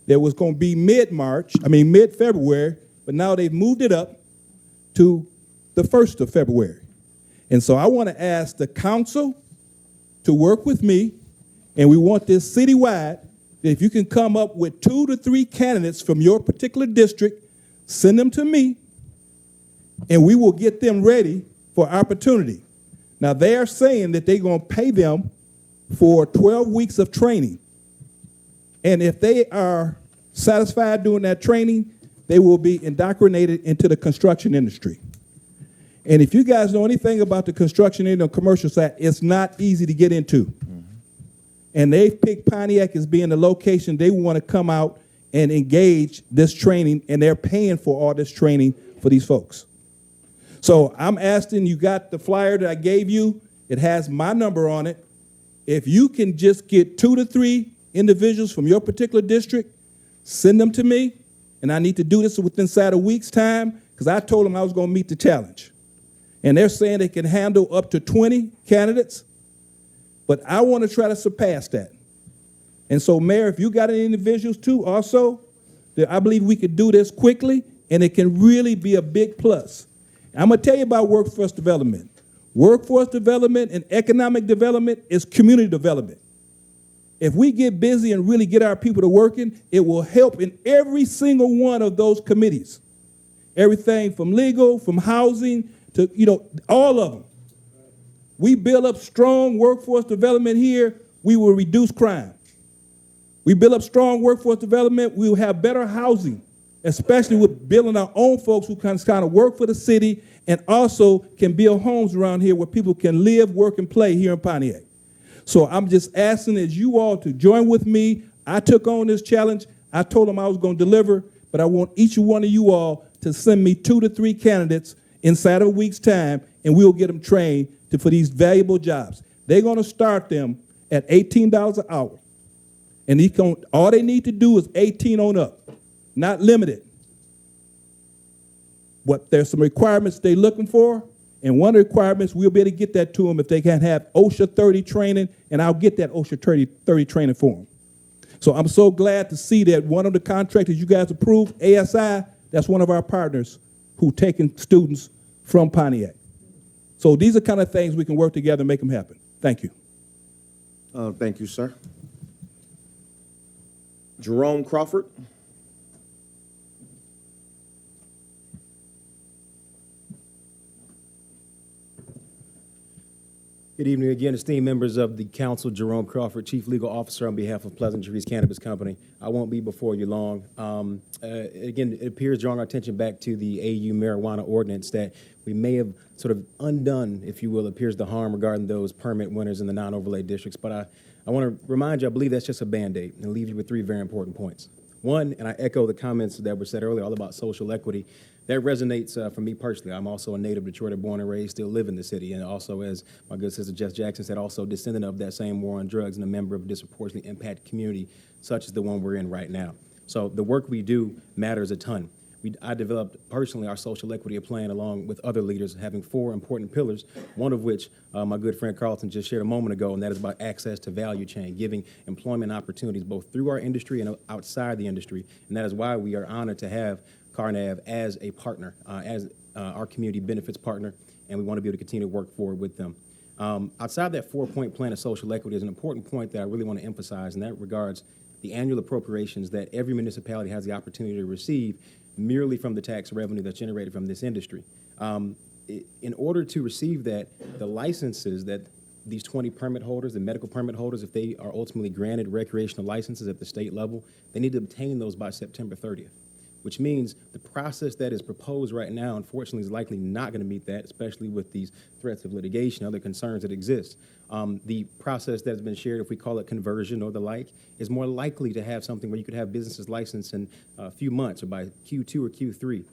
that it was going to be mid-February, but now they've moved it up to the 1st of February. And so I want to ask the council to work with me, and we want this citywide, that if you can come up with 2 to 3 candidates from your particular district, send them to me, and we will get them ready for opportunity. Now, they are saying that they're going to pay them for 12 weeks of training. And if they are satisfied doing that training, they will be indoctrinated into the construction industry. And if you guys know anything about the construction in the commercial side, it's not easy to get into. And they've picked Pontiac as being the location they want to come out and engage this training, and they're paying for all this training for these folks. So I'm asking, you got the flyer that I gave you, it has my number on it. If you can just get 2 to 3 individuals from your particular district, send them to me, and I need to do this within inside a week's time, because I told them I was going to meet the challenge. And they're saying they can handle up to 20 candidates, but I want to try to surpass that. And so, Mayor, if you got any individuals too also, that I believe we could do this quickly, and it can really be a big plus. I'm going to tell you about workforce development. Workforce development and economic development is community development. If we get busy and really get our people to working, it will help in every single one of those committees. Everything from legal, from housing, to, all of them. We build up strong workforce development here, we will reduce crime. We build up strong workforce development, we will have better housing, especially with building our own folks who can kind of work for the city and also can build homes around here where people can live, work, and play here in Pontiac. So I'm just asking as you all to join with me. I took on this challenge. I told them I was going to deliver, but I want each one of you all to send me 2 to 3 candidates inside of a week's time, and we'll get them trained for these valuable jobs. They're going to start them at $18 an hour. And all they need to do is 18 on up, not limited. But there's some requirements they're looking for, and one of the requirements, we'll be able to get that to them if they can have OSHA 30 training, and I'll get that OSHA 30 training for them. So I'm so glad to see that one of the contractors you guys approved, ASI, that's one of our partners who taking students from Pontiac. So these are kind of things we can work together and make them happen. Thank you. Thank you, sir. Jerome Crawford. Good evening again, esteemed members of the council. Jerome Crawford, Chief Legal Officer on behalf of Pleasant Trees Cannabis Company. I won't be before you long. Again, it appears drawing our attention back to the AU marijuana ordinance that we may have sort of undone, if you will, appears to harm regarding those permit winners in the non-overlay districts. But I want to remind you, I believe that's just a Band-Aid, and leave you with 3 very important points. One, and I echo the comments that were said earlier, all about social equity. That resonates for me personally. I'm also a native Detroiter, born and raised, still live in the city, and also, as my good sister Jess Jackson said, also descendant of that same war on drugs and a member of a disproportionately impacted community, such as the one we're in right now. So the work we do matters a ton. I developed personally our social equity plan along with other leaders, having 4 important pillars, one of which my good friend Carlton just shared a moment ago, and that is about access to value chain, giving employment opportunities both through our industry and outside the industry. And that is why we are honored to have Carnav as a partner, as our community benefits partner, and we want to be able to continue to work forward with them. Outside that 4-point plan of social equity is an important point that I really want to emphasize, and that regards the annual appropriations that every municipality has the opportunity to receive merely from the tax revenue that's generated from this industry. In order to receive that, the licenses that these 20 permit holders, the medical permit holders, if they are ultimately granted recreational licenses at the state level, they need to obtain those by September 30th. Which means the process that is proposed right now, unfortunately, is likely not going to meet that, especially with these threats of litigation, other concerns that exist. The process that has been shared, if we call it conversion or the like, is more likely to have something where you could have businesses licensed in a few months or by Q2 or Q3.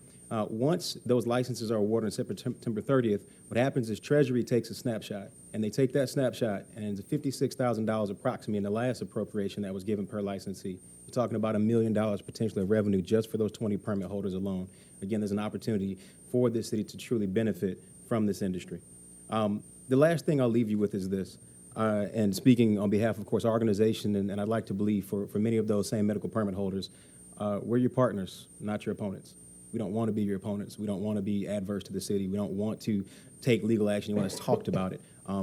Once those licenses are awarded on September 30th, what happens is Treasury takes a snapshot, and they take that snapshot, and it's $56,000 approximately in the last appropriation that was given per licensee. We're talking about $1 million potentially of revenue just for those 20 permit holders alone. Again, there's an opportunity for this city to truly benefit from this industry. The last thing I'll leave you with is this, and speaking on behalf, of course, our organization, and I'd like to believe for many of those same medical permit holders, we're your partners, not your opponents. We don't want to be your opponents. We don't want to be adverse to the city. We don't want to take legal action. You want us talked about it.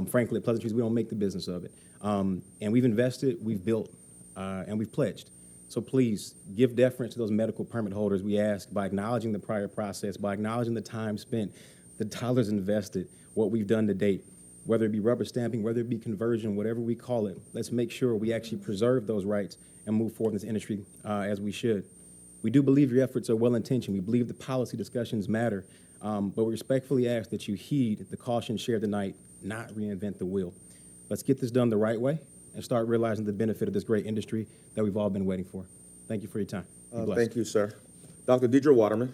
Frankly, at Pleasant Trees, we don't make the business of it. And we've invested, we've built, and we've pledged. So please, give deference to those medical permit holders, we ask, by acknowledging the prior process, by acknowledging the time spent, the dollars invested, what we've done to date, whether it be rubber stamping, whether it be conversion, whatever we call it. Let's make sure we actually preserve those rights and move forward in this industry as we should. We do believe your efforts are well-intentioned. We believe the policy discussions matter, but we respectfully ask that you heed the caution shared tonight, not reinvent the wheel. Let's get this done the right way and start realizing the benefit of this great industry that we've all been waiting for. Thank you for your time. Be blessed. Thank you, sir. Dr. Deidre Waterman.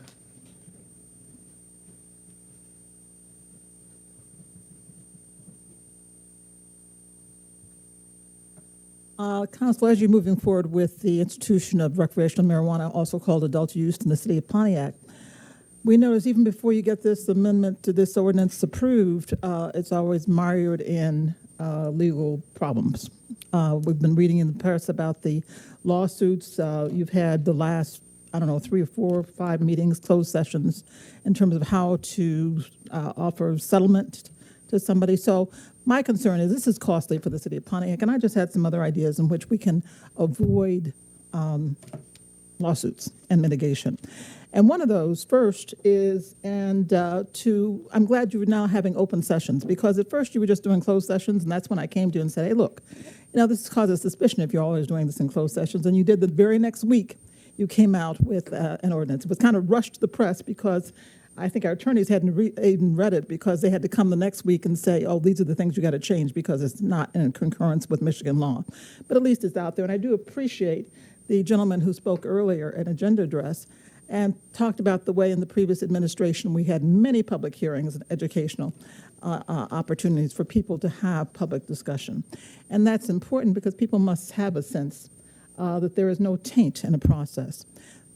Council, as you're moving forward with the institution of recreational marijuana, also called adult use in the city of Pontiac, we notice even before you get this amendment to this ordinance approved, it's always mired in legal problems. We've been reading in the press about the lawsuits. You've had the last, 3 or 4 or 5 meetings, closed sessions, in terms of how to offer settlement to somebody. So my concern is this is costly for the city of Pontiac, and I just had some other ideas in which we can avoid lawsuits and mitigation. And one of those first is, I'm glad you're now having open sessions, because at first you were just doing closed sessions, and that's when I came to you and said, hey, look, this causes suspicion if you're always doing this in closed sessions. And you did the very next week, you came out with an ordinance. It was kind of rushed to the press because I think our attorneys hadn't even read it, because they had to come the next week and say, oh, these are the things you got to change because it's not in concurrence with Michigan law. But at least it's out there. And I do appreciate the gentleman who spoke earlier at Agenda Address and talked about the way in the previous administration we had many public hearings and educational opportunities for people to have public discussion. And that's important because people must have a sense that there is no taint in a process.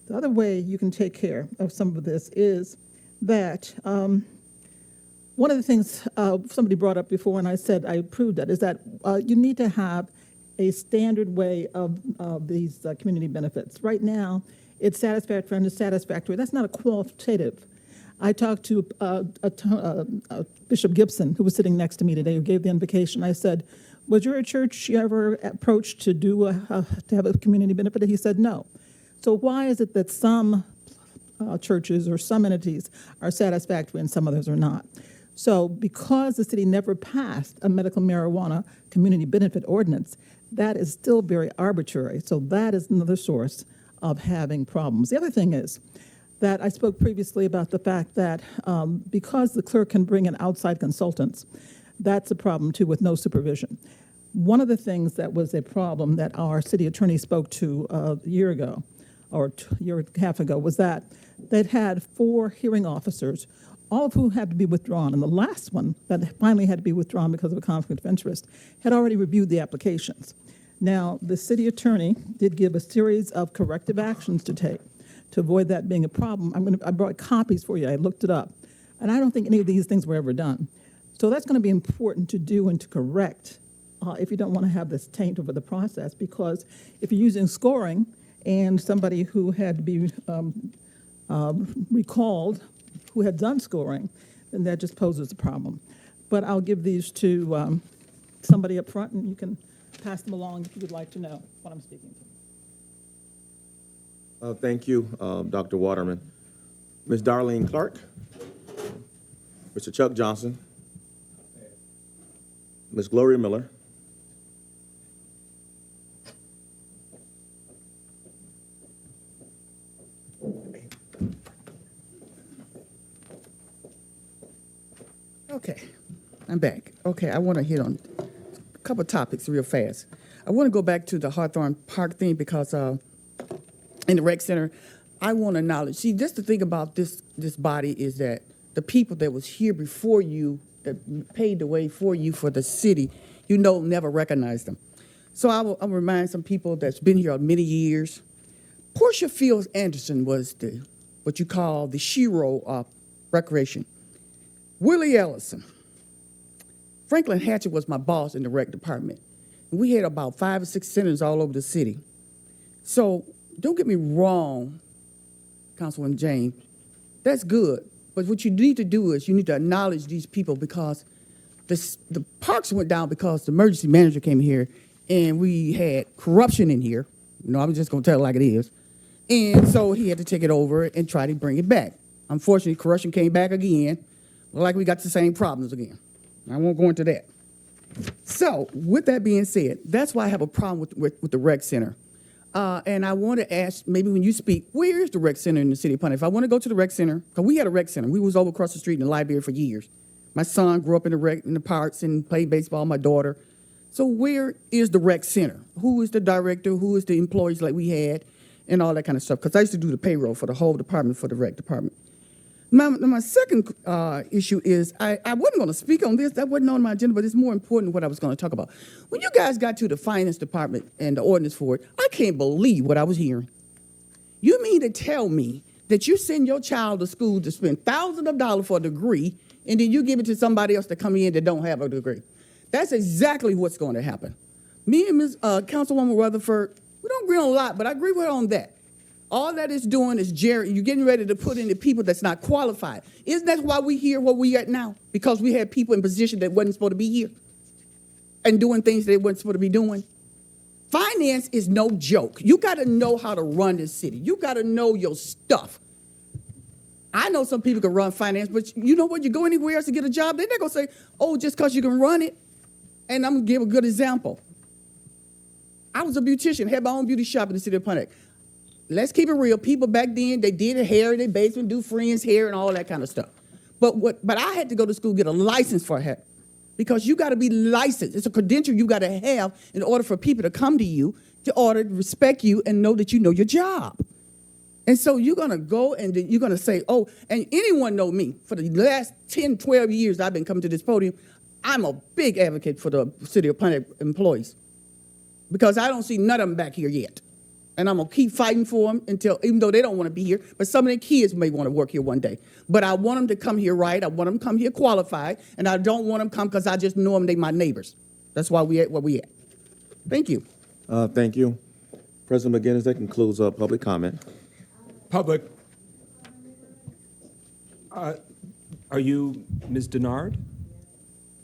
The other way you can take care of some of this is that one of the things somebody brought up before, and I said I approved that, is that you need to have a standard way of these community benefits. Right now, it's satisfactory and dissatisfactory. That's not a qualitative. I talked to Bishop Gibson, who was sitting next to me today, who gave the invocation. I said, was your church ever approached to do to have a community benefit? He said no. So why is it that some churches or some entities are satisfactory and some others are not? So because the city never passed a medical marijuana community benefit ordinance, that is still very arbitrary. So that is another source of having problems. The other thing is that I spoke previously about the fact that because the clerk can bring in outside consultants, that's a problem too with no supervision. One of the things that was a problem that our city attorney spoke to a year ago, or a year and a half ago, was that they'd had 4 hearing officers, all of whom had to be withdrawn. And the last one that finally had to be withdrawn because of a conflict of interest had already reviewed the applications. Now, the city attorney did give a series of corrective actions to take to avoid that being a problem. I brought copies for you. I looked it up. And I don't think any of these things were ever done. So that's going to be important to do and to correct if you don't want to have this taint over the process, because if you're using scoring and somebody who had to be recalled, who had done scoring, then that just poses a problem. But I'll give these to somebody up front, and you can pass them along if you would like to know what I'm speaking to. Thank you, Dr. Waterman. Ms. Darlene Clark. Mr. Chuck Johnson. Ms. Gloria Miller. Okay, I'm back. Okay, I want to hit on a couple of topics real fast. I want to go back to the Hawthorne Park thing because in the rec center, I want to acknowledge, see, just the thing about this body is that the people that was here before you, that paved the way for you for the city, never recognized them. So I'll remind some people that's been here many years. Portia Fields Anderson was what you call the shero of recreation. Willie Ellison. Franklin Hatchett was my boss in the rec department. We had about 5 or 6 centers all over the city. So don't get me wrong, Councilman James, that's good. But what you need to do is you need to acknowledge these people because the parks went down because the emergency manager came here and we had corruption in here. You know, I'm just gonna tell it like it is. And so he had to take it over and try to bring it back. Unfortunately, corruption came back again. Like we got the same problems again. I won't go into that. So with that being said, that's why I have a problem with the rec center. And I want to ask, maybe when you speak, where is the rec center in the city of Pontiac? If I want to go to the rec center, because we had a rec center. We was over across the street in the library for years. My son grew up in the parks and played baseball, my daughter. So where is the rec center? Who is the director? Who is the employees like we had? And all that kind of stuff. Because I used to do the payroll for the whole department, for the rec department. My second issue is, I wasn't going to speak on this. That wasn't on my agenda, but it's more important what I was going to talk about. When you guys got to the finance department and the ordinance for it, I can't believe what I was hearing. You mean to tell me that you send your child to school to spend thousands of dollars for a degree, and then you give it to somebody else to come in that don't have a degree? That's exactly what's going to happen. Me and Ms. Councilwoman Rutherford, we don't agree on a lot, but I agree with her on that. All that is doing is you're getting ready to put in the people that's not qualified. Isn't that why we here where we at now? Because we had people in position that wasn't supposed to be here and doing things they weren't supposed to be doing. Finance is no joke. You got to know how to run this city. You got to know your stuff. I know some people can run finance, but you know what? You go anywhere else to get a job, then they're going to say, oh, just because you can run it. And I'm going to give a good example. I was a beautician, had my own beauty shop in the city of Pontiac. Let's keep it real. People back then, they did hair in their basement, do friends' hair and all that kind of stuff. But I had to go to school, get a license for hair. Because you got to be licensed. It's a credential you got to have in order for people to come to you, to order, respect you, and know that you know your job. And so you're going to go and you're going to say, oh, and anyone know me. For the last 10, 12 years I've been coming to this podium, I'm a big advocate for the city of Pontiac employees. Because I don't see none of them back here yet. And I'm going to keep fighting for them until, even though they don't want to be here, but some of their kids may want to work here one day. But I want them to come here right. I want them to come here qualified. And I don't want them to come because I just know them, they my neighbors. That's why we at where we at. Thank you. Thank you. President McGinnis, that concludes public comment. Public. Are you Ms. Denard?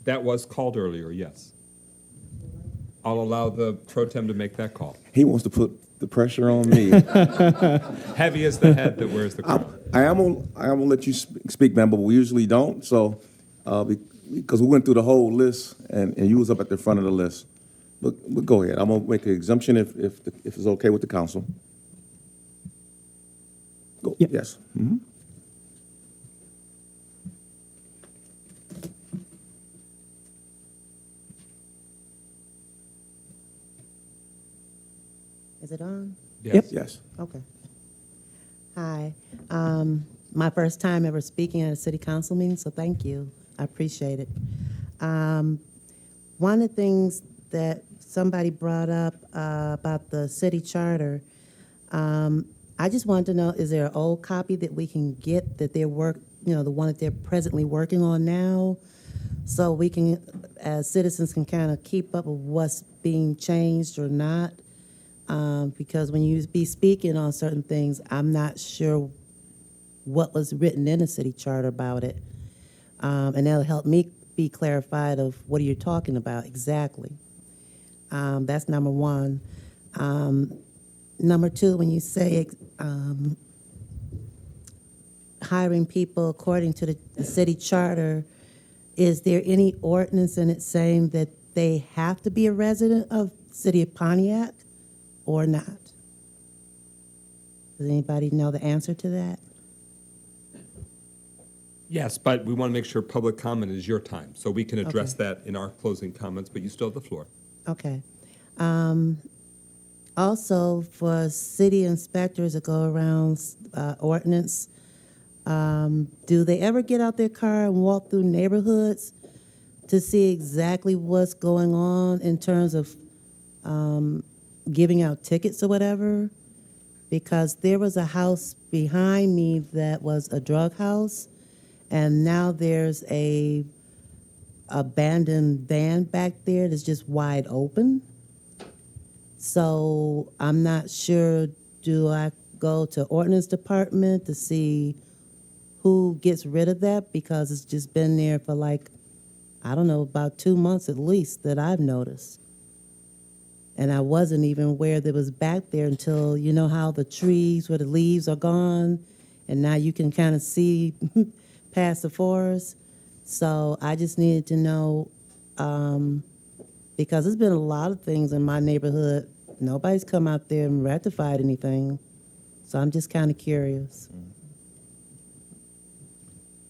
That was called earlier, yes. I'll allow the pro tem to make that call. He wants to put the pressure on me. Heavy as the head that wears the crown. I am gonna let you speak, man, but we usually don't. So, because we went through the whole list, and you was up at the front of the list. But go ahead. I'm gonna make an exemption if it's okay with the council. Go. Yeah. Yes. Mm-hmm. Is it on? Yes. Yep. Yes. Okay. Hi. My first time ever speaking at a city council meeting, so thank you. I appreciate it. One of the things that somebody brought up about the city charter, I just wanted to know, is there an old copy that we can get that the one that they're presently working on now, so we can, as citizens, can kind of keep up with what's being changed or not? Because when you be speaking on certain things, I'm not sure what was written in the city charter about it. And that'll help me be clarified of what are you talking about exactly. That's number one. Number two, when you say hiring people according to the city charter, is there any ordinance in it saying that they have to be a resident of the city of Pontiac or not? Does anybody know the answer to that? Yes, but we want to make sure public comment is your time, so we can address that in our closing comments, but you still have the floor. Okay. Also, for city inspectors that go around ordinance, do they ever get out their car and walk through neighborhoods to see exactly what's going on in terms of giving out tickets or whatever? Because there was a house behind me that was a drug house, and now there's a abandoned van back there that's just wide open. So I'm not sure, do I go to ordinance department to see who gets rid of that? Because it's just been there for like, I don't know, about 2 months at least that I've noticed. And I wasn't even aware that it was back there until, you know how the trees where the leaves are gone, and now you can kind of see past the forest. So I just needed to know, because there's been a lot of things in my neighborhood. Nobody's come out there and rectified anything. So I'm just kind of curious.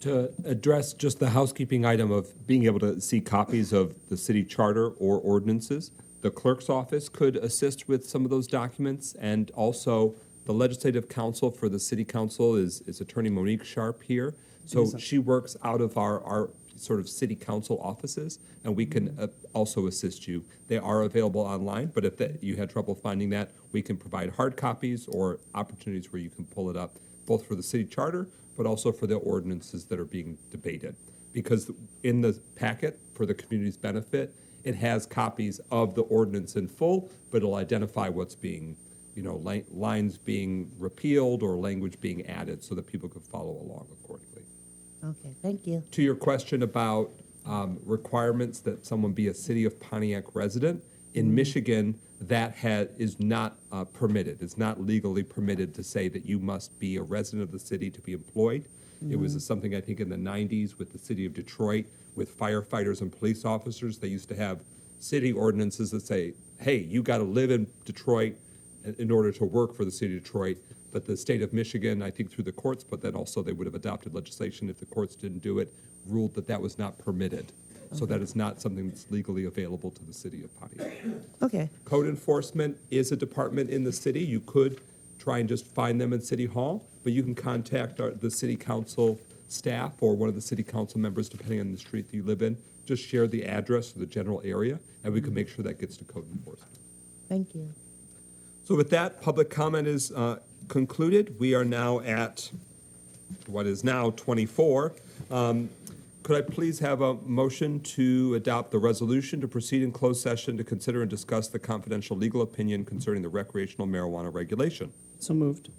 To address just the housekeeping item of being able to see copies of the city charter or ordinances, the clerk's office could assist with some of those documents, and also the legislative counsel for the city council is Attorney Monique Sharp here. So she works out of our sort of city council offices, and we can also assist you. They are available online, but if you had trouble finding that, we can provide hard copies or opportunities where you can pull it up, both for the city charter, but also for the ordinances that are being debated. Because in the packet, for the community's benefit, it has copies of the ordinance in full, but it'll identify what's being, lines being repealed or language being added so that people can follow along accordingly. Okay, thank you. To your question about requirements that someone be a City of Pontiac resident, in Michigan, that is not permitted. It's not legally permitted to say that you must be a resident of the city to be employed. It was something, I think, in the 90s with the city of Detroit, with firefighters and police officers. They used to have city ordinances that say, hey, you got to live in Detroit in order to work for the city of Detroit. But the state of Michigan, I think through the courts, but then also they would have adopted legislation if the courts didn't do it, ruled that that was not permitted. So that is not something that's legally available to the city of Pontiac. Okay. Code enforcement is a department in the city. You could try and just find them in City Hall, but you can contact the city council staff or one of the city council members, depending on the street that you live in. Just share the address or the general area, and we can make sure that gets to code enforcement. Thank you. So with that, public comment is concluded. We are now at what is now 24. Could I please have a motion to adopt the resolution to proceed in closed session to consider and discuss the confidential legal opinion concerning the recreational marijuana regulation? So moved.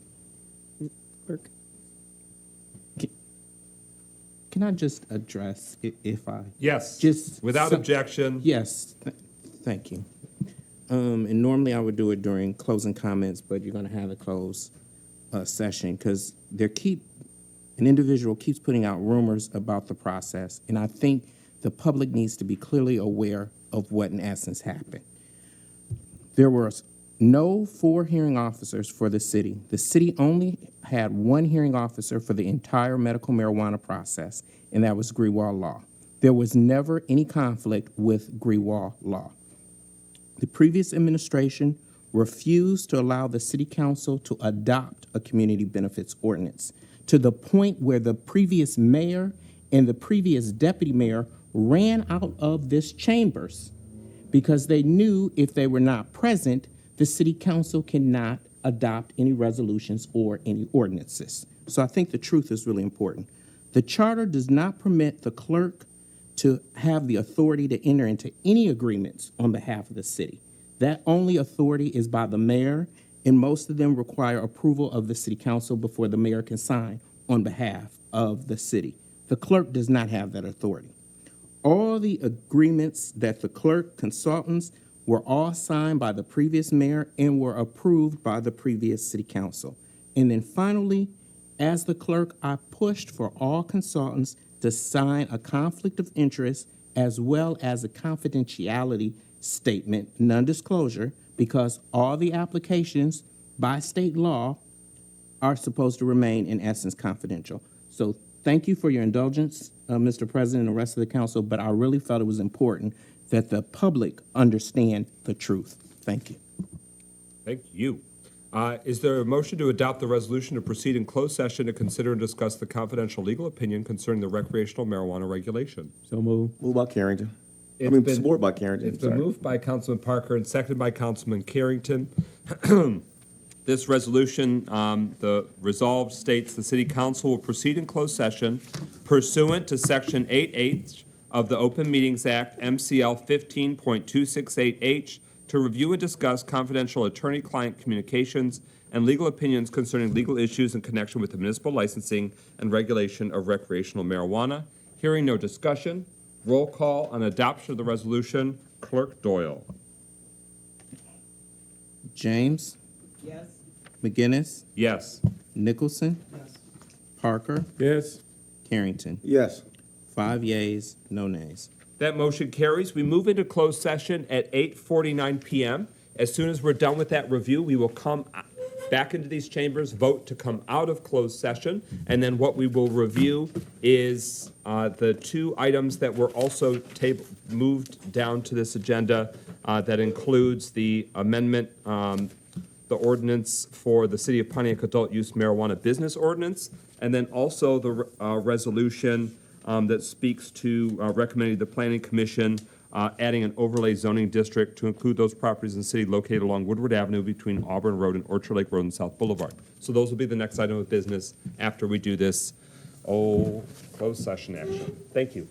Clerk. Can I just address if I? Yes, Just without objection. Yes, thank you. And normally I would do it during closing comments, but you're going to have a closed session because an individual keeps putting out rumors about the process, and I think the public needs to be clearly aware of what in essence happened. There were no 4 hearing officers for the city. The city only had 1 hearing officer for the entire medical marijuana process, and that was Grewal Law. There was never any conflict with Grewal Law. The previous administration refused to allow the city council to adopt a community benefits ordinance, to the point where the previous mayor and the previous deputy mayor ran out of this chambers because they knew if they were not present, the city council cannot adopt any resolutions or any ordinances. So I think the truth is really important. The charter does not permit the clerk to have the authority to enter into any agreements on behalf of the city. That only authority is by the mayor, and most of them require approval of the city council before the mayor can sign on behalf of the city. The clerk does not have that authority. All the agreements that the clerk consultants were all signed by the previous mayor and were approved by the previous city council. And then finally, as the clerk, I pushed for all consultants to sign a conflict of interest as well as a confidentiality statement, non-disclosure, because all the applications by state law are supposed to remain in essence confidential. So thank you for your indulgence, Mr. President and the rest of the council, but I really felt it was important that the public understand the truth. Thank you. Thank you. Is there a motion to adopt the resolution to proceed in closed session to consider and discuss the confidential legal opinion concerning the recreational marijuana regulation? So moved. Moved by Carrington. It's Support by Carrington. It's been moved by Councilman Parker and seconded by Councilman Carrington. This resolution, the resolve states the City Council will proceed in closed session pursuant to Section 8H of the Open Meetings Act, MCL 15.268H, to review and discuss confidential attorney-client communications and legal opinions concerning legal issues in connection with the municipal licensing and regulation of recreational marijuana. Hearing no discussion, roll call on adoption of the resolution. Clerk Doyle. James? Yes. McGinnis? Yes. Nicholson? Yes. Parker? Yes. Carrington? Yes. 5 yeas, no nays. That motion carries. We move into closed session at 8:49 p.m. As soon as we're done with that review, we will come back into these chambers, vote to come out of closed session, and then what we will review is the two items that were also moved down to this agenda. That includes the amendment, the ordinance for the City of Pontiac Adult Use Marijuana Business Ordinance, and then also the resolution that speaks to recommending the Planning Commission adding an overlay zoning district to include those properties in the city located along Woodward Avenue between Auburn Road and Orchard Lake Road and South Boulevard. So those will be the next item of business after we do this closed session action. Thank you.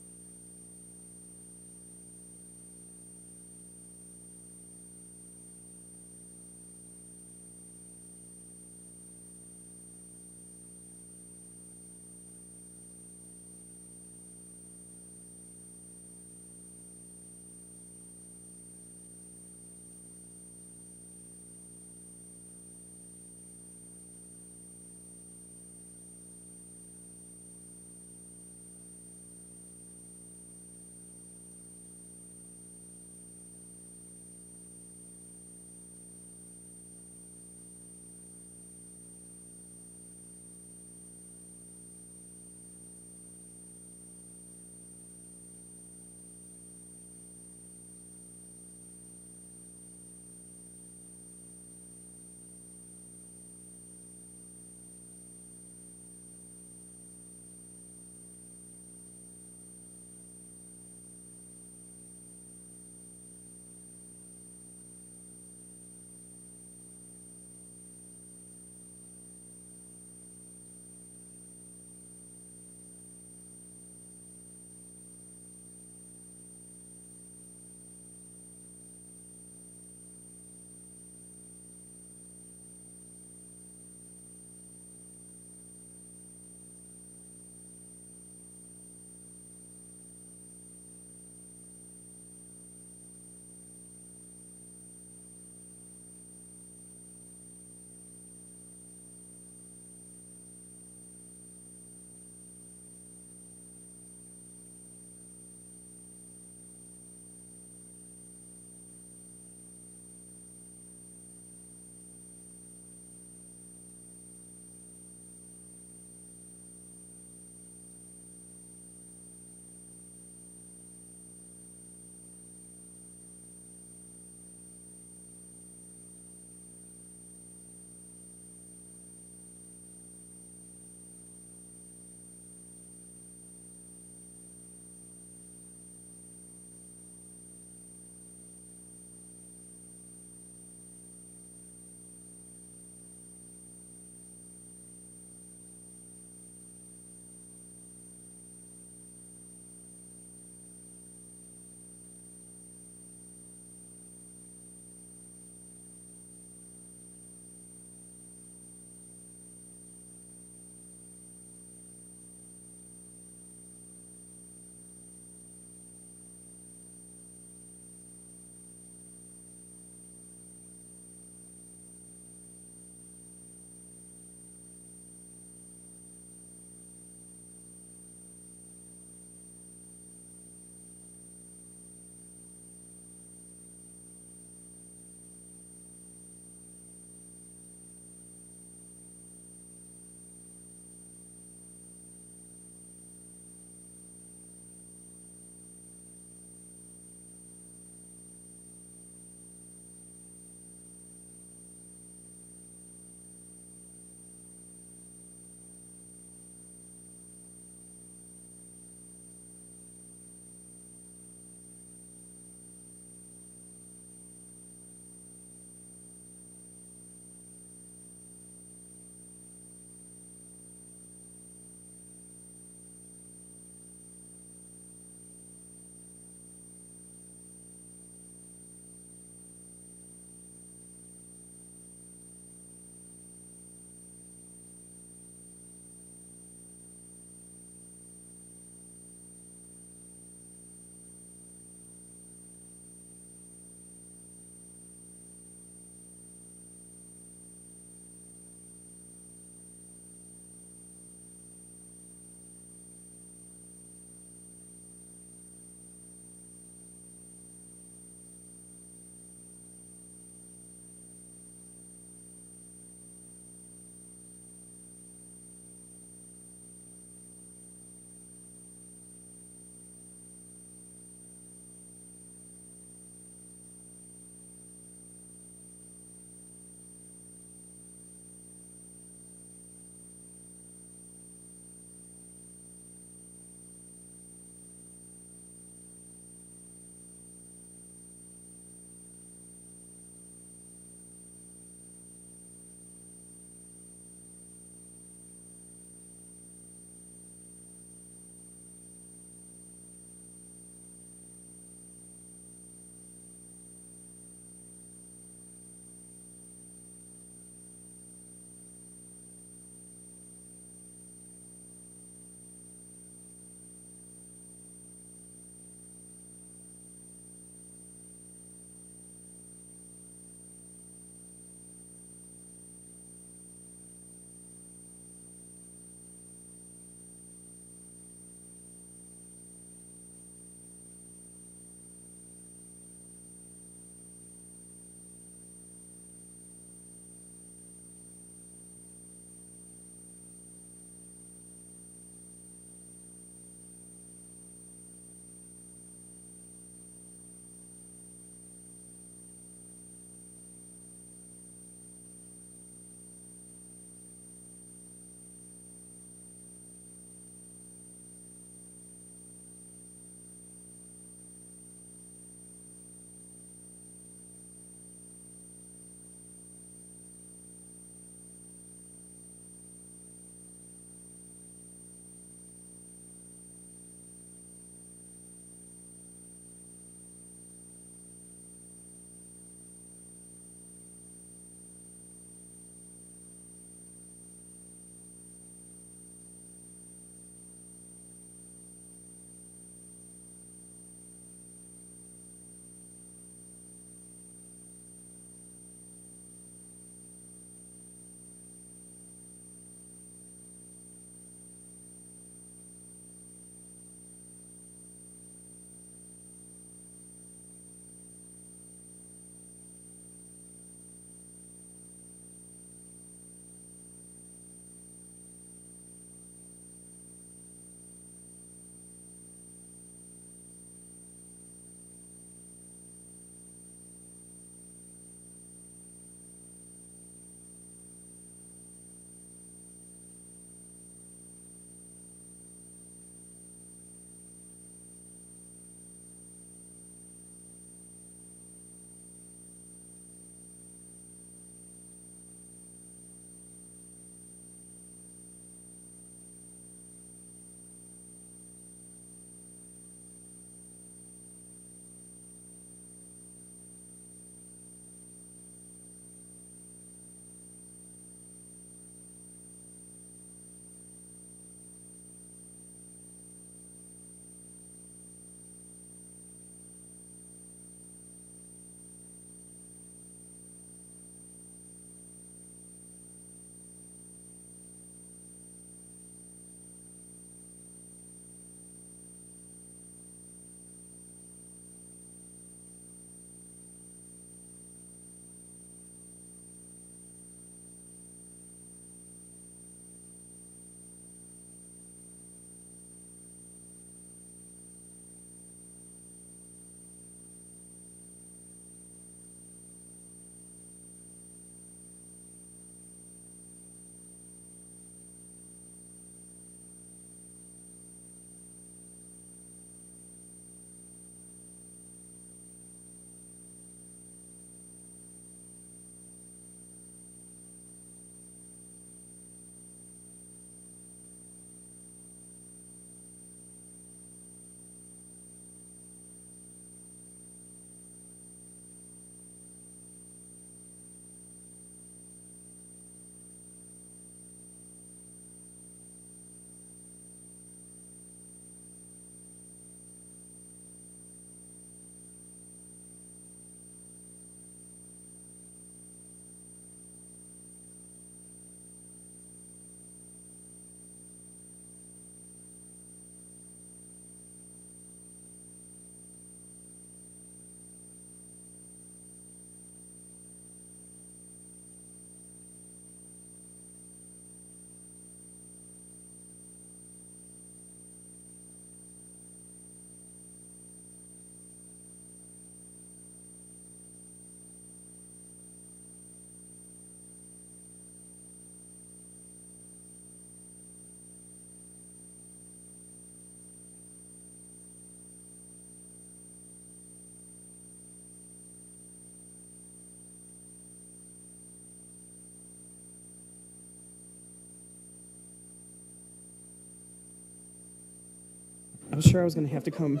I was sure I was going to have to come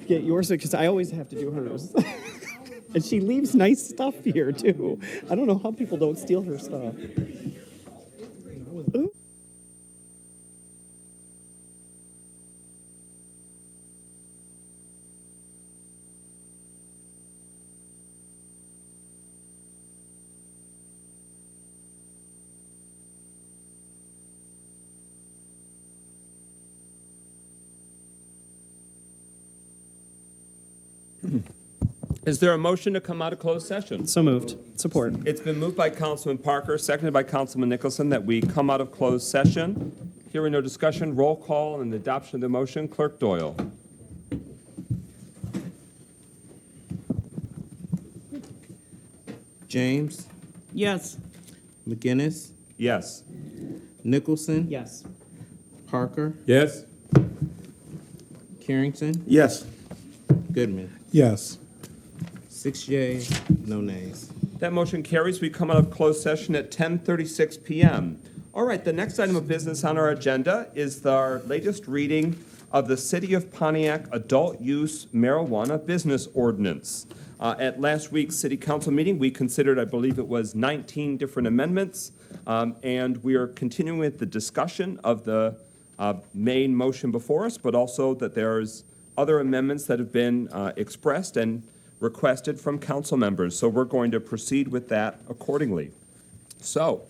get yours because I always have to do hers. And she leaves nice stuff here, too. I don't know how people don't steal her stuff. Ooh. Is there a motion to come out of closed session? So moved. Support. It's been moved by Councilman Parker, seconded by Councilman Nicholson, that we come out of closed session. Hearing no discussion, roll call and adoption of the motion. Clerk Doyle. James, Yes. McGinnis, Yes. Nicholson, Yes. Parker, Yes. Carrington, Yes. Goodman. Yes. 6 yeas, no nays. That motion carries. We come out of closed session at 10:36 p.m. All right, the next item of business on our agenda is our latest reading of the City of Pontiac Adult Use Marijuana Business Ordinance. At last week's City Council meeting, we considered, I believe it was 19 different amendments, and we are continuing with the discussion of the main motion before us, but also that there's other amendments that have been expressed and requested from council members. So we're going to proceed with that accordingly. So,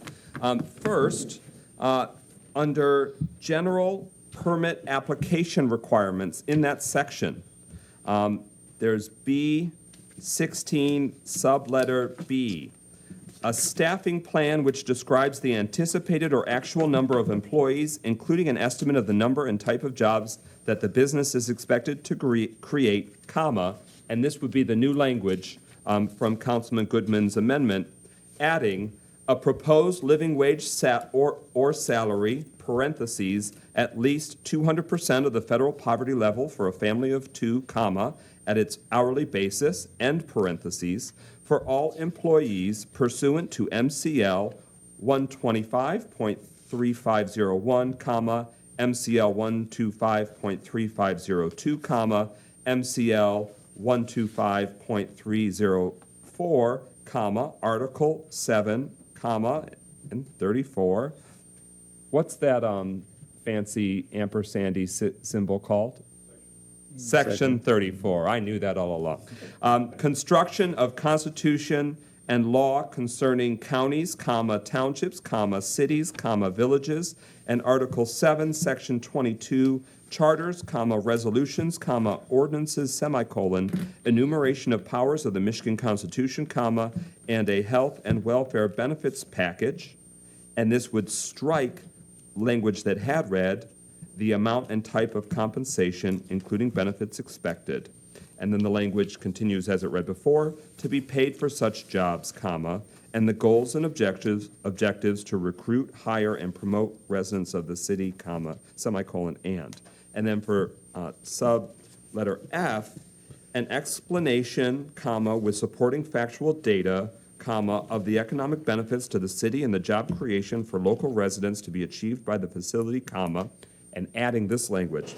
first, under general permit application requirements in that section, there's B16 subletter B. A staffing plan which describes the anticipated or actual number of employees, including an estimate of the number and type of jobs that the business is expected to create, comma, and this would be the new language from Councilman Goodman's amendment, adding a proposed living wage or salary, parentheses, at least 200% of the federal poverty level for a family of two, comma, at its hourly basis, end parentheses, for all employees pursuant to MCL 125.3501, comma, MCL 125.3502, comma, MCL 125.304, comma, Article 7, comma, and 34. What's that fancy ampersandy symbol called? Section 34. I knew that all along. Construction of Constitution and law concerning counties, comma, townships, comma, cities, comma, villages, and Article 7, Section 22, charters, comma, resolutions, comma, ordinances, semicolon, enumeration of powers of the Michigan Constitution, comma, and a health and welfare benefits package. And this would strike language that had read, the amount and type of compensation, including benefits expected. And then the language continues as it read before, to be paid for such jobs, comma, and the goals and objectives to recruit, hire, and promote residents of the city, comma, semicolon, and. And then for sub letter F, an explanation, comma, with supporting factual data, comma, of the economic benefits to the city and the job creation for local residents to be achieved by the facility, comma, and adding this language.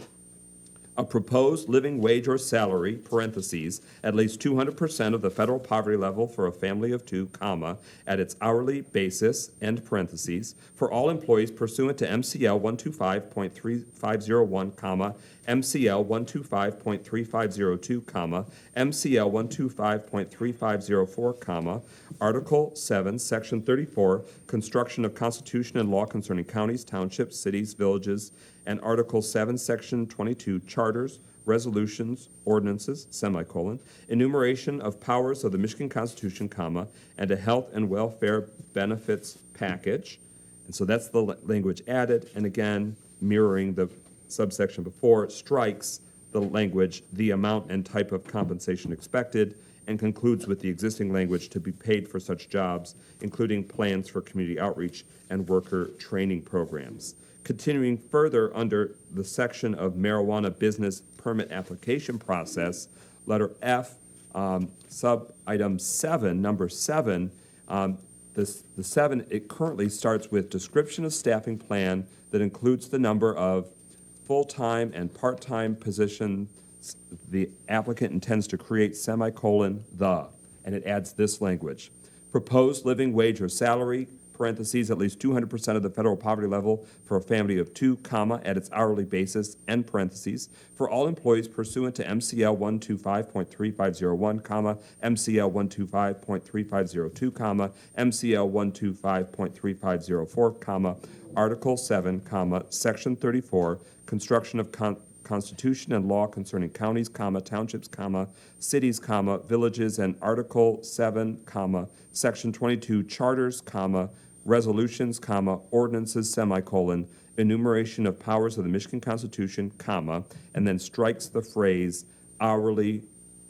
A proposed living wage or salary, parentheses, at least 200% of the federal poverty level for a family of two, comma, at its hourly basis, end parentheses, for all employees pursuant to MCL 125.3501, comma, MCL 125.3502, comma, MCL 125.3504, comma, Article 7, Section 34, construction of Constitution and law concerning counties, townships, cities, villages, and Article 7, Section 22, charters, resolutions, ordinances, semicolon, enumeration of powers of the Michigan Constitution, comma, and a health and welfare benefits package. And so that's the language added, and again, mirroring the subsection before, strikes the language, the amount and type of compensation expected, and concludes with the existing language to be paid for such jobs, including plans for community outreach and worker training programs. Continuing further under the section of marijuana business permit application process, letter F, sub-item 7, number 7, the 7, it currently starts with description of staffing plan that includes the number of full-time and part-time positions the applicant intends to create, semicolon, the, and it adds this language. Proposed living wage or salary, parentheses, at least 200% of the federal poverty level for a family of two, comma, at its hourly basis, end parentheses, for all employees pursuant to MCL 125.3501, comma, MCL 125.3502, comma, MCL 125.3504, comma, Article 7, comma, Section 34, construction of Constitution and law concerning counties, comma, townships, comma, cities, comma, villages, and Article 7, comma, Section 22, charters, comma, resolutions, comma, ordinances, semicolon, enumeration of powers of the Michigan Constitution, comma, and then strikes the phrase hourly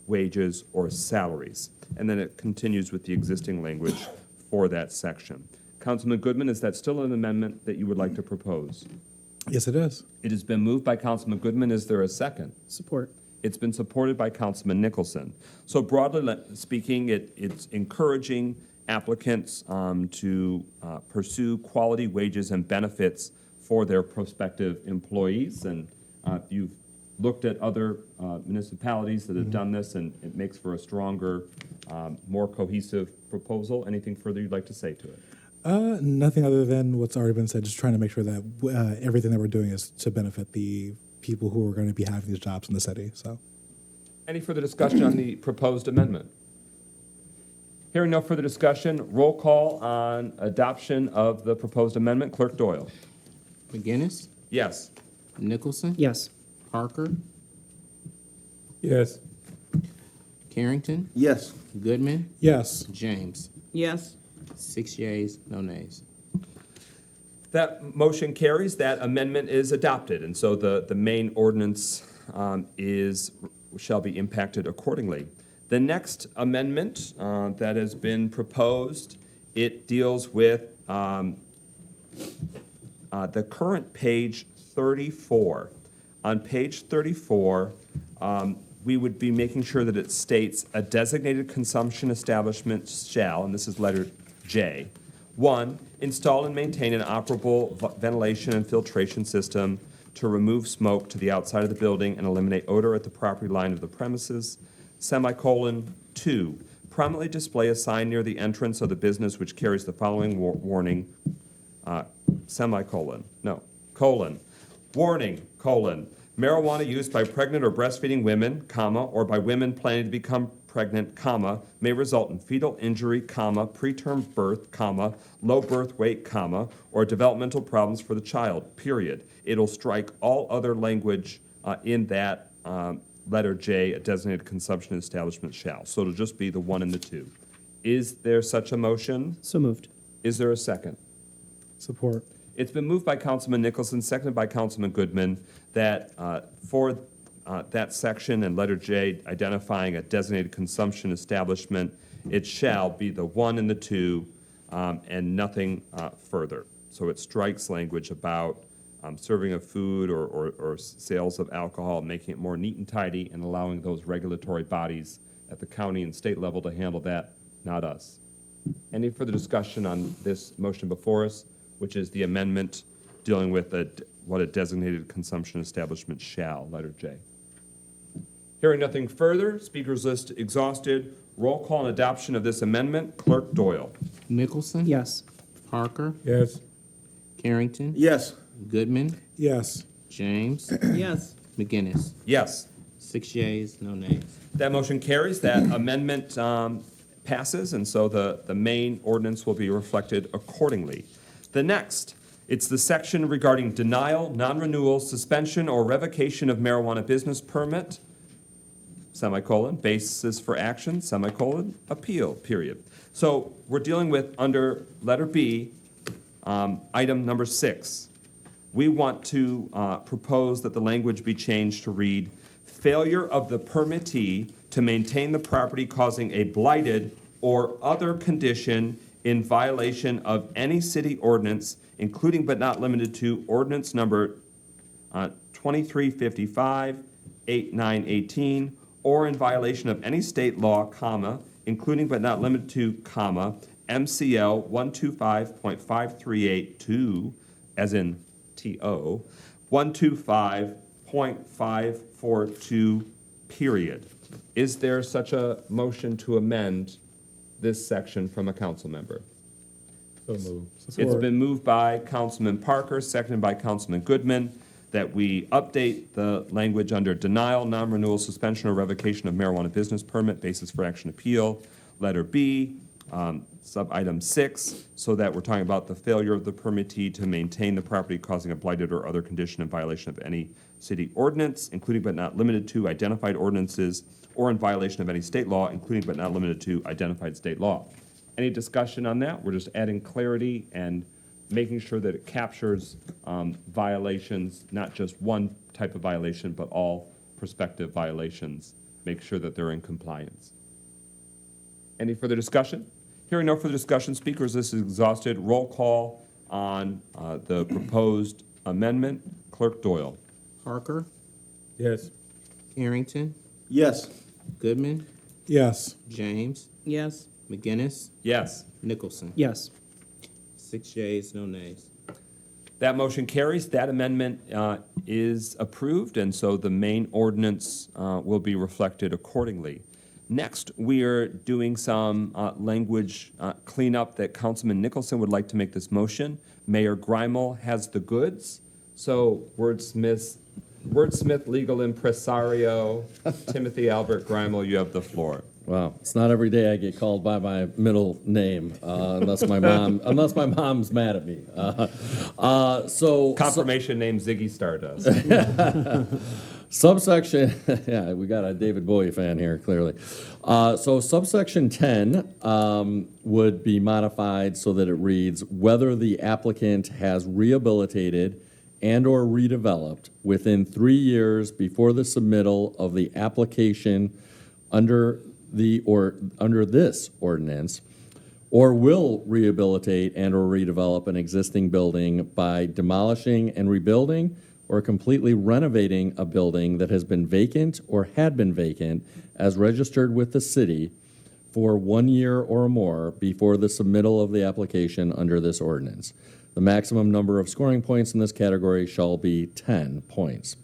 wages or salaries. And then it continues with the existing language for that section. Councilman Goodman, is that still an amendment that you would like to propose? Yes, it is. It has been moved by Councilman Goodman. Is there a second? Support. It's been supported by Councilman Nicholson. So broadly speaking, it's encouraging applicants to pursue quality wages and benefits for their prospective employees. And you've looked at other municipalities that have done this, and it makes for a stronger, more cohesive proposal. Anything further you'd like to say to it? Nothing other than what's already been said, just trying to make sure that everything that we're doing is to benefit the people who are going to be having these jobs in the city, so. Any further discussion on the proposed amendment? Hearing no further discussion, roll call on adoption of the proposed amendment. Clerk Doyle. McGinnis, Yes. Nicholson, Yes. Parker, Yes. Carrington, Yes. Goodman, Yes. James. Yes. 6 yeas, no nays. That motion carries. That amendment is adopted, and so the main ordinance shall be impacted accordingly. The next amendment that has been proposed, it deals with the current page 34. On page 34, we would be making sure that it states a designated consumption establishment shall, and this is letter J, 1, install and maintain an operable ventilation and filtration system to remove smoke to the outside of the building and eliminate odor at the property line of the premises. Semicolon 2, prominently display a sign near the entrance of the business which carries the following warning, semicolon, no, colon, warning, colon, marijuana used by pregnant or breastfeeding women, comma, or by women planning to become pregnant, comma, may result in fetal injury, comma, preterm birth, comma, low birth weight, comma, or developmental problems for the child, period. It'll strike all other language in that letter J, a designated consumption establishment shall. So it'll just be the 1 and the 2. Is there such a motion? So moved. Is there a second? Support. It's been moved by Councilman Nicholson, seconded by Councilman Goodman, that for that section and letter J identifying a designated consumption establishment, it shall be the 1 and the 2 and nothing further. So it strikes language about serving of food or sales of alcohol, making it more neat and tidy and allowing those regulatory bodies at the county and state level to handle that, not us. Any further discussion on this motion before us, which is the amendment dealing with what a designated consumption establishment shall, letter J? Hearing nothing further, speakers list exhausted. Roll call on adoption of this amendment. Clerk Doyle. Nicholson, Yes. Parker, Yes. Carrington, Yes. Goodman, Yes. James, Yes. McGinnis. Yes. 6 yeas, no nays. That motion carries. That amendment passes, and so the main ordinance will be reflected accordingly. The next, it's the section regarding denial, non-renewal, suspension, or revocation of marijuana business permit, semicolon, basis for action, semicolon, appeal, period. So we're dealing with, under letter B, item number 6. We want to propose that the language be changed to read, failure of the permittee to maintain the property causing a blighted or other condition in violation of any city ordinance, including but not limited to ordinance number 2355, 8918, or in violation of any state law, comma, including but not limited to, comma, MCL 125.5382, as in TO, 125.542, period. Is there such a motion to amend this section from a council member? So moved. It's been moved by Councilman Parker, seconded by Councilman Goodman, that we update the language under denial, non-renewal, suspension, or revocation of marijuana business permit, basis for action appeal, letter B, sub-item 6, so that we're talking about the failure of the permittee to maintain the property causing a blighted or other condition in violation of any city ordinance, including but not limited to identified ordinances, or in violation of any state law, including but not limited to identified state law. Any discussion on that? We're just adding clarity and making sure that it captures violations, not just one type of violation, but all prospective violations. Make sure that they're in compliance. Any further discussion? Hearing no further discussion, speakers, this is exhausted. Roll call on the proposed amendment. Clerk Doyle. Parker, Yes. Carrington, Yes. Goodman, Yes. James, Yes. McGinnis, Yes. Nicholson. Yes. 6 yeas, no nays. That motion carries. That amendment is approved, and so the main ordinance will be reflected accordingly. Next, we are doing some language cleanup that Councilman Nicholson would like to make this motion. Mayor Grimel has the goods. So wordsmith, legal impresario, Timothy Albert Grimel, you have the floor. Wow, it's not every day I get called by my middle name, unless my mom's mad at me. Confirmation name Ziggy Stardust. Subsection, yeah, we got a David Bowie fan here, clearly. So subsection 10 would be modified so that it reads, whether the applicant has rehabilitated and/or redeveloped within 3 years before the submittal of the application under this ordinance, or will rehabilitate and/or redevelop an existing building by demolishing and rebuilding or completely renovating a building that has been vacant or had been vacant as registered with the city for 1 year or more before the submittal of the application under this ordinance. The maximum number of scoring points in this category shall be 10 points.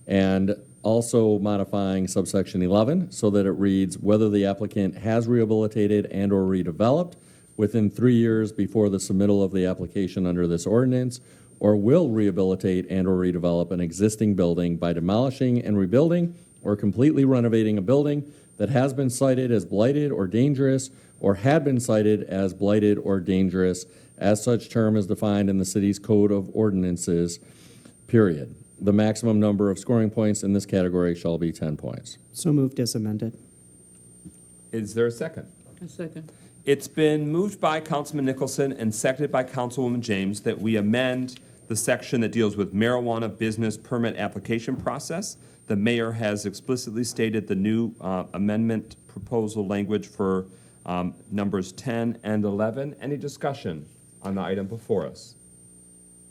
And also modifying subsection 11 so that it reads, whether the applicant has rehabilitated and/or redeveloped within 3 years before the submittal of the application under this ordinance, or will rehabilitate and/or redevelop an existing building by demolishing and rebuilding or completely renovating a building that has been cited as blighted or dangerous or had been cited as blighted or dangerous as such term is defined in the city's code of ordinances, period. The maximum number of scoring points in this category shall be 10 points. So moved as amended. Is there a second? A second. It's been moved by Councilman Nicholson and seconded by Councilwoman James that we amend the section that deals with marijuana business permit application process. The mayor has explicitly stated the new amendment proposal language for numbers 10 and 11. Any discussion on the item before us?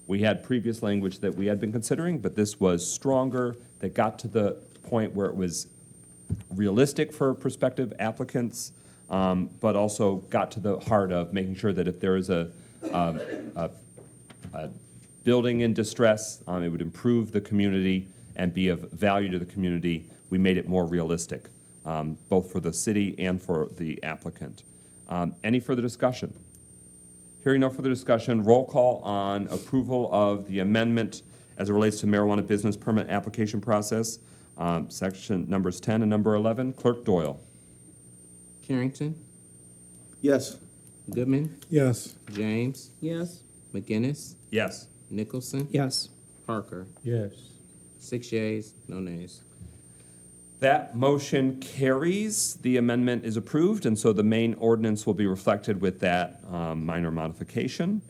We had previous language that we had been considering, but this was stronger, that got to the point where it was realistic for prospective applicants, but also got to the heart of making sure that if there is a building in distress, it would improve the community and be of value to the community. We made it more realistic, both for the city and for the applicant. Any further discussion? Hearing no further discussion, roll call on approval of the amendment as it relates to marijuana business permit application process, section numbers 10 and number 11. Clerk Doyle. Carrington, Yes. Goodman, Yes. James, Yes. McGinnis, Yes. Nicholson, Yes. Parker. Yes. 6 yeas, no nays. That motion carries. The amendment is approved, and so the main ordinance will be reflected with that minor modification.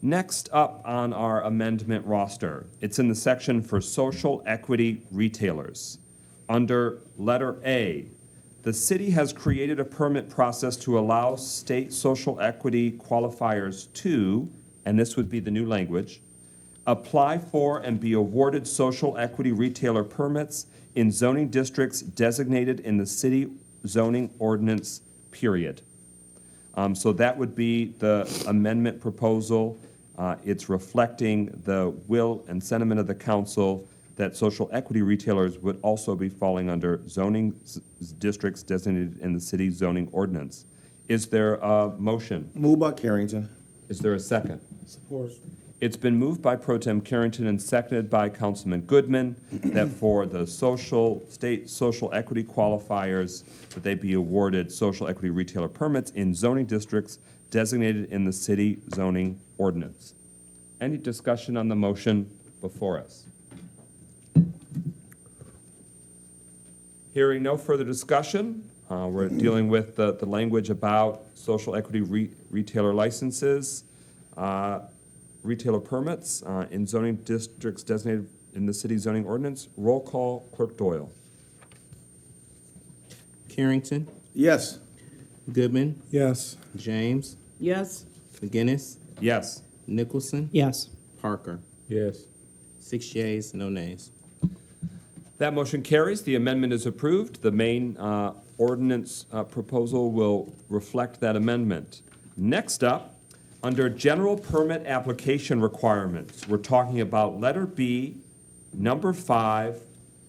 Next up on our amendment roster, it's in the section for social equity retailers. Under letter A, the city has created a permit process to allow state social equity qualifiers to, and this would be the new language, apply for and be awarded social equity retailer permits in zoning districts designated in the city zoning ordinance, period. So that would be the amendment proposal It's reflecting the will and sentiment of the council that social equity retailers would also be falling under zoning districts designated in the city zoning ordinance. Is there a motion? Moved by Carrington. Is there a second? Support. It's been moved by Pro Tem Carrington and seconded by Councilman Goodman that for the state social equity qualifiers, that they be awarded social equity retailer permits in zoning districts designated in the city zoning ordinance. Any discussion on the motion before us? Hearing no further discussion, we're dealing with the language about social equity retailer licenses, retailer permits in zoning districts designated in the city zoning ordinance. Roll call, Clerk Doyle. Carrington, Yes. Goodman, Yes. James, Yes. McGinnis, Yes. Nicholson, Yes. Parker. Yes. 6 yeas, no nays. That motion carries. The amendment is approved. The main ordinance proposal will reflect that amendment. Next up, under general permit application requirements, we're talking about letter B, number 5,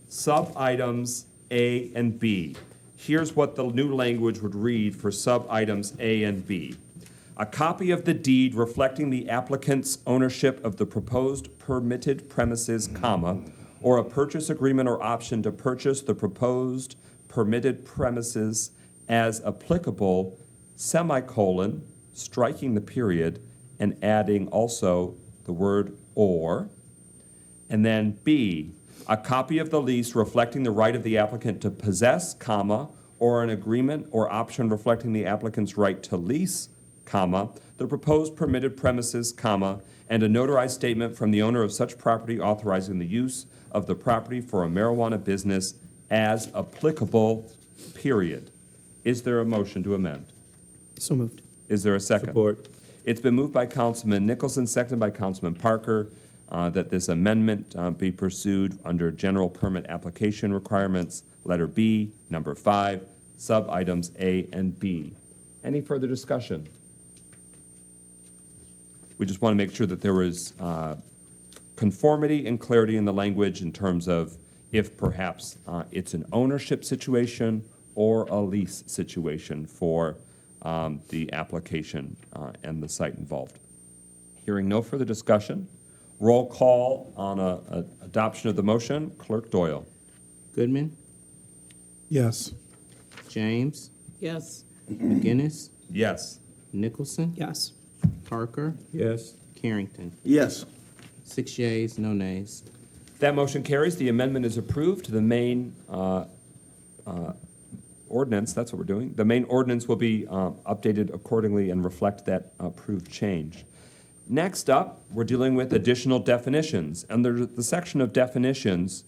sub-items A and B. Here's what the new language would read for sub-items A and B. A copy of the deed reflecting the applicant's ownership of the proposed permitted premises, comma, or a purchase agreement or option to purchase the proposed permitted premises as applicable, semicolon, striking the period, and adding also the word or. And then B, a copy of the lease reflecting the right of the applicant to possess, comma, or an agreement or option reflecting the applicant's right to lease, comma, the proposed permitted premises, comma, and a notarized statement from the owner of such property authorizing the use of the property for a marijuana business as applicable, period. Is there a motion to amend? So moved. Is there a second? Support. It's been moved by Councilman Nicholson, seconded by Councilman Parker, that this amendment be pursued under general permit application requirements, letter B, number 5, sub-items A and B. Any further discussion? We just want to make sure that there is conformity and clarity in the language in terms of if perhaps it's an ownership situation or a lease situation for the application and the site involved. Hearing no further discussion, roll call on adoption of the motion. Clerk Doyle. Goodman, Yes. James, Yes. McGinnis, Yes. Nicholson, Yes. Parker, Yes. Carrington. Yes. 6 yeas, no nays. That motion carries. The amendment is approved. The main ordinance, that's what we're doing. The main ordinance will be updated accordingly and reflect that approved change. Next up, we're dealing with additional definitions. Under the section of definitions,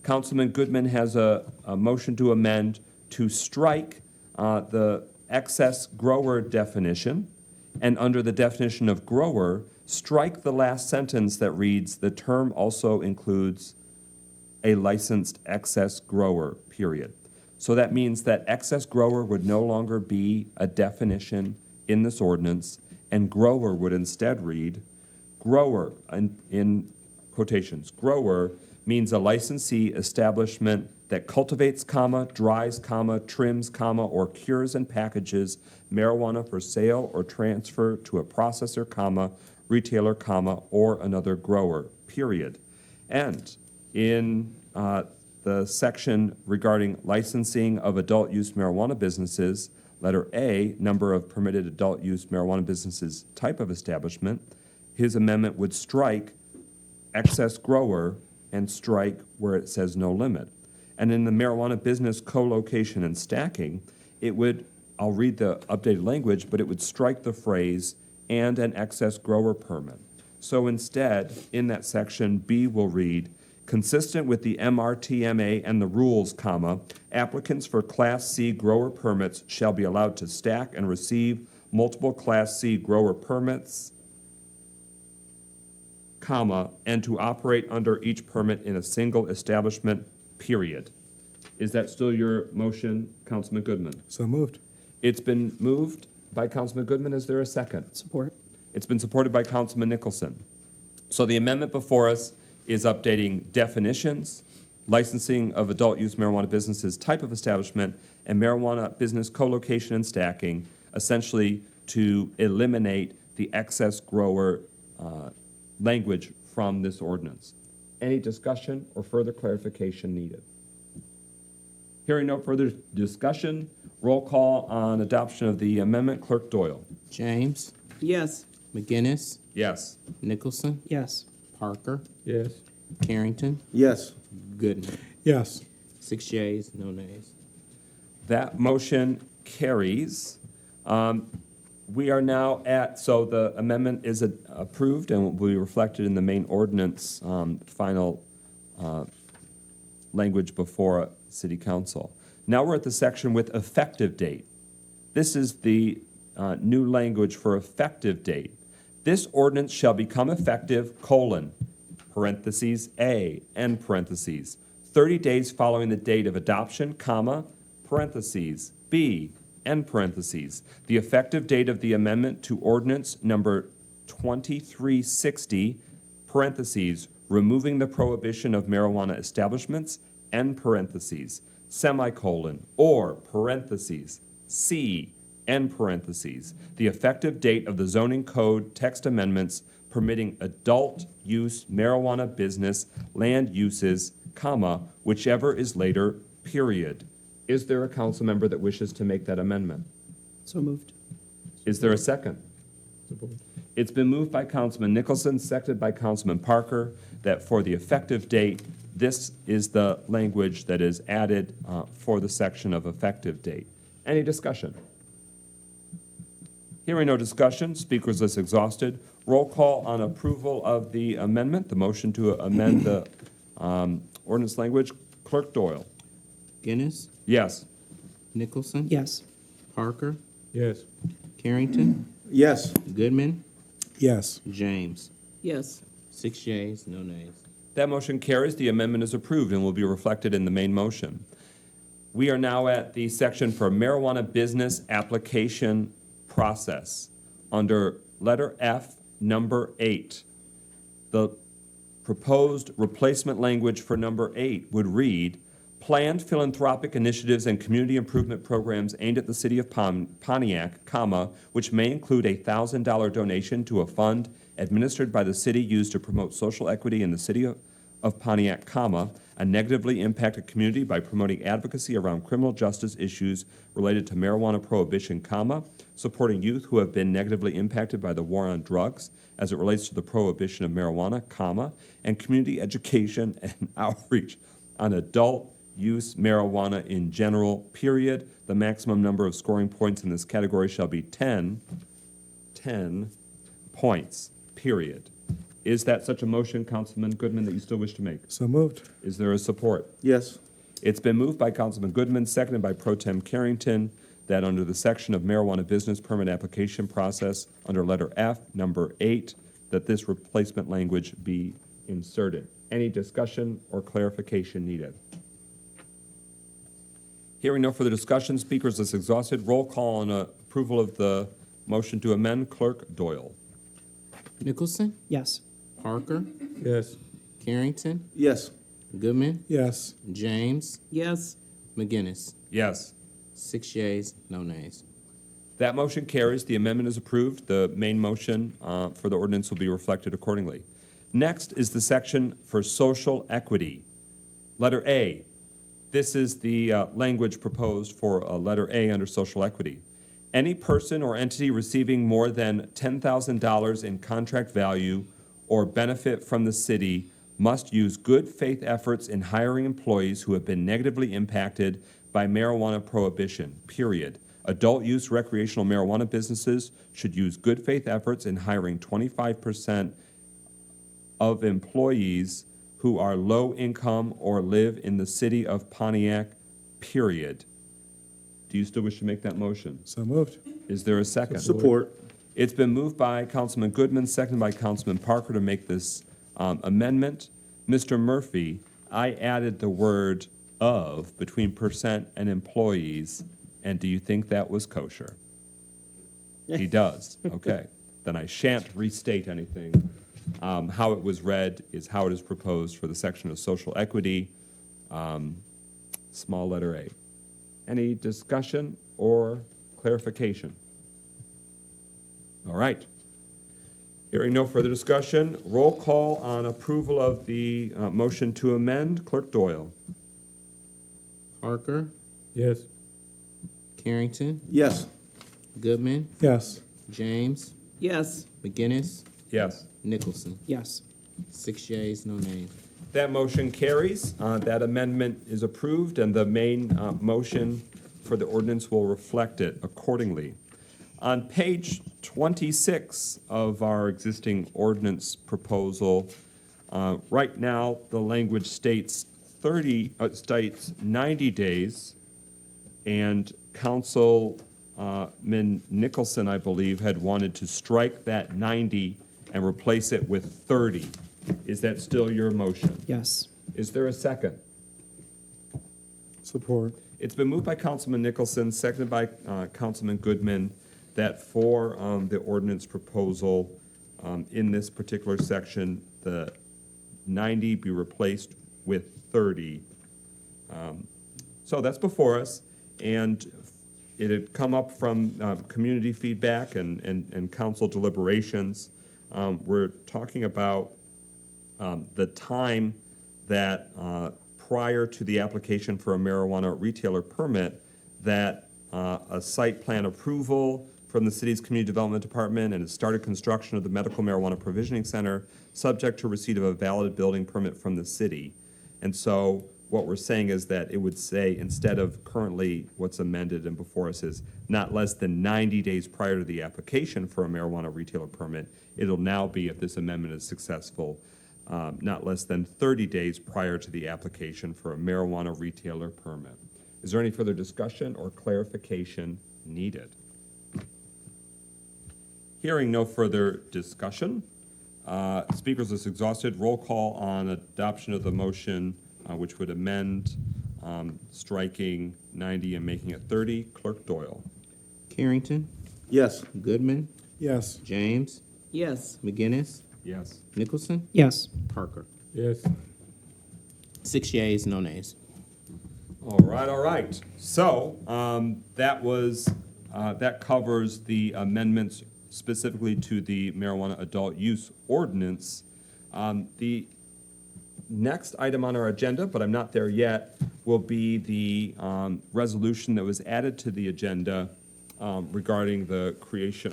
Councilman Goodman has a motion to amend to strike the excess grower definition, and under the definition of grower, strike the last sentence that reads, the term also includes a licensed excess grower, period. So that means that excess grower would no longer be a definition in this ordinance, and grower would instead read, grower, in quotations, grower means a licensee establishment that cultivates, comma, dries, comma, trims, comma, or cures and packages marijuana for sale or transfer to a processor, comma, retailer, comma, or another grower, period. And in the section regarding licensing of adult use marijuana businesses, letter A, number of permitted adult use marijuana businesses, type of establishment, his amendment would strike excess grower and strike where it says no limit. And in the marijuana business co-location and stacking, it would, I'll read the updated language, but it would strike the phrase and an excess grower permit. So instead, in that section, B will read, consistent with the MRTMA and the rules, comma, applicants for Class C grower permits shall be allowed to stack and receive multiple Class C grower permits, comma, and to operate under each permit in a single establishment, period. Is that still your motion, Councilman Goodman? So moved. It's been moved by Councilman Goodman. Is there a second? Support. It's been supported by Councilman Nicholson. So the amendment before us is updating definitions, licensing of adult use marijuana businesses, type of establishment, and marijuana business co-location and stacking, essentially to eliminate the excess grower language from this ordinance. Any discussion or further clarification needed? Hearing no further discussion, roll call on adoption of the amendment. Clerk Doyle. James, Yes. McGinnis, Yes. Nicholson, Yes. Parker, Yes. Carrington, Yes. Goodman. Yes. 6 yeas, no nays. That motion carries. We are now at, so the amendment is approved and will be reflected in the main ordinance final language before City Council. Now we're at the section with effective date. This is the new language for effective date. This ordinance shall become effective, parentheses, A, end parentheses, 30 days following the date of adoption, parentheses, B, end parentheses. The effective date of the amendment to ordinance number 2360, parentheses, removing the prohibition of marijuana establishments, end parentheses, semicolon, or parentheses, C, end parentheses. The effective date of the zoning code text amendments permitting adult use marijuana business land uses, whichever is later, period. Is there a council member that wishes to make that amendment? So moved. Is there a second? It's been moved by Councilman Nicholson, seconded by Councilman Parker, that for the effective date, this is the language that is added for the section of effective date. Any discussion? Hearing no discussion, speakers list exhausted. Roll call on approval of the amendment, the motion to amend the ordinance language. Clerk Doyle. Guinness, Yes. Nicholson, Yes. Parker, Yes. Carrington, Yes. Goodman, Yes. James. Yes. 6 yeas, no nays. That motion carries. The amendment is approved and will be reflected in the main motion. We are now at the section for marijuana business application process. Under letter F, number 8, the proposed replacement language for number 8 would read, planned philanthropic initiatives and community improvement programs aimed at the city of Pontiac, which may include a $1,000 donation to a fund administered by the city used to promote social equity in the city of Pontiac, a negatively impacted community by promoting advocacy around criminal justice issues related to marijuana prohibition, supporting youth who have been negatively impacted by the war on drugs as it relates to the prohibition of marijuana, and community education and outreach on adult use marijuana in general, period. The maximum number of scoring points in this category shall be 10 points, period. Is that such a motion, Councilman Goodman, that you still wish to make? So moved. Is there a support? Yes. It's been moved by Councilman Goodman, seconded by Pro Tem Carrington, that under the section of marijuana business permit application process, under letter F, number 8, that this replacement language be inserted. Any discussion or clarification needed? Hearing no further discussion, speakers list exhausted. Roll call on approval of the motion to amend. Clerk Doyle. Nicholson, Yes. Parker, Yes. Carrington, Yes. Goodman, Yes. James, Yes. McGinnis. Yes. 6 yeas, no nays. That motion carries. The amendment is approved. The main motion for the ordinance will be reflected accordingly. Next is the section for social equity. Letter A. This is the language proposed for letter A under social equity. Any person or entity receiving more than $10,000 in contract value or benefit from the city must use good faith efforts in hiring employees who have been negatively impacted by marijuana prohibition, period. Adult use recreational marijuana businesses should use good faith efforts in hiring 25% of employees who are low income or live in the city of Pontiac, period. Do you still wish to make that motion? So moved. Is there a second? Support. It's been moved by Councilman Goodman, seconded by Councilman Parker to make this amendment. Mr. Murphy, I added the word of between percent and employees, and do you think that was kosher? He does. Okay. then I shan't restate anything. How it was read is how it is proposed for the section of social equity, small letter A. Any discussion or clarification? All right. Hearing no further discussion, roll call on approval of the motion to amend. Clerk Doyle. Parker, Yes. Carrington, Yes. Goodman, Yes. James, Yes. McGinnis, Yes. Nicholson. Yes. 6 yeas, no nays. That motion carries. That amendment is approved, and the main motion for the ordinance will reflect it accordingly. On page 26 of our existing ordinance proposal, right now, the language states 90 days, and Councilman Nicholson, I believe, had wanted to strike that 90 and replace it with 30. Is that still your motion? Yes. Is there a second? Support. It's been moved by Councilman Nicholson, seconded by Councilman Goodman, that for the ordinance proposal in this particular section, the 90 be replaced with 30. So that's before us, and it had come up from community feedback and council deliberations. We're talking about the time that prior to the application for a marijuana retailer permit, that a site plan approval from the city's community development department and has started construction of the medical marijuana provisioning center, subject to receipt of a valid building permit from the city. And so what we're saying is that it would say, instead of currently what's amended and before us is not less than 90 days prior to the application for a marijuana retailer permit, it'll now be, if this amendment is successful, not less than 30 days prior to the application for a marijuana retailer permit. Is there any further discussion or clarification needed? Hearing no further discussion, speakers is exhausted. Roll call on adoption of the motion, which would amend striking 90 and making it 30. Clerk Doyle. Carrington, Yes. Goodman, Yes. James, Yes. McGinnis, Yes. Nicholson, Yes. Parker. Yes. 6 yeas, no nays. All right, all right. So that covers the amendments specifically to the marijuana adult use ordinance. The next item on our agenda, but I'm not there yet, will be the resolution that was added to the agenda regarding the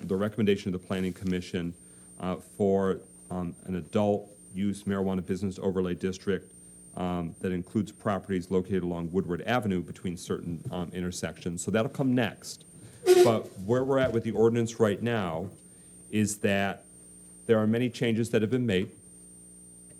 recommendation of the Planning Commission for an adult use marijuana business overlay district that includes properties located along Woodward Avenue between certain intersections. So that'll come next. But where we're at with the ordinance right now is that there are many changes that have been made.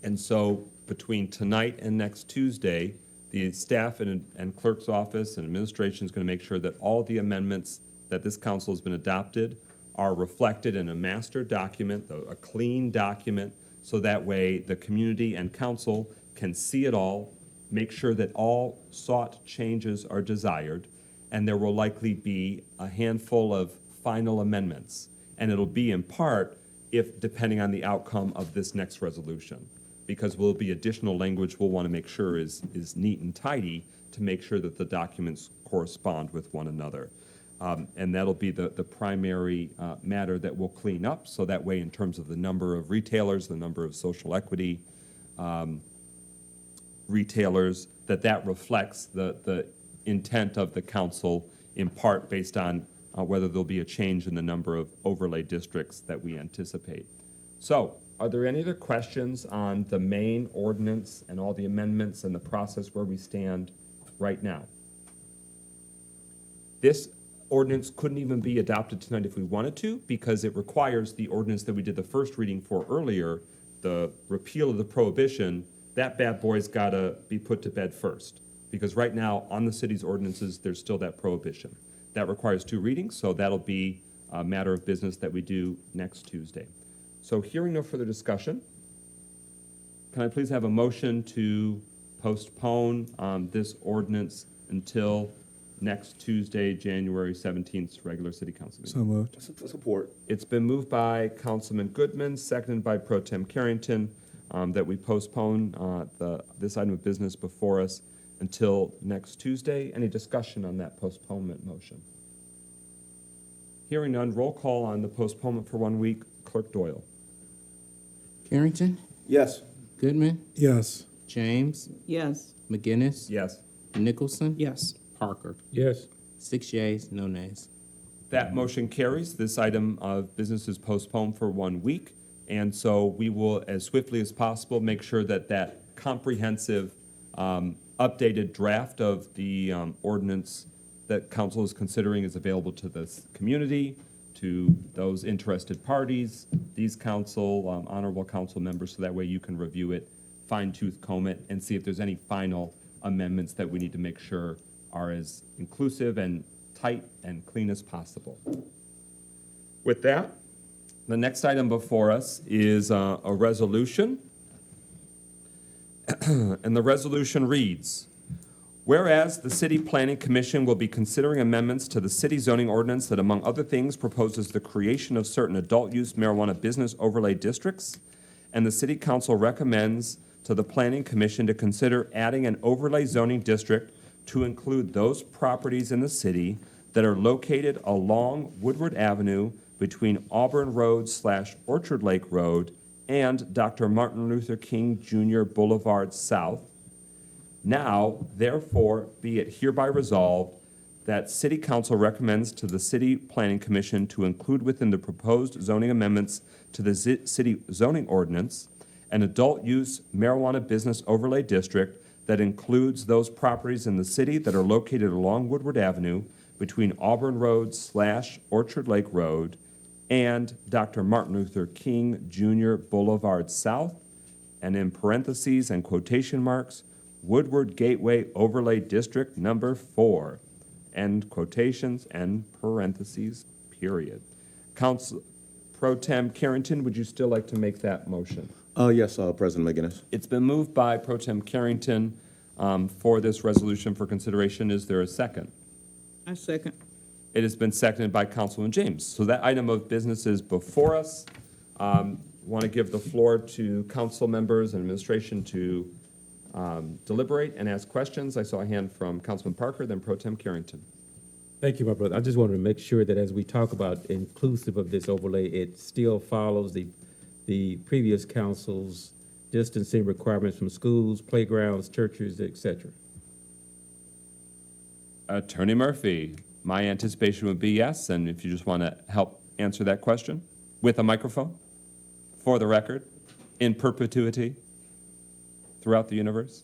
And so between tonight and next Tuesday, the staff and clerk's office and administration is going to make sure that all the amendments that this council has been adopted are reflected in a master document, a clean document, so that way the community and council can see it all, make sure that all sought changes are desired, and there will likely be a handful of final amendments. And it'll be in part depending on the outcome of this next resolution, because will be additional language we'll want to make sure is neat and tidy to make sure that the documents correspond with one another. And that'll be the primary matter that we'll clean up, so that way in terms of the number of retailers, the number of social equity retailers, that reflects the intent of the council, in part based on whether there'll be a change in the number of overlay districts that we anticipate. So, are there any other questions on the main ordinance and all the amendments and the process where we stand right now? This ordinance couldn't even be adopted tonight if we wanted to, because it requires the ordinance that we did the first reading for earlier, the repeal of the prohibition. That bad boy's got to be put to bed first, because right now on the city's ordinances, there's still that prohibition. That requires 2 readings, so that'll be a matter of business that we do next Tuesday. So hearing no further discussion, can I please have a motion to postpone this ordinance until next Tuesday, January 17th, regular city council meeting. So moved. Support. It's been moved by Councilman Goodman, seconded by Pro Tem Carrington, that we postpone this item of business before us until next Tuesday. Any discussion on that postponement motion? Hearing none, roll call on the postponement for 1 week. Clerk Doyle. Carrington, Yes. Goodman, Yes. James, Yes. McGinnis, Yes. Nicholson, Yes. Parker. Yes. 6 yeas, no nays. That motion carries. This item of business is postponed for 1 week. And so we will, as swiftly as possible, make sure that that comprehensive updated draft of the ordinance that council is considering is available to the community, to those interested parties, these council, honorable council members, so that way you can review it, fine-tooth comb it, and see if there's any final amendments that we need to make sure are as inclusive and tight and clean as possible. With that, the next item before us is a resolution. And the resolution reads, whereas the City Planning Commission will be considering amendments to the city zoning ordinance that, among other things, proposes the creation of certain adult-use marijuana business overlay districts, and the City Council recommends to the Planning Commission to consider adding an overlay zoning district to include those properties in the city that are located along Woodward Avenue between Auburn Road / Orchard Lake Road and Dr. Martin Luther King Jr. Boulevard South. Now, therefore, be it hereby resolved that City Council recommends to the City Planning Commission to include within the proposed zoning amendments to the city zoning ordinance an adult-use marijuana business overlay district that includes those properties in the city that are located along Woodward Avenue between Auburn Road / Orchard Lake Road and Dr. Martin Luther King Jr. Boulevard South, and in parentheses and quotation marks, Woodward Gateway Overlay District Number 4, end quotations and parentheses, period. Council Pro Tem Carrington, would you still like to make that motion? Yes, President McGinnis. It's been moved by Pro Tem Carrington for this resolution for consideration. Is there a second? I second. It has been seconded by Councilman James. So that item of business is before us. Want to give the floor to council members and administration to deliberate and ask questions. I saw a hand from Councilman Parker, then Pro Tem Carrington. Thank you, my brother. I just wanted to make sure that as we talk about inclusive of this overlay, it still follows the previous council's distancing requirements from schools, playgrounds, churches, etc. Attorney Murphy, my anticipation would be yes, and if you just want to help answer that question with a microphone, for the record, in perpetuity, throughout the universe.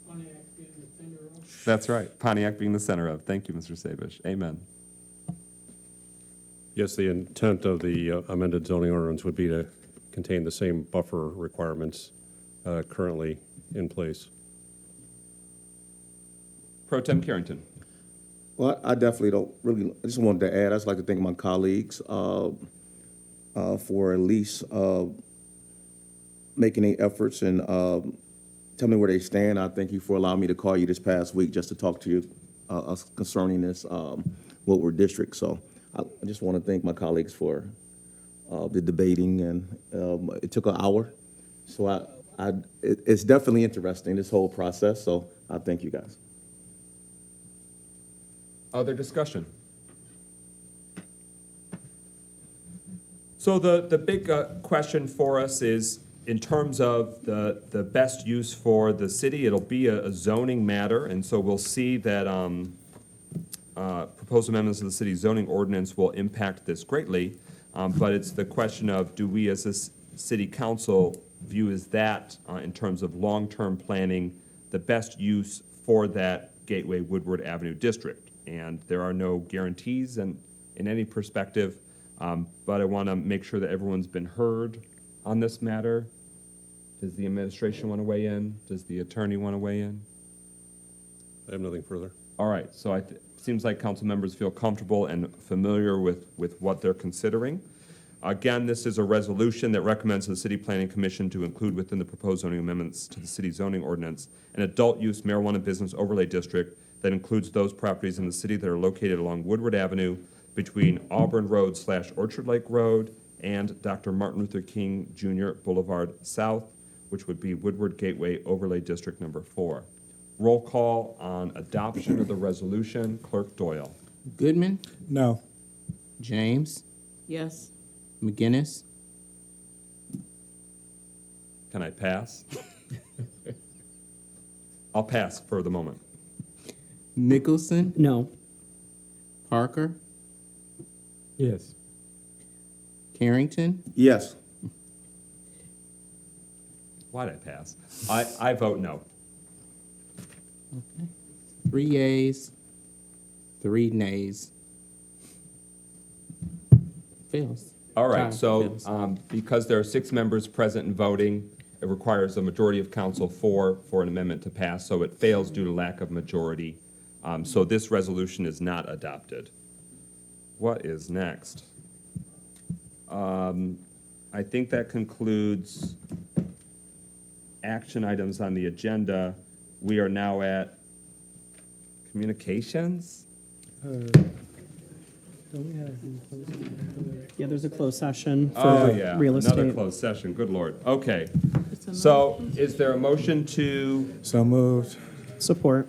Pontiac being the center of. That's right, Pontiac being the center of. Thank you, Mr. Sabish. Amen. Yes, the intent of the amended zoning ordinance would be to contain the same buffer requirements currently in place. Pro Tem Carrington. Well, I definitely don't really, I just wanted to add, I'd just like to thank my colleagues for at least making the efforts and tell me where they stand. I thank you for allowing me to call you this past week just to talk to you concerning this Woodward district. So I just want to thank my colleagues for the debating, and it took an hour. So it's definitely interesting, this whole process. So I thank you guys. Other discussion? So the big question for us is, in terms of the best use for the city, it'll be a zoning matter, and so we'll see that proposed amendments to the city zoning ordinance will impact this greatly, but it's the question of, do we as a city council view as that, in terms of long-term planning, the best use for that Gateway Woodward Avenue district? And there are no guarantees in any perspective, but I want to make sure that everyone's been heard on this matter. Does the administration want to weigh in? Does the attorney want to weigh in? I have nothing further. All right, so it seems like council members feel comfortable and familiar with what they're considering. Again, this is a resolution that recommends to the City Planning Commission to include within the proposed zoning amendments to the city zoning ordinance an adult-use marijuana business overlay district that includes those properties in the city that are located along Woodward Avenue between Auburn Road / Orchard Lake Road and Dr. Martin Luther King Jr. Boulevard South, which would be Woodward Gateway Overlay District Number 4. Roll call on adoption of the resolution. Clerk Doyle. Goodman, No. James, Yes. McGinnis, Can I pass? I'll pass for the moment. Nicholson, No. Parker, Yes. Carrington, Yes. Why'd I pass? I vote no. 3 yeas, 3 nays. Fails. All right, Tie. so Fails. because there are 6 members present and voting, it requires a majority of council for an amendment to pass, so it fails due to lack of majority. So this resolution is not adopted. What is next? I think that concludes action items on the agenda. We are now at communications? Yeah, there's a closed session Oh, for yeah, real another estate. closed session, good Lord. Okay, so is there a motion to, So moved. Support.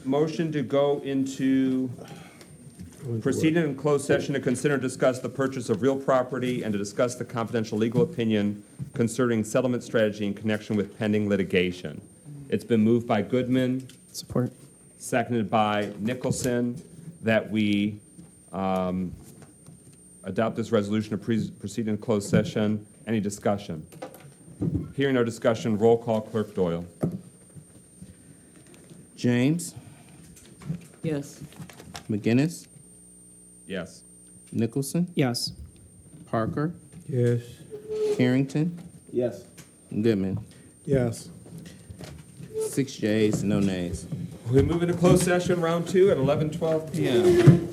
motion to go into proceeding in closed session to consider and discuss the purchase of real property and to discuss the confidential legal opinion concerning settlement strategy in connection with pending litigation. It's been moved by Goodman, Support. seconded by Nicholson, that we adopt this resolution to proceed in closed session. Any discussion? Hearing no discussion, roll call, Clerk Doyle. James, Yes. McGinnis, Yes. Nicholson, Yes. Parker, Yes. Carrington, Yes. Goodman. Yes. 6 yeas, no nays. We move into closed session, round 2 at 11:12 PM.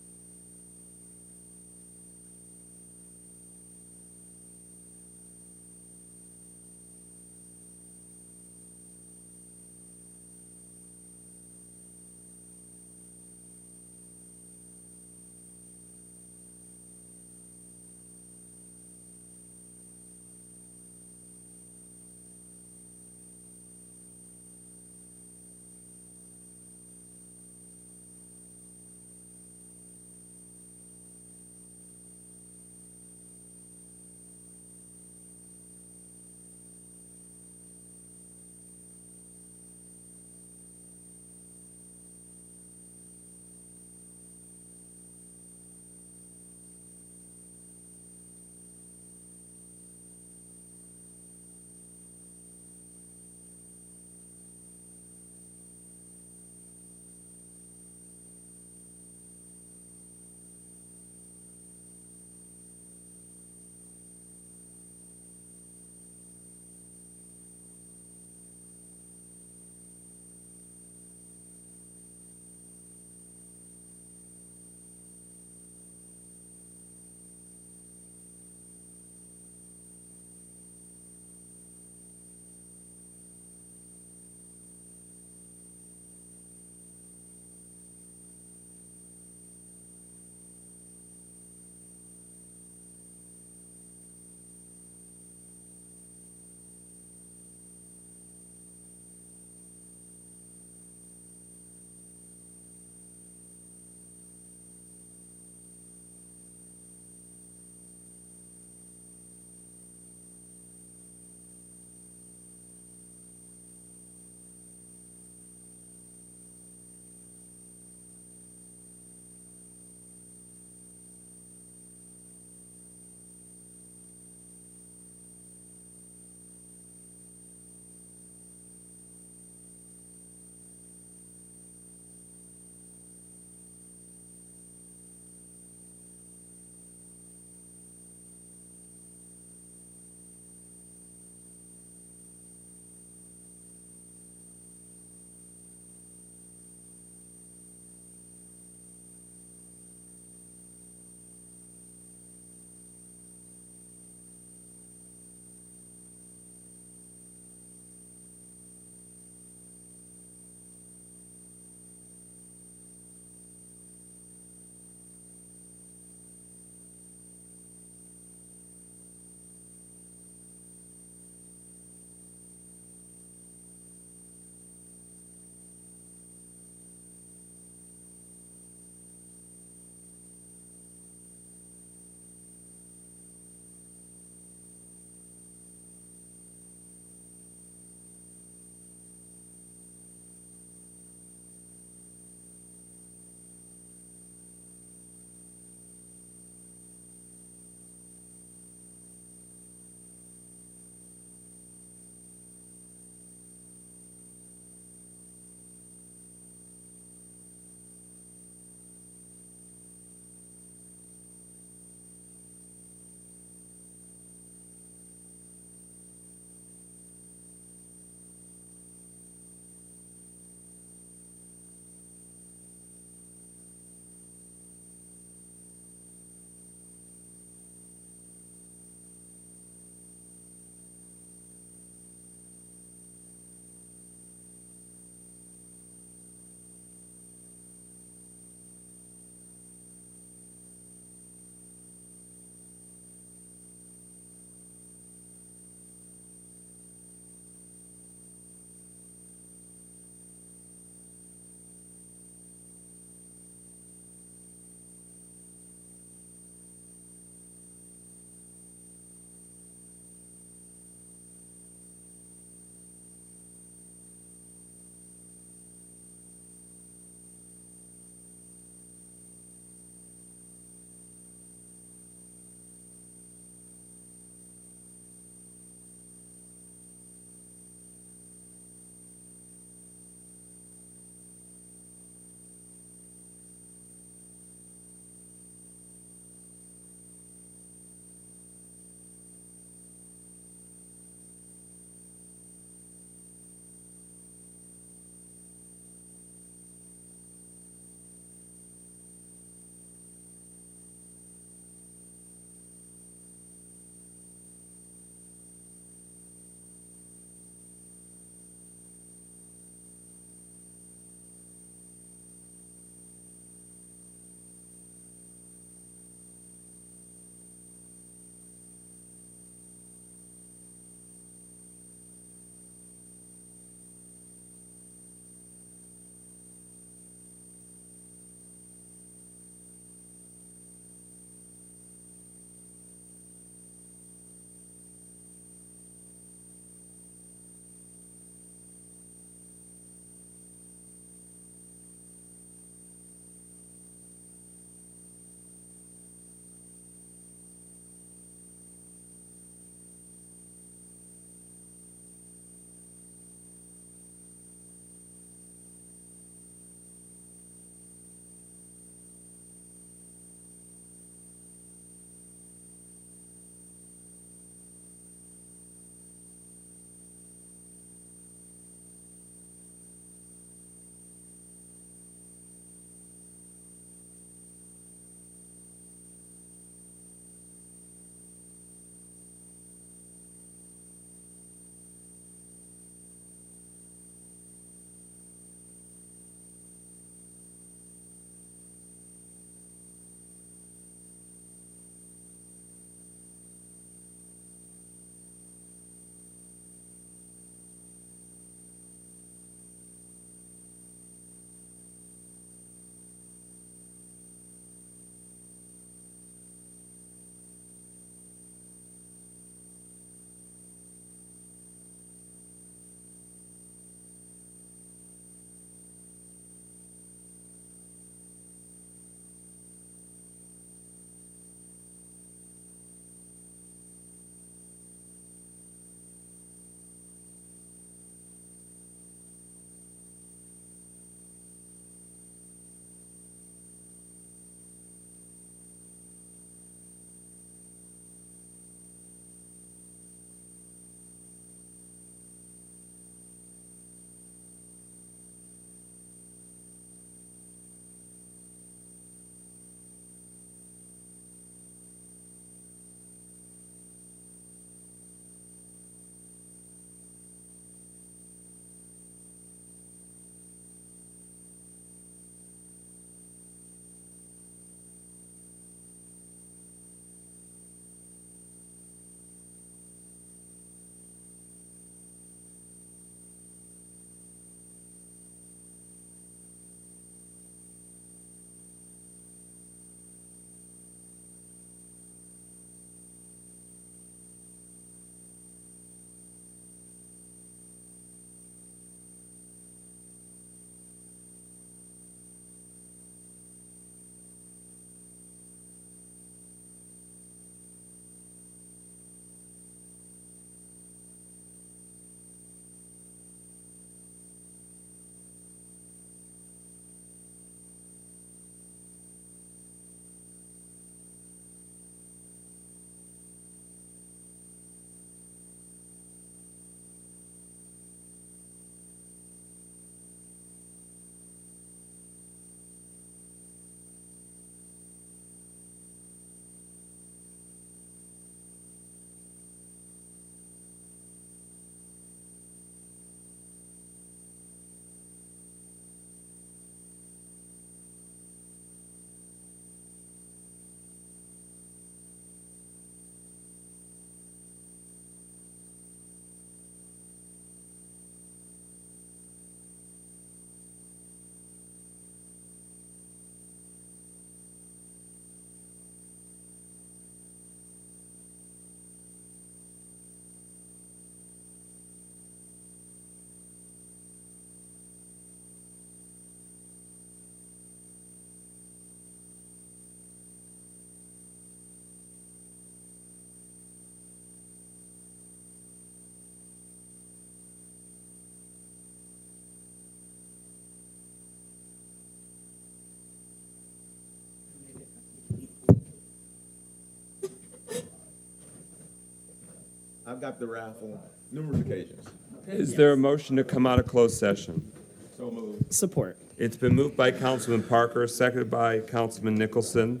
I've got the raffle numerous occasions. Is there a motion to come out of closed session? So moved. Support. It's been moved by Councilman Parker, seconded by Councilman Nicholson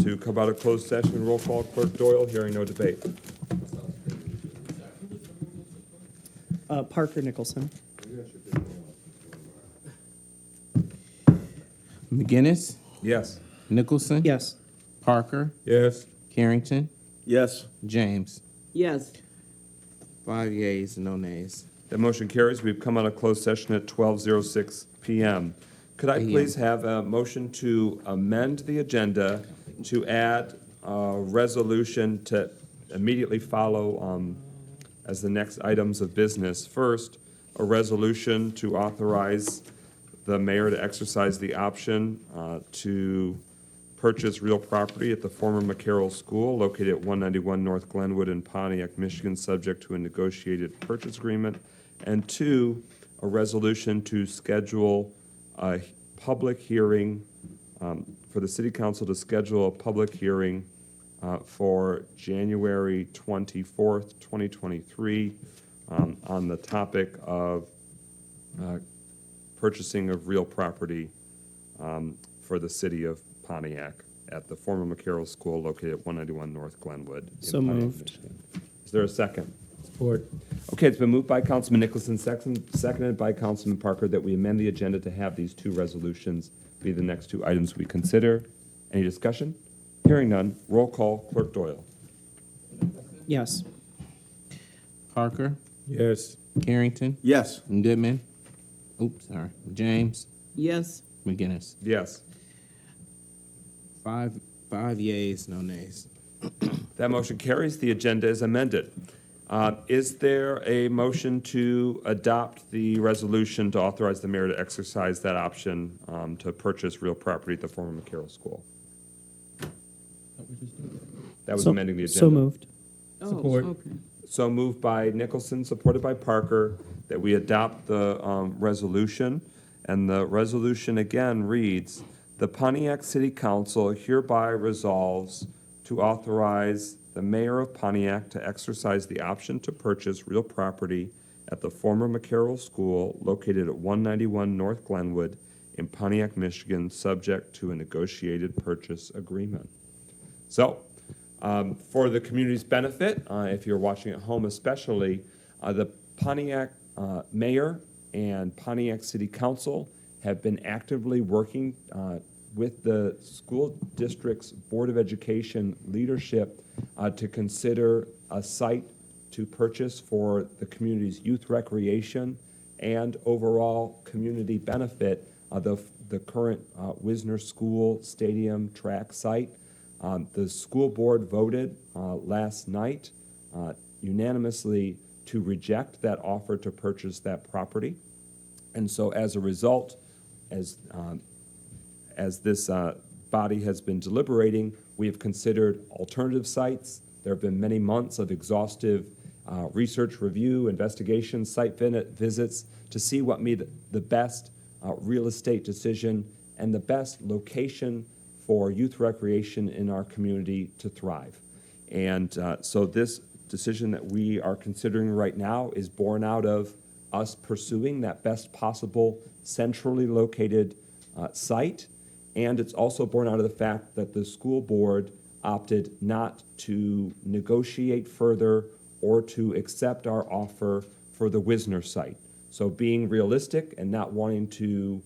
to come out of closed session. Roll call, Clerk Doyle, hearing no debate. Parker Nicholson. McGinnis, Yes. Nicholson. Yes. Parker, Yes. Carrington, Yes. James. Yes. 5 yeas, no nays. That motion carries. We've come out of closed session at 12:06 PM. Could I please have a motion to amend the agenda to add a resolution to immediately follow as the next items of business? First, a resolution to authorize the mayor to exercise the option to purchase real property at the former McCarroll School located at 191 North Glenwood in Pontiac, Michigan, subject to a negotiated purchase agreement. And two, a resolution to schedule a public hearing, for the city council to schedule a public hearing for January 24th, 2023, on the topic of purchasing of real property for the city of Pontiac at the former McCarroll School located at 191 North Glenwood. in So Pontiac, moved. Michigan. Is there a second? Support. Okay, it's been moved by Councilman Nicholson, seconded by Councilman Parker, that we amend the agenda to have these two resolutions be the next two items we consider. Any discussion? Hearing none, roll call, Clerk Doyle. Yes. Parker, Yes. Carrington, Yes. Goodman. Oops, sorry. James, Yes. McGinnis. Yes. 5 yeas, no nays. That motion carries. The agenda is amended. Is there a motion to adopt the resolution to authorize the mayor to exercise that option to purchase real property at the former McCarroll School? That was amending the agenda. So moved. Support. Okay. So moved by Nicholson, supported by Parker, that we adopt the resolution. And the resolution again reads, the Pontiac City Council hereby resolves to authorize the mayor of Pontiac to exercise the option to purchase real property at the former McCarroll School located at 191 North Glenwood in Pontiac, Michigan, subject to a negotiated purchase agreement. So, for the community's benefit, if you're watching at home especially, the Pontiac mayor and Pontiac City Council have been actively working with the school district's Board of Education leadership to consider a site to purchase for the community's youth recreation and overall community benefit of the current Wisner School Stadium track site. The school board voted last night unanimously to reject that offer to purchase that property. And so as a result, as this body has been deliberating, we have considered alternative sites. There have been many months of exhaustive research, review, investigation, site visits to see what made the best real estate decision and the best location for youth recreation in our community to thrive. And so this decision that we are considering right now is born out of us pursuing that best possible centrally located site. And it's also born out of the fact that the school board opted not to negotiate further or to accept our offer for the Wisner site. So being realistic and not wanting to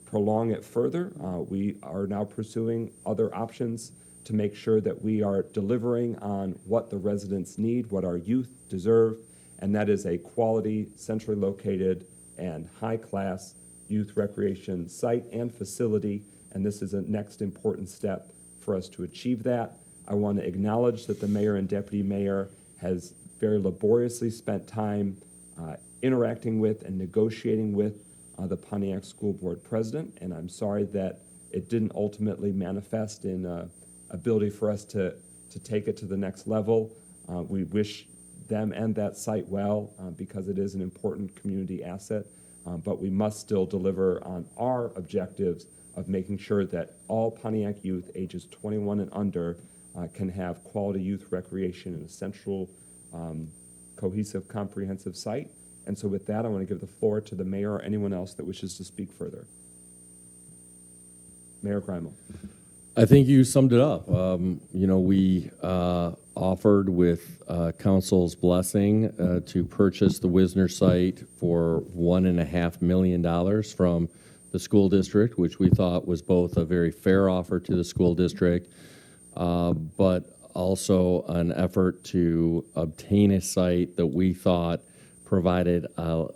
prolong it further, we are now pursuing other options to make sure that we are delivering on what the residents need, what our youth deserve, and that is a quality, centrally located, and high-class youth recreation site and facility, and this is a next important step for us to achieve that. I want to acknowledge that the mayor and deputy mayor has very laboriously spent time interacting with and negotiating with the Pontiac School Board president, and I'm sorry that it didn't ultimately manifest in ability for us to take it to the next level. We wish them and that site well because it is an important community asset, but we must still deliver on our objectives of making sure that all Pontiac youth ages 21 and under can have quality youth recreation in a central cohesive, comprehensive site. And so with that, I want to give the floor to the mayor or anyone else that wishes to speak further. Mayor Grimal. I think you summed it up. We offered with council's blessing to purchase the Wisner site for $1.5 million from the school district, which we thought was both a very fair offer to the school district, but also an effort to obtain a site that we thought provided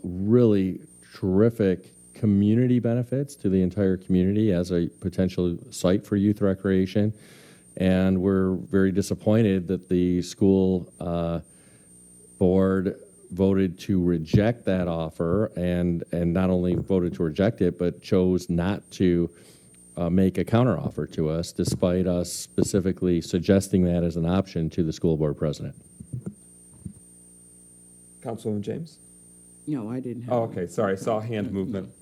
really terrific community benefits to the entire community as a potential site for youth recreation. And we're very disappointed that the school board voted to reject that offer, and not only voted to reject it, but chose not to make a counteroffer to us, despite us specifically suggesting that as an option to the school board president. Councilwoman James? No, I didn't have. Oh, okay, sorry, I saw hand movement.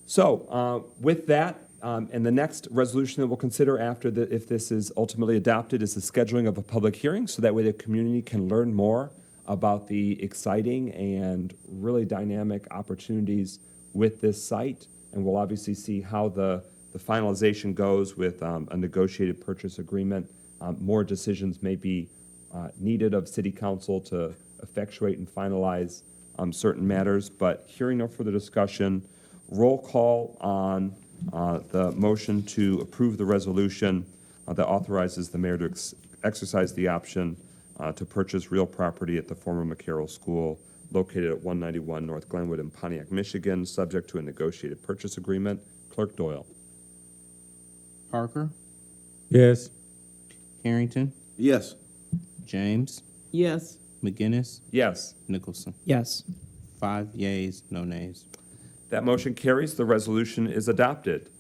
So with that, and the next resolution that we'll consider after if this is ultimately adopted is the scheduling of a public hearing, so that way the community can learn more about the exciting and really dynamic opportunities with this site. And we'll obviously see how the finalization goes with a negotiated purchase agreement. More decisions may be needed of City Council to effectuate and finalize certain matters. But hearing no further discussion, roll call on the motion to approve the resolution that authorizes the mayor to exercise the option to purchase real property at the former McCarroll School located at 191 North Glenwood in Pontiac, Michigan, subject to a negotiated purchase agreement. Clerk Doyle. Parker, Yes. Carrington, Yes. James, Yes. McGinnis, Yes. Nicholson. Yes. 5 yeas, no nays. That motion carries. The resolution is adopted.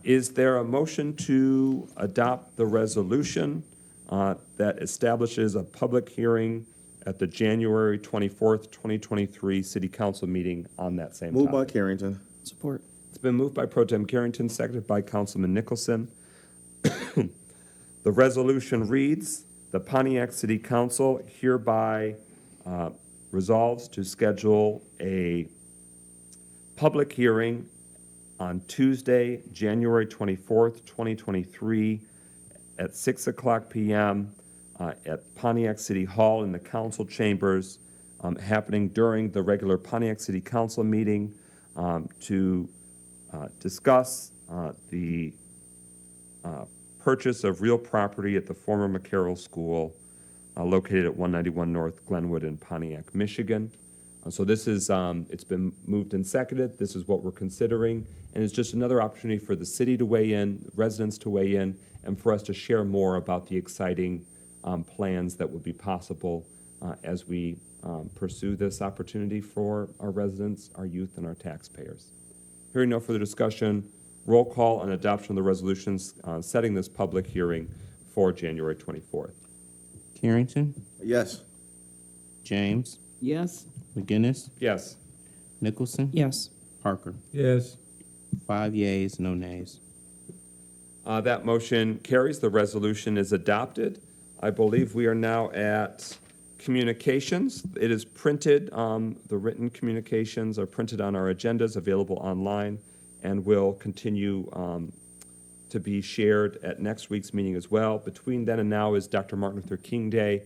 Is there a motion to adopt the resolution that establishes a public hearing at the January 24th, 2023 City Council meeting on that same Moved by topic? Carrington. Support. It's been moved by Pro Tem Carrington, seconded by Councilman Nicholson. The resolution reads, the Pontiac City Council hereby resolves to schedule a public hearing on Tuesday, January 24th, 2023 at 6:00 p.m. At Pontiac City Hall in the council chambers, happening during the regular Pontiac City Council meeting to discuss the purchase of real property at the former McCarroll School located at 191 North Glenwood in Pontiac, Michigan. So this is, it's been moved and seconded. This is what we're considering. And it's just another opportunity for the city to weigh in, residents to weigh in, and for us to share more about the exciting plans that would be possible as we pursue this opportunity for our residents, our youth, and our taxpayers. Hearing no further discussion, roll call on adoption of the resolutions setting this public hearing for January 24th. Carrington, Yes. James, Yes. McGinnis, Yes. Nicholson, Yes. Parker. Yes. 5 yeas, no nays. That motion carries. The resolution is adopted. I believe we are now at communications. It is printed. The written communications are printed on our agendas, available online, and will continue to be shared at next week's meeting as well. Between then and now is Dr. Martin Luther King Day.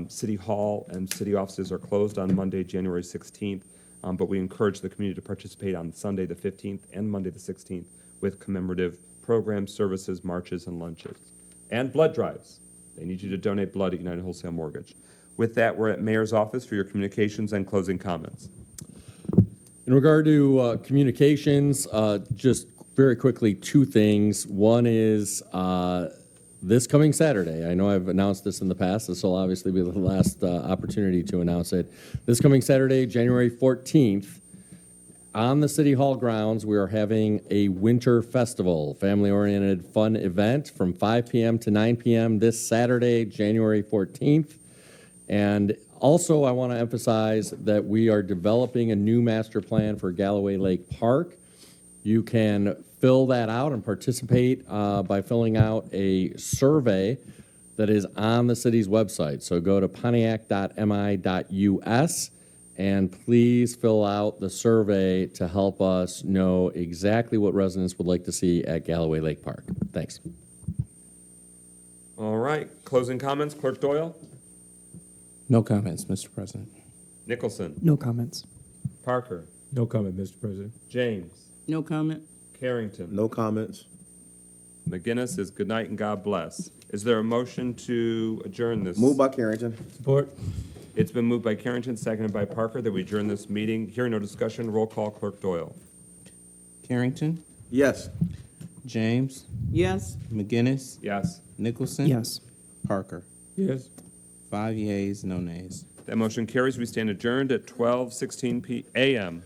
City Hall and city offices are closed on Monday, January 16th, but we encourage the community to participate on Sunday, the 15th, and Monday, the 16th, with commemorative programs, services, marches, and lunches. And blood drives. They need you to donate blood at United Wholesale Mortgage. With that, we're at Mayor's office for your communications and closing comments. In regard to communications, just very quickly, 2 things. One is this coming Saturday. I know I've announced this in the past. This will obviously be the last opportunity to announce it. This coming Saturday, January 14th, on the City Hall grounds, we are having a winter festival, family-oriented fun event from 5 p.m. to 9 p.m. this Saturday, January 14th. And also, I want to emphasize that we are developing a new master plan for Galloway Lake Park. You can fill that out and participate by filling out a survey that is on the city's website. So go to pontiac.mi.us and please fill out the survey to help us know exactly what residents would like to see at Galloway Lake Park. Thanks. All right, closing comments, Clerk Doyle? No comments, Mr. President. Nicholson? No comments. Parker? No comment, Mr. President. James? No comment. Carrington? No comments. McGinnis is good night and God bless. Is there a motion to adjourn this? Moved by Carrington. Support. It's been moved by Carrington, seconded by Parker, that we adjourn this meeting. Hearing no discussion, roll call, Clerk Doyle. Carrington, Yes. James, Yes. McGinnis, Yes. Nicholson. Yes. Parker. Yes. 5 yeas, no nays. That motion carries. We stand adjourned at 12:16 a.m.